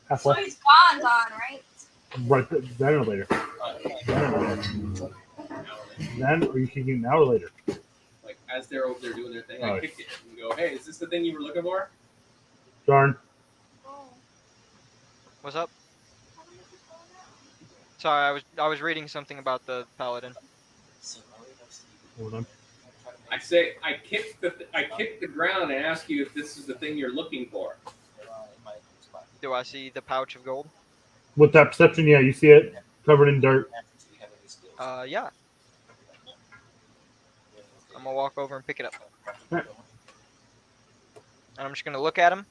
halfway. he's gone, right? Right then or later. Then, or you can get an hour later. Like as they're over there doing their thing, Oh. I kick it and go, "Hey, is this the thing you were looking for?" Darn. What's up? Sorry, I was reading something about the paladin. Hold on. I say, I kick the ground and ask you if this is the thing you're looking for. Do I see the pouch of gold? With that perception, yeah, you see it covered in dirt. Yeah. I'm gonna walk over and pick it up. Right. And I'm just gonna look at him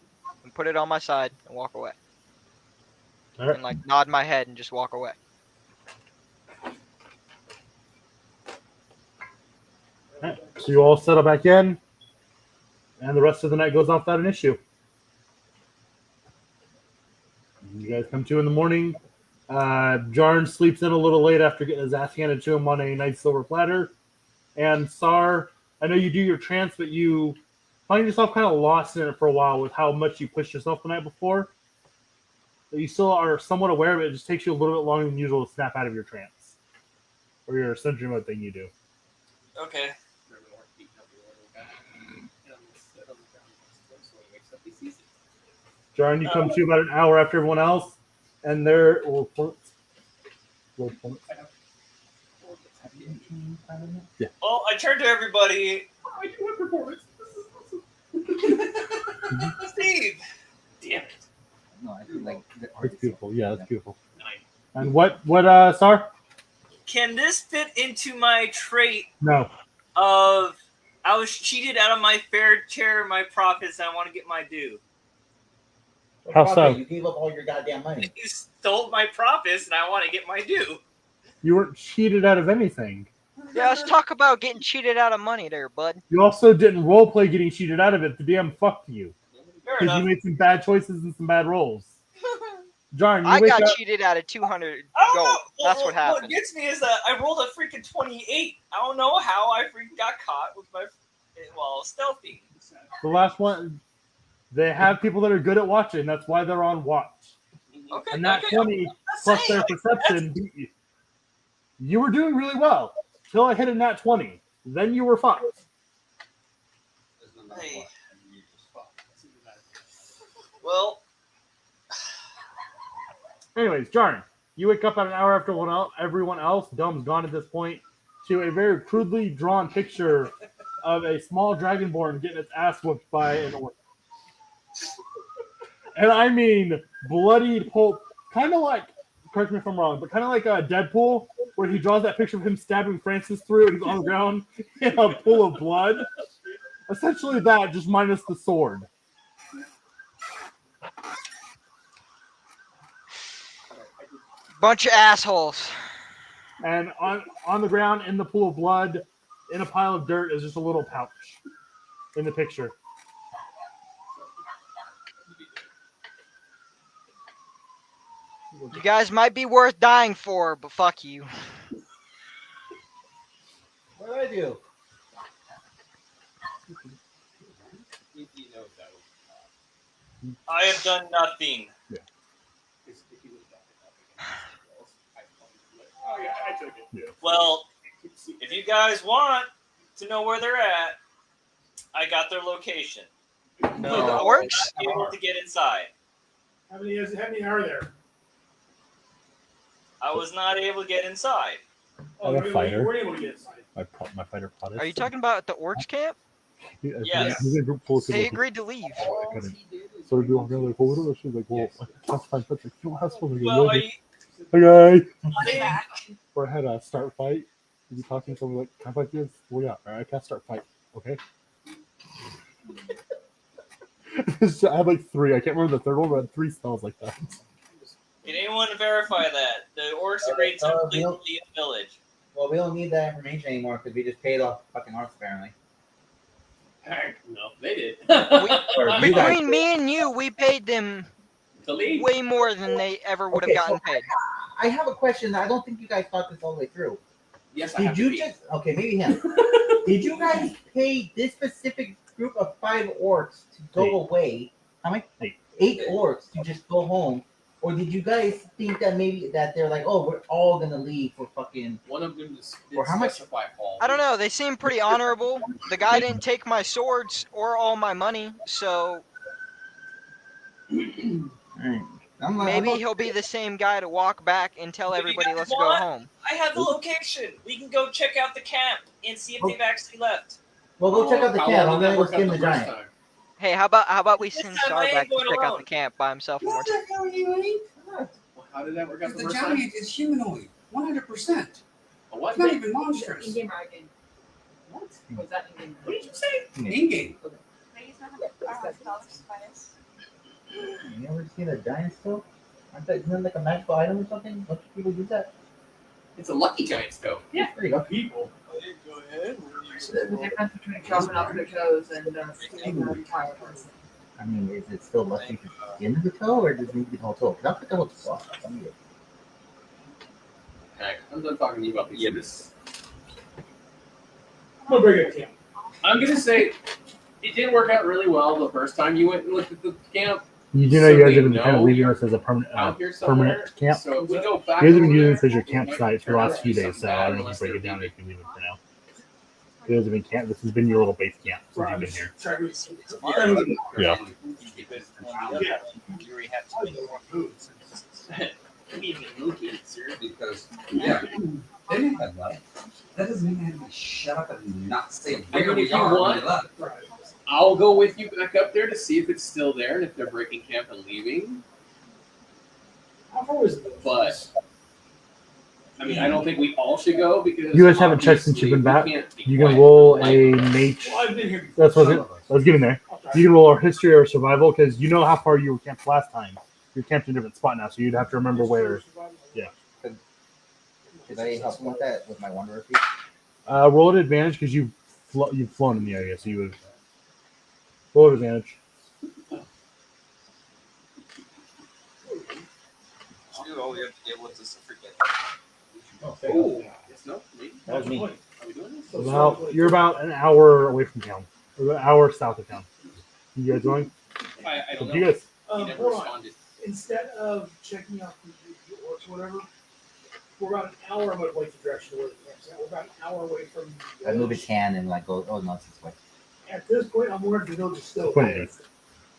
and put it on my side and walk away. All right. And like nod my head and just walk away. All right. So you all settle back in, and the rest of the night goes off without an issue. You guys come to in the morning. Jarn sleeps in a little late after getting his ass handed to him on a nice silver platter. And Sar, I know you do your trance, but you find yourself kind of lost in it for a while with how much you pushed yourself the night before. But you still are somewhat aware of it. It just takes you a little bit longer than usual to snap out of your trance. Or your sentry mode thing you do. Okay. Jarn, you come to about an hour after everyone else, and they're points. Yeah. Well, I turn to everybody. I do have performance. Steve! Damn it. No, I feel like That's beautiful. Yeah, that's beautiful. 9. And what, Sar? Can this fit into my trait No. of I was cheated out of my fair share of my profits and I want to get my due? How so? You gave up all your goddamn money. You stole my profits and I want to get my due. You weren't cheated out of anything. Yeah, let's talk about getting cheated out of money there, bud. You also didn't roleplay getting cheated out of it. The DM fucked you. Fair Because you enough. made some bad choices and some bad rolls. Jarn, you I wake got up. cheated out of 200 I don't gold. know. That's what What happened. gets me is that I rolled a freaking 28. I don't know how I freaking got caught with my stealthy. The last one, they have people that are good at watching. That's why they're on watch. Okay. And that okay, 20 I'm not plus saying, their perception beat you. You were doing really well till I hit a nat 20. Then you were fucked. Hey. Well, Anyways, Jarn, you wake up at an hour after everyone else, Dumb's gone at this point, to a very crudely drawn picture of a small dragonborn getting its ass whooped by an orc. And I mean bloodied pulp, kind of like, correct me if I'm wrong, but kind of like a Deadpool, where he draws that picture of him stabbing Francis through and he's on the ground in a pool of blood. Essentially that, just minus the sword. Bunch of assholes. And on the ground in the pool of blood, in a pile of dirt, is just a little pouch in the picture. You guys might be worth dying for, but fuck you. What did I do? I have done nothing. Oh yeah, I took it. Well, if you guys want to know where they're at, I got their location. No. The orcs? Able to get inside. How many are there? I was not able to get inside. I'm a fighter. You weren't able to get inside. My fighter plot is. Are you talking about the orcs camp? Yes. He's in a group full of They people. agreed to leave. So we go around like, well, what are those? She's like, well, that's fine. That's like, you don't have to. Well, are you Hey guy. Back. Or I had a start fight. Are you talking to someone like, can I fight this? Well, yeah. All right, I can't start fight. Okay. I had like 3. I can't remember the third one, but I had 3 spells like that. anyone verify that? The orcs agreed to completely leave the village. Well, we don't need that information anymore because we just paid off fucking orcs apparently. Heck, no, they did. Or you guys Between me and you, we paid them To leave. way more than they ever would have Okay, gotten so paid. I have a question. I don't think you guys thought this all the way through. Yes, I have Did to you be. just okay? Maybe him. Did you guys pay this specific group of 5 orcs to go away? How many? 8 orcs to just go home, or did you guys think that maybe that they're like, oh, we're all gonna leave for fucking? One of them just Or how much? specify all. I don't know. They seem pretty honorable. The guy didn't take my swords or all my money, so Alright. maybe he'll be the same guy to walk back and tell If you everybody, guys let's go want, home. I have the location. We can go check out the camp and see if they've actually left. Well, go check out the How camp. well I'm did gonna that go work out skin the the first giant. time? Hey, how about we This send time Sar I ain't back to going check out alone. the camp by himself one more What time? the hell are you eating? Well, how did that work out the The first time? giant is humanoid, 100%. A what? It's not even monstrous. In-game or out-game? What? Was that in-game? What did you say? In-game. Ladies, $100 to buy this. You ever seen a giant still? Isn't that like a magical item or something? What do people use that? It's a lucky giant stone. Yeah. There you go. People. Go ahead. The difference between chopping off their toes and stealing their entire person. I mean, is it still lucky to skin the toe, or does it need to be the whole toe? Because I think that looks soft. Heck, I'm done talking to you about these. Yes. I'm gonna bring a camp. I'm gonna say it did work out really well the first time you went and looked at the camp. You do know So you guys they have been kind of know leaving us as a permanent Out here somewhere. permanent camp. So if we go back, You guys have been over using there, this as your it might campsite for the turn out last to few be days, so something I bad don't know if you unless break they're it down or leaving. if you leave it for now. You guys have been camp. This has been your little base camp since you've been here. Yeah. Because, yeah, they may have left. That doesn't mean they have to shut up and not say I where mean, we if you are when want- they left. I'll go with you back up there to see if it's still there and if they're breaking camp and leaving. How far was it? But I mean, I don't think we all should go because You guys haven't checked since you've been back? obviously we can't be You can quiet. roll Like, a mage. Well, I've been here. That's what I was getting there. You can roll a history or survival because you know how far you were camped last time. You're camped in a different spot now, so you'd have to remember where. Should I help him with that with my wanderer feat? Roll an advantage because you've flown in the area, so you would roll an advantage. All we have to deal with is to forget. Oh, it's no, me. That was me. Are we doing this? You're about an hour away from town, or an hour south of town. You guys going? I don't know. You guys. He never Hold on. responded. Instead of checking out the orcs or whatever, we're about an hour away from the direction where the camp's at. We're about an hour away from the I move village. his hand and like go. Oh no, it's this way. At this point, I'm wondering if the village is still Point there. east.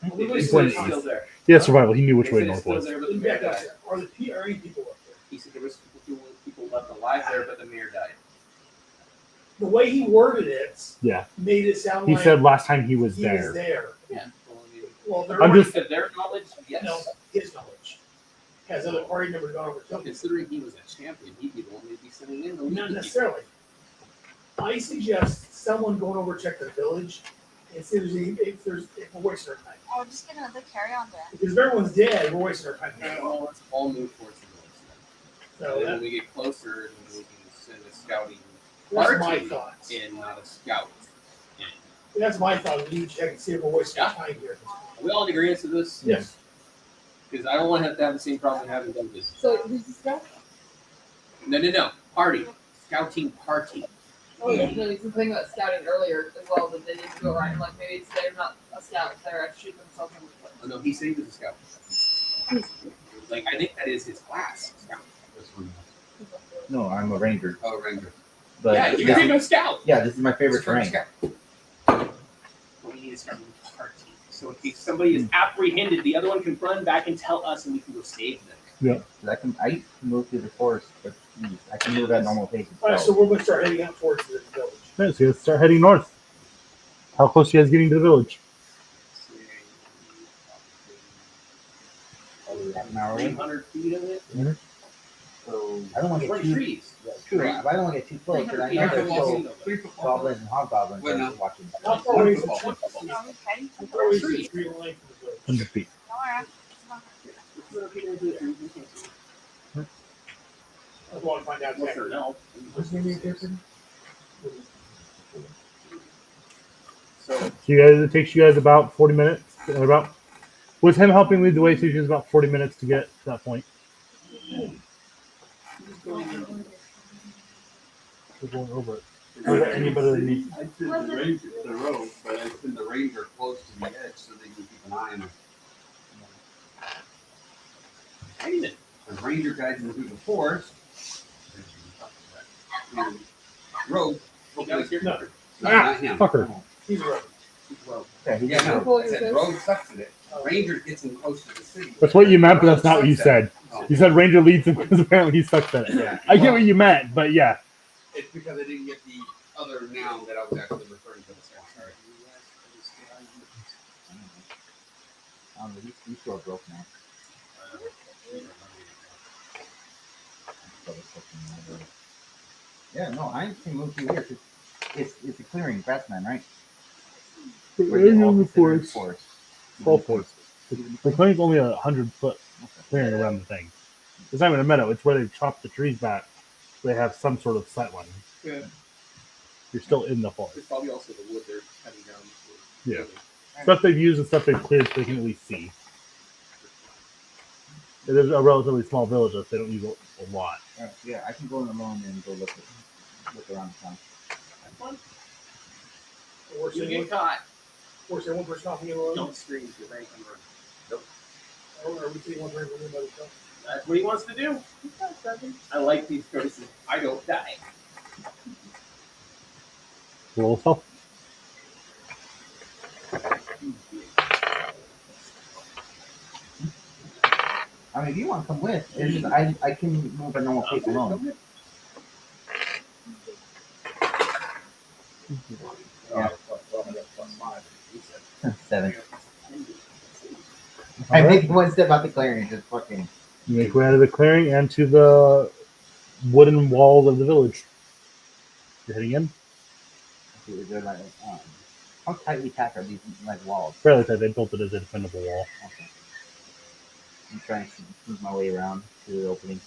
Well, They the said village it's is still there. Yeah, survival. He knew which They way said it's north still was. there, but the Back mayor up died. there. Are any people up there? He said there was people left alive there, but the mayor died. The way he worded it Yeah. made it sound He like said last time he was he was there. there. Yeah. Well, I mean, Well, there I'm were- just- to their knowledge, yes. no, his knowledge. Has other party members gone over to him? Considering he was a champion, he'd be the one to be sitting in the Not lead. necessarily. I suggest someone going over check the village and see if we're wasting our time. Oh, just get another carry on then. Because if everyone's dead, we're wasting our time. Well, let's all move towards the village. So And then that, when we get closer, then we can send a scouting that's my party thoughts. in, not a scout. That's my thought. We need to check and see if we're wasting our time here. Are we all in agreement to this? Yes. Because I don't want to have the same problem having done this. So who's the scout? No. Party. Scouting party. Oh, yeah. No, you were thinking about scouting earlier as well, but they didn't go right. Like maybe they're not a scout; they're actually shooting themselves in the foot. Oh, no, he said he was a scout. Like, I think that is his class. Scout. No, I'm a ranger. Oh, Ranger. But Yeah, you're even a scout. yeah, this is my favorite It's a current terrain. scout. We need a scouting party. So in case somebody is apprehended, the other one can run back and tell us, and we can go save them. I can move through the forest, but I can move at normal pace. All right, so we're going to start heading out towards the village. Right, so you guys start heading north. How close are you guys getting to the village? An hour away. 300 feet of it. So I don't want to get 20 too. trees. True, I don't want to get too close because I know there's still goblins and hobgoblins Wait, that no. are watching. How far away is the Are we heading to how far away is the Tree. tree line from the village? 100 feet. Don't worry. I want to find out What's her exactly. no? What's the name of your person? So So you guys, it takes you guys about 40 minutes. About with him helping lead the way, it takes you guys about 40 minutes to get to that point. We're going over it. Or is there any better than me? I send the ranger the road, but I send the ranger close to the edge so they can keep an eye on him. The ranger guides them through the forest. And road. guys here? No. Not him. Fucker. He's a rogue. Yeah, he's Yeah, a no. I said road sucks at it. Ranger gets him close to the city. That's what you meant, but that's not what you said. Oh. You said Ranger leads him because apparently he sucks at it. Yeah. I get what you meant, but yeah. It's because I didn't get the other noun that I was actually referring to. Sorry. He's still broke now. Yeah, no, I can move through here. It's a clearing grassland, right? Forest. Forest. Full forest. The clearing's only 100-foot clearing around the thing. It's not even a meadow. It's where they've chopped the trees back. They have some sort of sight line. Yeah. You're still in the forest. There's probably also the wood they're cutting down. Yeah. Stuff they've used and stuff they've cleared so they can at least see. It is a relatively small village, so they don't use a lot. Yeah, I can go in alone and go look around the town. Have fun. Or You say get one, caught. or say one person off in the road. Don't scream if you're rank and run. Or are we seeing one person running by themselves? That's what he wants to do. I like these curses. I don't die. Roll self. I mean, if you want to come with, it's just, I can move at normal pace alone. Yeah. 7. I Alright. make one step out the clearing, just fucking. You make way out of the clearing and to the wooden walls of the village. You're heading in? They're like, how tightly packed are these like walls? Fairly tight. They built it as a defendable wall. Okay. I'm trying to move my way around to the opening.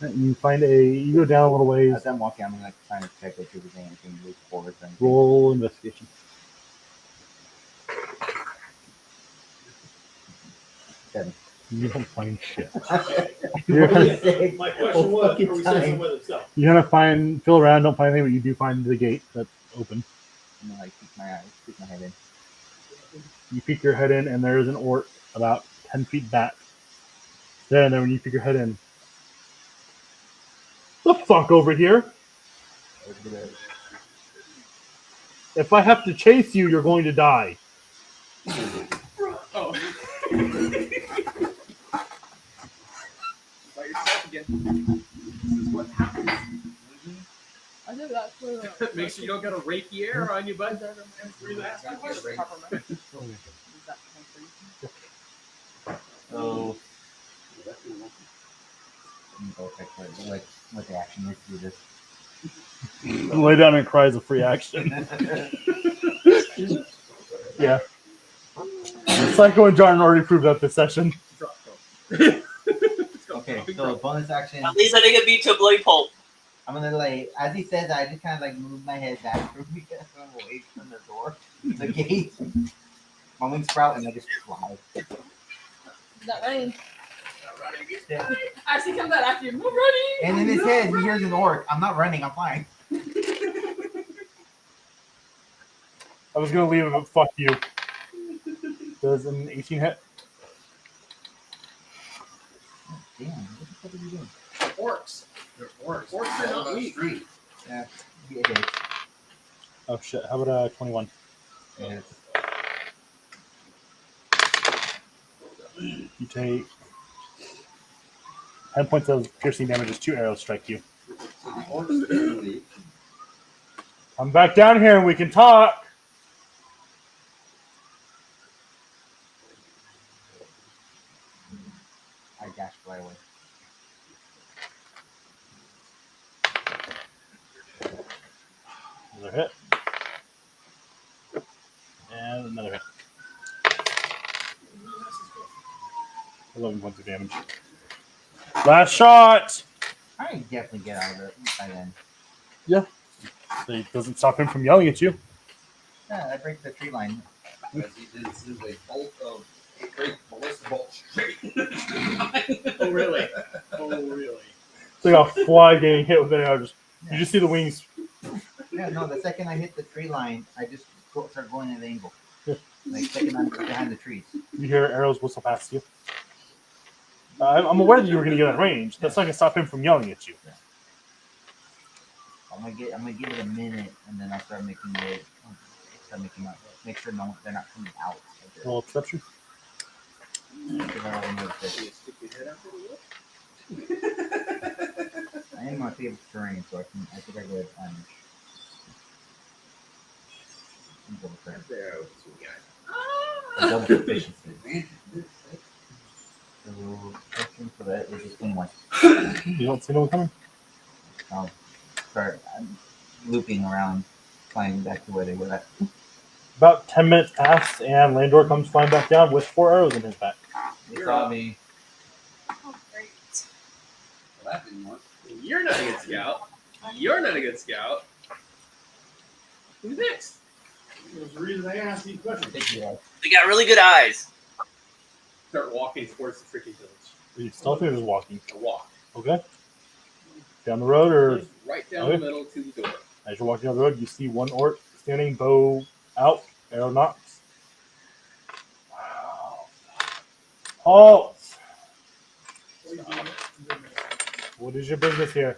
You find you go down a little ways. As I'm walking, I'm like trying to check if there's anything loose forward. Roll investigation. 7. You don't find shit. My question was, are we seeing someone by themselves? You kind of feel around, don't find anything, but you do find the gate that's open. I'm gonna like peek my head in. You peek your head in, and there is an orc about 10 feet back. Then when you peek your head in, the fuck over here? If I have to chase you, you're going to die. Oh. By yourself again. This is what happens. I think that's where Make sure you don't got a Reiki air on you, bud. So, go check what the action is to do this. Lay down and cry as a free action. Yeah. Psycho and John already proved that this session. Okay, so bonus action. At least I didn't get beat to a bloody pulp. I'm gonna like, as he says, I just kind of like move my head back because I'm away from the door, the gate. My wings sprout and I just fly. Is that running? Yeah. Actually, comes out after you. I'm running. And in his head, he hears an orc. I'm not running. I'm flying. I was gonna leave it, but fuck you. Does an 18 hit? Damn, what the fuck are you doing? Orcs. They're orcs. Orcs are not weak. Yeah, it is. Oh shit, how about 21? It is. You take 10 points of piercing damage as 2 arrows strike you. Come back down here and we can talk. I dash fly away. Another hit. And another hit. 11 points of damage. Last shot! I can definitely get out of it by then. It doesn't stop him from yelling at you. Yeah, I break the tree line. As he did send a bolt of a great ballistic bolt straight. Oh really? Oh really? It's like a fly getting hit with an arrow. You just see the wings. Yeah, no, the second I hit the tree line, I just start going at an angle. Yeah. Like second I'm behind the trees. You hear arrows whistle past you. I'm aware that you were going to get at range. That's not going to stop him from yelling at you. I'm gonna give it a minute, and then I'll start making it. Make sure they're not coming out. Roll perception. Because I don't know if I am my favorite terrain, so I think I go advantage. Double proficiency. So question for that is just one. You don't see no one coming? I'll start looping around, flying back to where they were at. About 10 minutes pass, and Landor comes flying back down with 4 arrows in his back. They saw me. Oh, great. Well, that didn't work. You're not a good scout. You're not a good scout. Who's next? There's a reason I asked these questions. They got really good eyes. Start walking towards the freaking village. Are you stealthy or just walking? A walk. Okay. Down the road, or Just right down the middle to the door. as you're walking down the road, you see one orc standing, bow out, arrow knocks. Halt! What is your business here?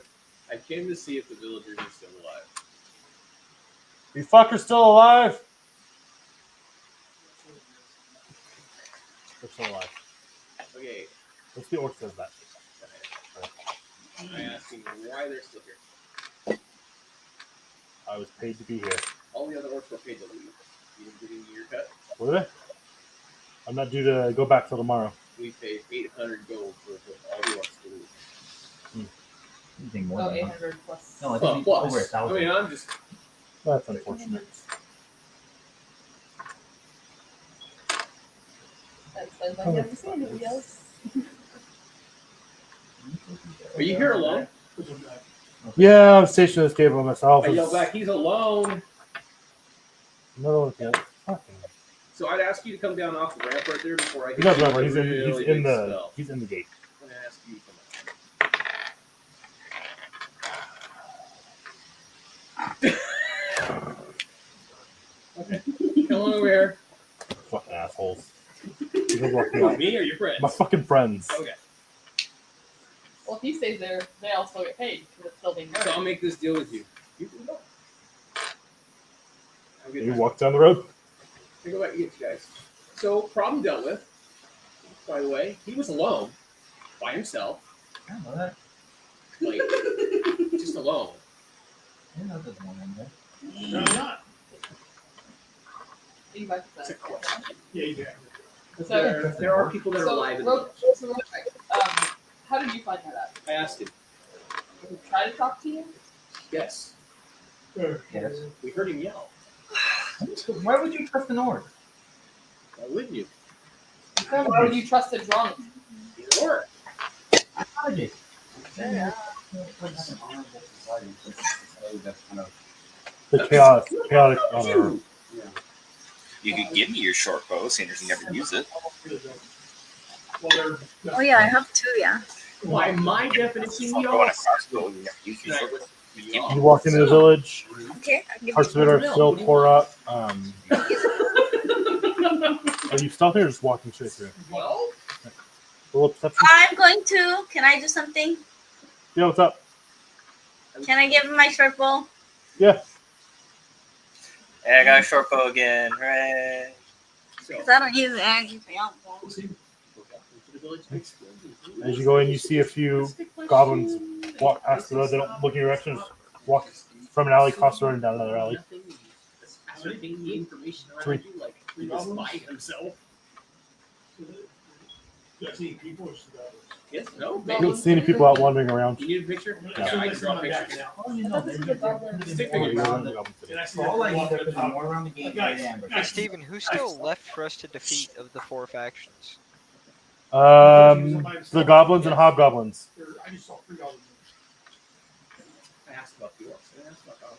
I came to see if the villagers are still alive. You fuckers still alive? They're still alive. Okay, Let's see orc says that. I'm asking why they're still here. I was paid to be here. All the other orcs were paid to leave. You didn't give me your cut. Were they? I'm not due to go back till tomorrow. We paid 800 gold for all the orcs to leave. Anything more Oh, than that. 800 plus. No, I Well, think plus. over 1,000. I mean, I'm just. That's unfortunate. That sounds like I haven't seen anybody else. Are you here alone? Yeah, I'm stationed at this table myself. I yell back, he's alone. Another one yet. Fucking. So I'd ask you to come down off the ramp right there before I. He's not remember. He's He's in the gate. I'm gonna ask you to come Okay. Come on over here. Fucking assholes. You guys walking out. Me or your friends? My fucking friends. Okay. Well, if he stays there, they all still get paid because it's still being So I'll guarded. make this deal with you. You can go. Have a good You time. walk down the road. I go back and get you guys. So problem dealt with. By the way, he was alone, by himself, I don't know that. like just alone. I didn't know there's one in there. No, I'm not. You guys It's a said. question. Yeah, you can. There are people that are alive in the village. So real quick, how did you find that out? I asked him. Did he try to talk to you? Yes. Yes. We heard him yell. Why would you trust an orc? Why wouldn't you? Why would you trust a drunk? He's an orc. Apologies. That's kind of The chaotic honor. You could give me your short bow, seeing as you never use it. Well, Oh yeah, I have 2. Yeah. By my definition, Short you bow and know, a crossbow, you never use your short bow. You walk into the village. Okay. I'll give Parts you of it are $1. still tore up. Are you stealthy or just walking straight through? well, Roll a perception. I'm going to. Can I do something? Yeah, what's up? Can I give him my short bow? Yeah. Hey, I got a short bow again. Hooray. so Because I don't use it anything else. As you go in, you see a few goblins walk past the road. They don't look in your direction. Just walk from an alley, cross the road, and down another alley. Ascertain the information around 3. you, like he was by himself. I've seen people or stuff. Yes, no, You don't see any people out wandering around. You need a picture? No. Yeah, I can draw pictures. Oh, you know, there's Just take Oh, pictures. you're around the goblin city. And I see all I them need walk is up more around the game. Guys, Hey, Steven, who's still left for us to defeat of the 4 factions? The goblins and hobgoblins. I just saw 3 goblins. about the orcs. Yeah, that's fuck off.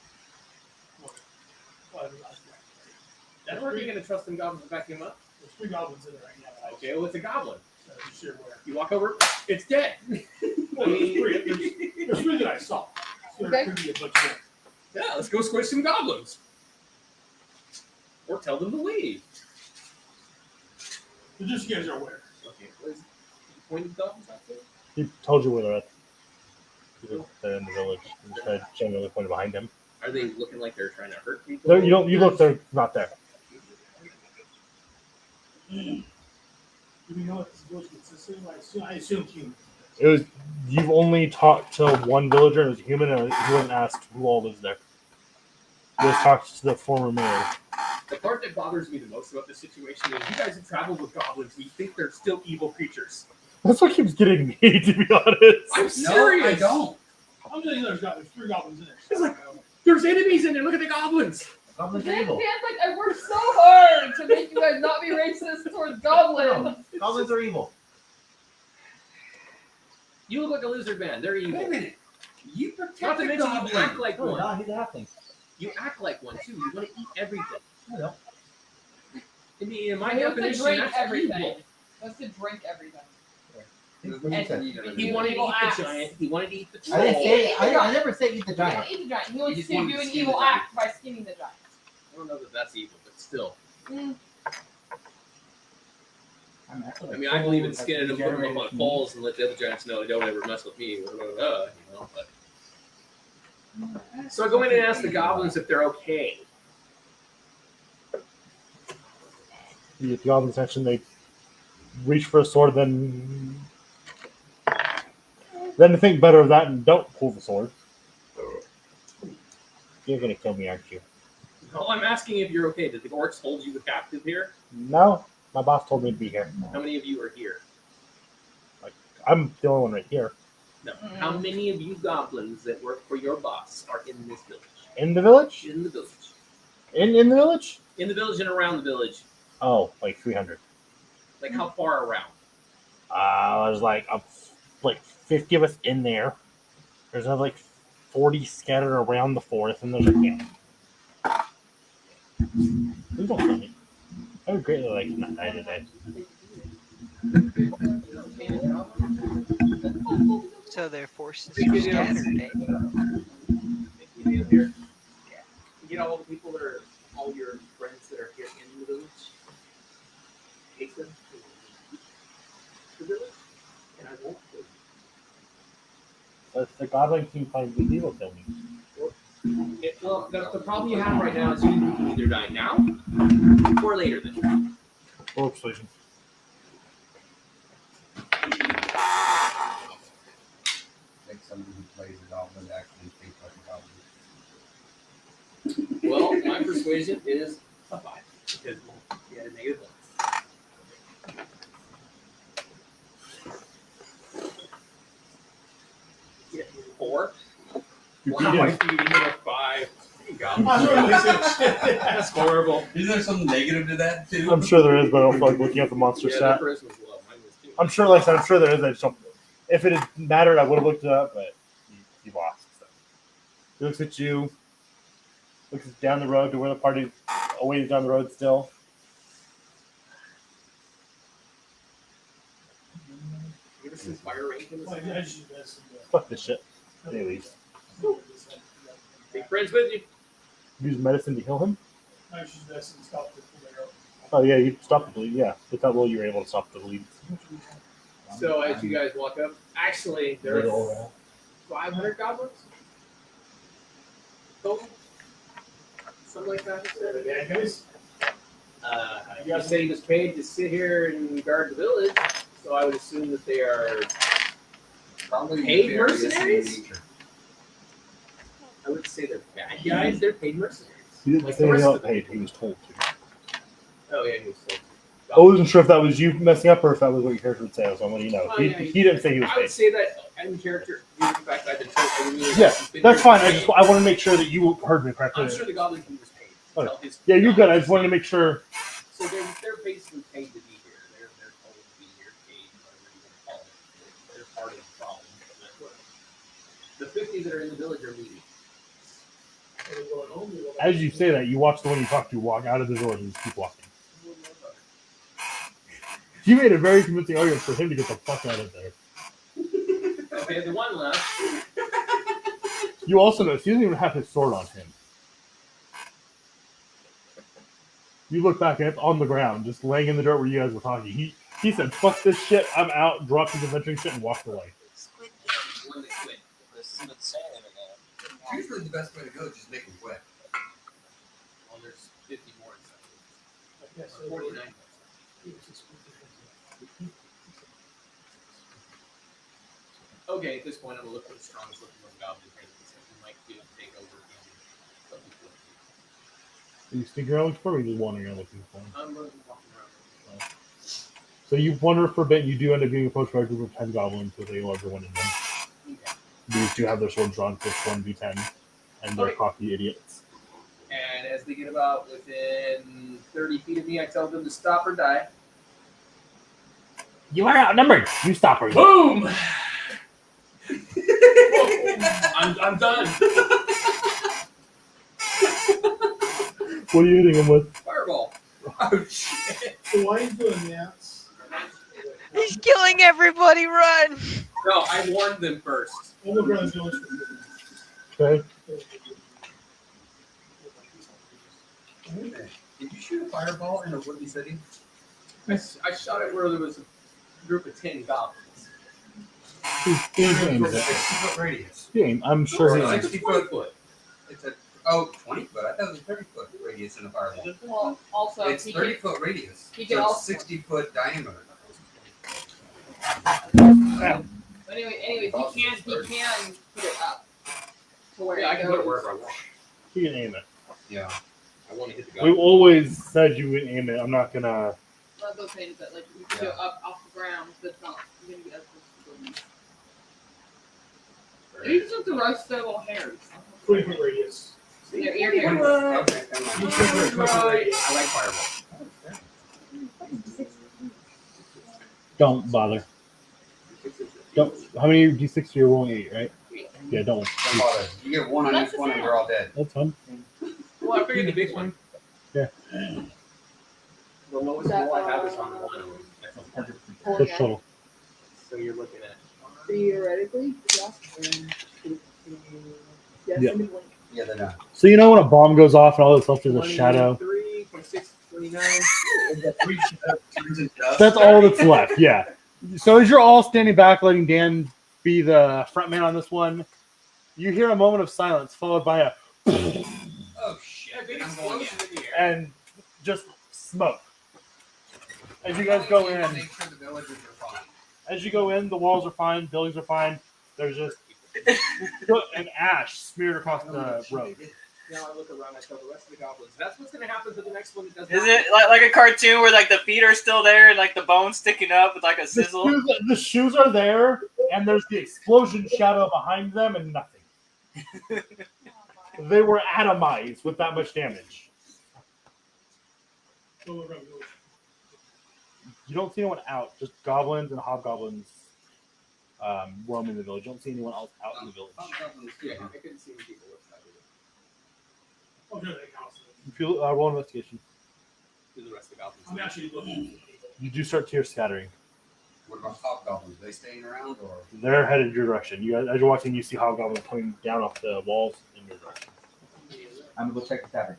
Well, That orc ain't gonna trust them goblins to back him up. there's 3 goblins in there right now. Okay, well, it's a goblin. So you sure where? You walk over, it's dead. Well, there's 3 that I saw. So there could be a bunch more. Yeah, let's go squish some goblins. Or tell them to leave. So just so you guys are aware. Okay, what is it? You pointed goblins out there? He told you where they're at. They're in the village. He just kind of generally pointed behind him. Are they looking like they're trying to hurt people? You look, they're not there. Do we know what this village consists of? I assume humans. It was you've only talked to one villager, and it was a human, and he wasn't asked who all lives there. You just talked to the former mayor. The part that bothers me the most about this situation is you guys have traveled with goblins and you think they're still evil creatures. That's what keeps getting me, to be honest. I'm serious. No, I don't. I'm telling you, there's 3 goblins in there. It's like, there's enemies in there. Look at the goblins. Goblins are Dan, evil. Dan's like, I worked so hard to make you guys not be racist towards goblins. Goblins are evil. You look like a lizard man. They're evil. Wait a minute. You Not protect to the mention you goblin. act like Oh, one. no, he's acting. You act like one too. You want to eat everything. I know. I mean, in my He wants to definition, drink that's everything. evil. He wants to drink everything. What you said. He wanted to Evil eat acts. the giant. He wanted to eat the I didn't troll. say. I never said eat the He doesn't giant. eat the giant. He wants just to wanted do to an skin evil the giant. act by skinning the giant. I don't know that that's evil, but still. Mm. I mean, I believe in skinning them, putting them up on poles, and let the other giants know don't ever mess with me. You know, but. So I go in and ask the goblins if they're okay. The goblins mentioned they reach for a sword, then think better of that and don't pull the sword. You're gonna kill me, aren't you? No, I'm asking if you're okay. Did the orcs hold you captive here? No, my boss told me to be here. How many of you are here? I'm the only one right here. No. How many of you goblins that work for your boss are in this village? In the village? In the village. In the village? In the village and around the village. Oh, like 300. Like how far around? There's like 50 of us in there. There's another like 40 scattered around the forest, and there's a camp. Please don't kill me. I would greatly like to not die today. So their forces are scattered. You get all the people that are all your friends that are here in the village. Take them to the village, and I won't kill you. If the goblin king finds me, he will kill me. Well, the problem you have right now is you can either die now or later then. Or persuasion. Like somebody who plays a goblin actually thinks like a goblin. Well, my persuasion is a 5 because you had a negative 1. Yeah, 4. You Wow, beat I him. beat him with a 5. You got me. I'm sure this is- That's horrible. Is there some negative to that too? I'm sure there is, but I don't feel like looking at the monster Yeah, stat. that charisma's low. Mine was 2. I'm sure, like I said, I'm sure there is. I just don't. If it had mattered, I would have looked it up, but you lost. So. He looks at you, looks down the road to where the party's a ways down the road still. You ever seen Fire Rank in this? Well, I just use this. Fuck this shit. Anyways, Take friends with you. use medicine to heal him. I just use this and stop the arrow. Oh yeah, you stopped the bleed. Yeah, with that will you were able to stop the bleed. So as you guys walk up, actually there are 500 goblins total, something like that. Yeah, guys. You say he was paid to sit here and guard the village, so I would assume that they are Probably paid nefarious in mercenaries? nature. I would say they're bad guys. They're paid mercenaries. He didn't Like say the he rest got of the paid. He was told to. Oh yeah, he was told. I wasn't sure if that was you messing up or if that was what your character would say. So I'm letting you know. Oh, He, yeah, he didn't say he was I would paid. say that in character, due to the fact that I've been told. I mean, Yeah, he's been that's here fine. paid. I want to make sure that you heard me correctly. I'm sure the Goblin King was paid. Oh, Tell his- Yeah, you're good. I just wanted to make sure. So they're basically paid to be here. They're told to be here, paid, whatever you want to call it. They're part of the problem. The 50 that are in the village are leaving. As you say that, you watch the one you talk to walk out of the door and just keep walking. You made a very convincing argument for him to get the fuck out of there. Okay, the one left. You also notice he doesn't even have his sword on him. You look back at on the ground, just laying in the dirt where you guys were talking. He said, "Fuck this shit, I'm out," dropped his adventuring shit and walked away. When they quit. Usually the best way to go is just make them quit. Well, there's 50 more inside. Yes, Or 49. Okay, at this point, I'm gonna look for the strongest looking one goblin here that might be able to take over again. Are you sneaking around looking for him, or are you just wandering around looking for him? I'm walking around. So you wander for a bit, and you do end up being approached by a group of 10 goblins with a larger one in them. Okay. These do have their swords drawn for 1v10, and they're Okay. cocky idiots. And as they get about within 30 feet of me, I tell them to stop or die. You are outnumbered! You stop her. Boom! I'm done. What are you hitting him with? Fireball. Oh shit! So why are you doing that? He's killing everybody. Run! No, I warned them first. We'll look around the village for Okay. Did you shoot a fireball in a woodly city? I shot it where there was a group of 10 goblins. He aims It's a it. 60-foot radius. I'm sure he Or aims. 60 foot. It's a 20 foot. I thought it was a 30-foot radius in a fireball. Well, also, It's he 30-foot radius. he So can it's also- 60-foot diameter. But anyways, he can put it up to where Yeah, I it can put it goes. wherever I want. You can aim it. Yeah. I want to hit the We've goblin. always said you would aim it. I'm not gonna. One of those things that like you can go up off the ground, but it's not going to be as close to the You just have to roast their little hairs. 20-foot radius. Their ear hairs. Okay, never mind. I like fireball. Don't bother. Don't. How many d6 are you rolling? 8, right? Yeah, don't. Don't bother. You get one on each one and you're all dead. That's fun. Well, I figured the big one. Yeah. The lowest roll I have is on the one. Push shuttle. So you're looking at. Theoretically, yeah. Yeah. Yeah, they're done. So you know when a bomb goes off and all that's left is a shadow? 23, 26, 29. That's all that's left, yeah. So as you're all standing back, letting Dan be the front man on this one, you hear a moment of silence followed by a Oh shit! Big I'm going in. explosion in the air. and just smoke. As you guys go in, Make sure the villagers are fine. as you go in, the walls are fine, buildings are fine. There's just soot and ash smeared across the road. Now I look around, I tell the rest of the goblins. That's what's going to happen to the next one that does Is it like a cartoon where like the feet are still there and like the bones sticking up with like a sizzle? The shoes are there, and there's the explosion shadow behind them, and nothing. They were atomized with that much damage. We'll look around the village. You don't see anyone out, just goblins and hobgoblins roaming the village. You don't see anyone else out in the village. Yeah, I couldn't see any people outside of it. Oh, no, that counts. You feel roll investigation. Do the rest of the goblins. I'm actually looking. You do start to hear scattering. What about hobgoblins? Are they staying around or? They're headed your direction. You guys, as you're walking, you see hobgoblins coming down off the walls in your direction. I'm gonna go check the tavern.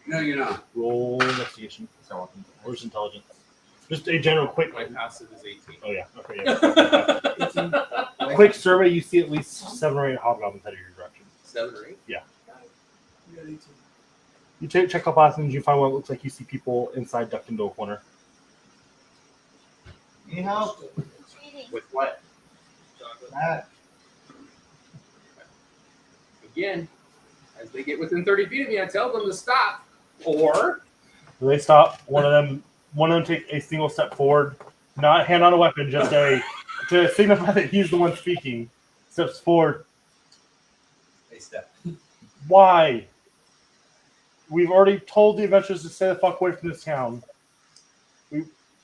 No, you're not. Roll investigation. Or just intelligence. Just a general quick. My passive is 18. Oh yeah. Okay. Yeah. Quick survey. You see at least 7 or 8 hobgoblins headed your direction. 7 or 8? Yeah. You got 18. You check the bathrooms. You find one that looks like you see people inside ducked into a corner. Need help? With what? Matt. Again, as they get within 30 feet of me, I tell them to stop. Or They stop. One of them take a single step forward, not hand on a weapon, just to signify that he's the one speaking. Steps forward. They step. Why? We've already told the adventurers to stay the fuck away from this town.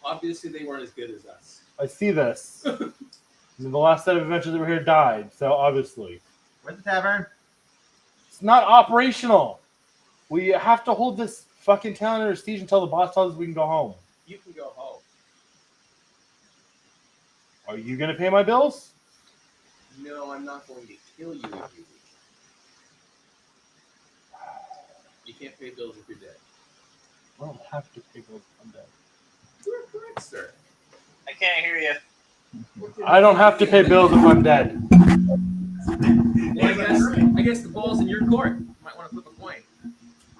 obviously they weren't as good as us. I see this. The last set of adventures that were here died, so obviously. Where's the tavern? It's not operational. We have to hold this fucking town under siege until the boss tells us we can go home. You can go home. Are you gonna pay my bills? No, I'm not going to kill you if you leave. You can't pay bills if you're dead. I don't have to pay bills if I'm dead. You're correct, sir. I can't hear you. I don't have to pay bills if I'm dead. Well, I guess the ball's in your court. You might want to flip a coin.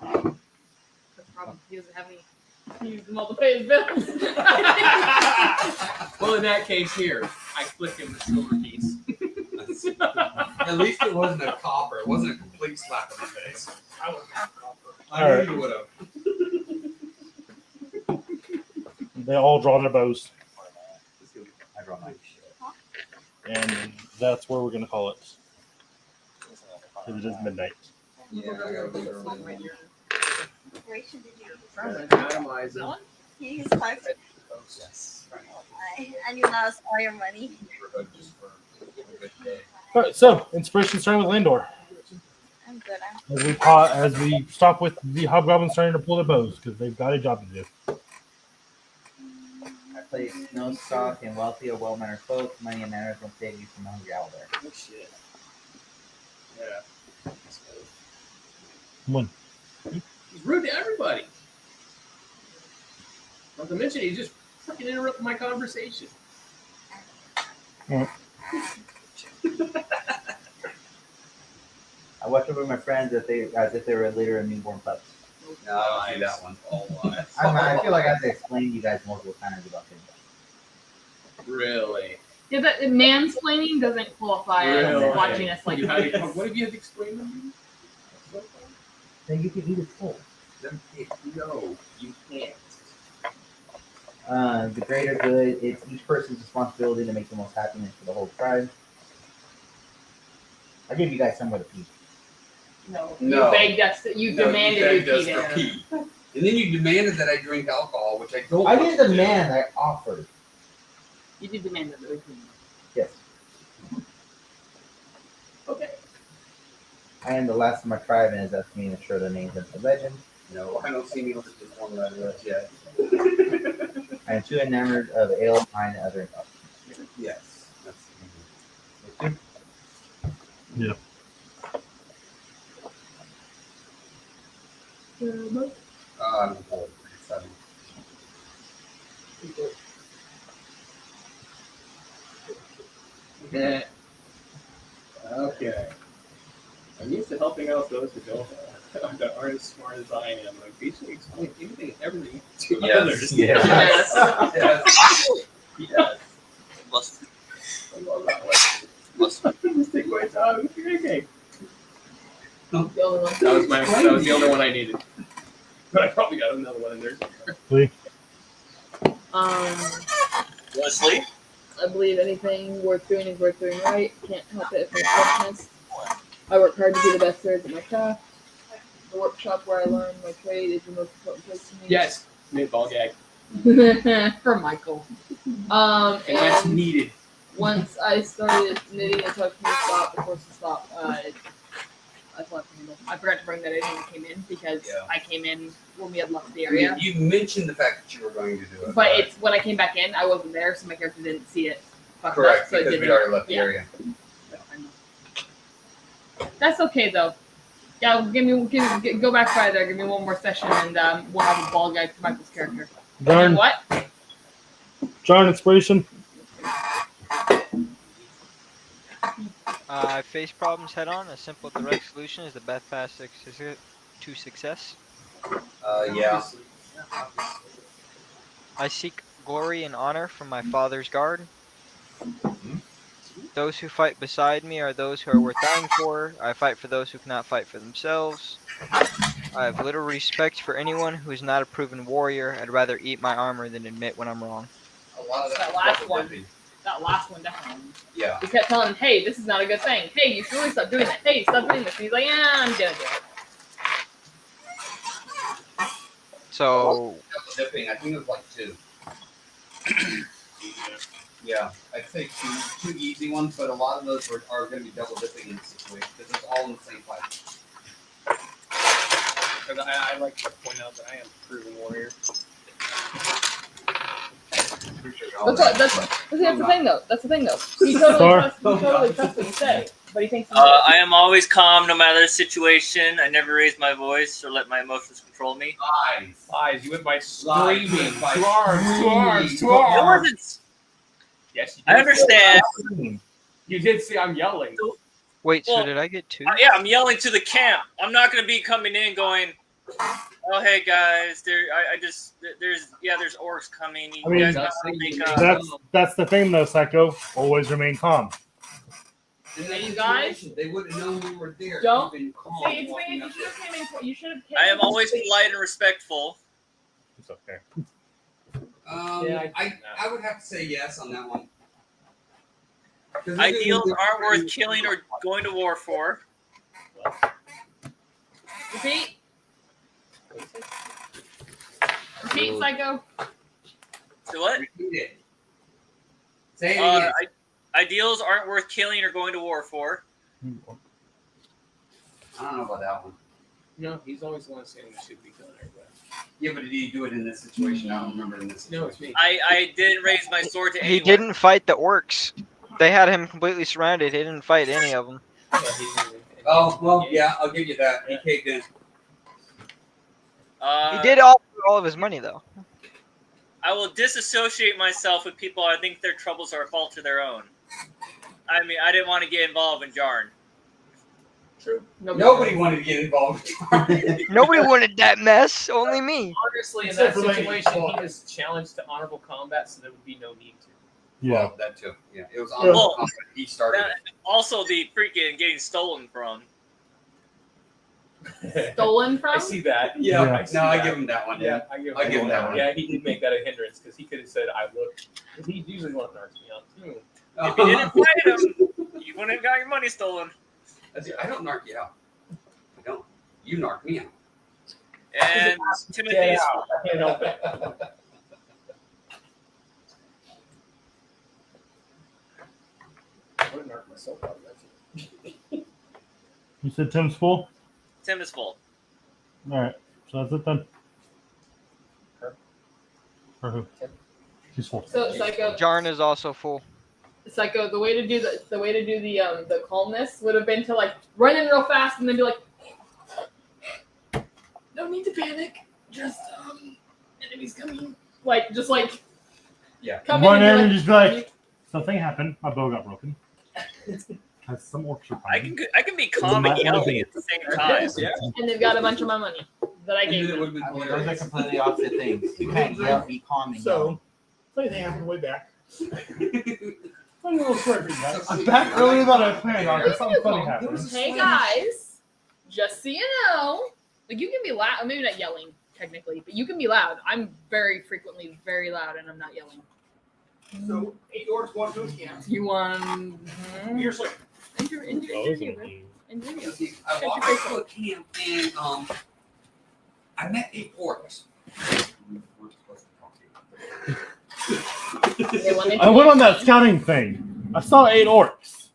That's the problem. He doesn't have any. He used them all to pay his bills. Well, in that case, here, I flick him the silver piece. At least it wasn't a copper. It wasn't a complete slap in the face. I would have copper. I knew you would have. They all draw their bows, I draw my shit. and that's where we're gonna call it. Because it is midnight. Yeah, I gotta leave early. Inspiration, did you Atomize That him. one? you use cards? Yes. And you lost all your money. Neighborhood just for a good day. All right, so inspiration starting with Landor. I'm good. As we stop with the hobgoblins starting to pull their bows because they've got a job to do. I play no stock in wealthy or well-mannered folk. Money and manners won't save you from a hungry owl there. Oh, shit. Yeah. Come on. He's rude to everybody. Not to mention, he just freaking interrupted my conversation. I watch over my friends as if they were a litter of newborn pups. No, I don't do that one. I feel like I have to explain to you guys multiple times about things. Really? Yeah, that mansplaining doesn't qualify as Really? watching us like What have you had to explain to me? Then you can eat it full. No, you can't. The greater good, it's each person's responsibility to make the most happiness for the whole tribe. I'll give you guys somewhere to pee. No. No. You begged us. You demanded we pee there. pee. And then you demanded that I drink alcohol, which I don't. I want didn't to do. demand, I offered. You did demand that we pee. Yes. Okay. I am the last of my tribe, and is up to me to ensure their names into the legend. No, I don't see me with this one letter yet. I am too enamored of ale, wine, and other intoxicants. Yes. That's Yeah. I'm old. 7. Yeah. Okay. I'm used to helping out those that aren't as smart as I am. I basically explain anything and everything to others. Yes. Yes. Yes. Must, I love that one. Just take my time. Okay. The only one. That was the only one I needed. But I probably got another one in there somewhere. you want to sleep? I believe anything worth doing is worth doing right. Can't help it if I'm a perfectionist. I work hard to be the best servant at my craft. The workshop where I learn my trade is the most important place to me. Yes. Mid-ball gag. For Michael. And that's And needed. once I started knitting, it took me to stop. Of course, to stop. I forgot to bring that in when I came in because Yeah. I came in when we had left the I mean, area. you mentioned the fact that you were going to do it. But it's when I came back in, I wasn't there, so my character didn't see it. fucked correct up, so it because we'd didn't. already left the Yeah. area. That's okay though. Yeah, go back by there. Give me one more session, and we'll have a ball guide for Michael's character. Darn. What? Darn inspiration. I face problems head on. A simple, direct solution is the best path to success. Yeah. I seek glory and honor from my father's guard. Those who fight beside me are those who are worth dying for. I fight for those who cannot fight for themselves. I have little respect for anyone who is not a proven warrior. I'd rather eat my armor than admit when I'm wrong. A lot of That that last double one. dipping. That last one definitely. Yeah. We kept telling him, hey, this is not a good thing. Hey, you should really stop doing that. Hey, stop doing this. And he's like, yeah, I'm gonna do it. So, Double dipping. I think it was like 2. Yeah, I'd say two easy ones, but a lot of those are going to be double dipping in this situation because it's all in the same fight. But I like to point out that I am a proven warrior. That's the thing though. That's the thing though. He totally trusts what you say, but he thinks. I am always calm no matter the situation. I never raise my voice or let my emotions control me. Lies. You went by Lies. screaming. By Two arms. Two arms. Two It arms. wasn't. Yes, you I did. understand. You did see I'm yelling. Wait, so Well, did I get 2? Yeah, I'm yelling to the camp. I'm not going to be coming in going, "Oh, hey guys, there's orcs coming. You I mean, guys gotta make That's the thing, though, Psycho. Always remain calm. In that You guys? situation, they wouldn't know we were there. Don't- You've been calm See, it's walking weird. up You should have came in. You should have. I am always polite and respectful. It's okay. I would have to say yes on that one. Ideals aren't worth killing or going to war for. Repeat. Repeat, Psycho. So what? Repeat it. Say it again. Ideals aren't worth killing or going to war for. I don't know about that one. No, he's always the one saying we should be killing everybody. Yeah, but did he do it in this situation? I don't remember in this situation. No, it's me. I didn't raise my sword to anyone. He didn't fight the orcs. They had him completely surrounded. He didn't fight any of them. Oh, well, yeah, I'll give you that. He caved in. He did all of his money, though. I will disassociate myself with people I think their troubles are a fault of their own. I mean, I didn't want to get involved in Jarn. True. Nobody wanted to get involved with Jarn. Nobody wanted that mess. Only me. Honestly, in Except that for situation, Lady. he was challenged to honorable combat, so there would be no need to. Yeah. Well, that too. Yeah, it was on the he started. Also, the freaking getting stolen from. Stolen from? I see that. Yeah, Yeah. I see no, I that. give him that one. Yeah, Yeah, I give him that one. Yeah, he did make that a hindrance because he could have said, "I look." He's usually one of narcs me out too. If you didn't fight him, you wouldn't have got your money stolen. I don't narc you out. I don't. You narc me out. And Get Timothy's. out. I can't help it. I would narc myself out. That's it. You said Tim's full? Tim is full. All right. So that's it then. Her? For who? She's full. So Psycho. Jarn is also full. Psycho. The way to do the calmness would have been to like run in real fast and then be like, "No need to panic. Just enemies coming." Like just like. Yeah. Come Run in and and be just be like, something happened. My bow got broken. Has some orcs are I can be calm and yelling at the same time. Yeah. And they've got a bunch of my money that I And gave then it would them. have been Those are hilarious. completely opposite things. You can't yell, be calm and yell. So, something happened way back. Funny little story for you guys. I'm back earlier than I planned on because something funny There happened. was a Hey swing. guys, just so you know, like you can be loud. Maybe not yelling technically, but you can be loud. I'm very frequently very loud, and I'm not yelling. So, 8 orcs walked to a camp. You want? Years later. See, I walked into a camp and I met 8 orcs. I went on that scouting thing. I saw 8 orcs.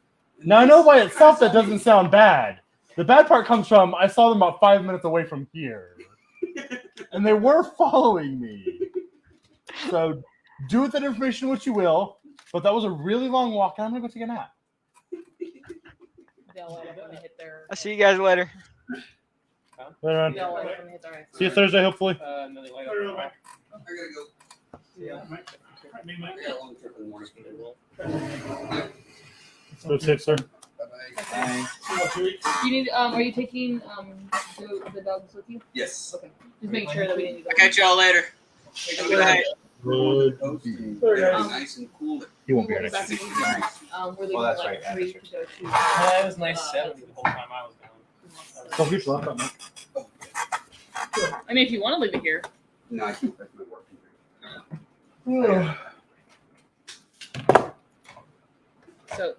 Now I know by itself that doesn't sound bad. The bad part comes from I saw them about 5 minutes away from here. And they were following me. So do with that information what you will. But that was a really long walk and I'm gonna go take a nap. They'll let them hit their. I'll see you guys later. Later on. They'll let them hit their. See you Thursday, hopefully. Another light I gotta go. Yeah. I got a long trip in the morning. Go safe, sir. Bye-bye. You need. Are you taking the dogs with you? Yes. Okay. Just making sure that we didn't. I'll catch y'all later. Good night. Good. Nice and cool. He won't be here next Back week. to we're leaving that's like right, 3 to go to. Yeah, it was nice 70 the whole time I was gone. Don't get left on that. I mean, if you want to leave it here. No, I can't. That's my work. So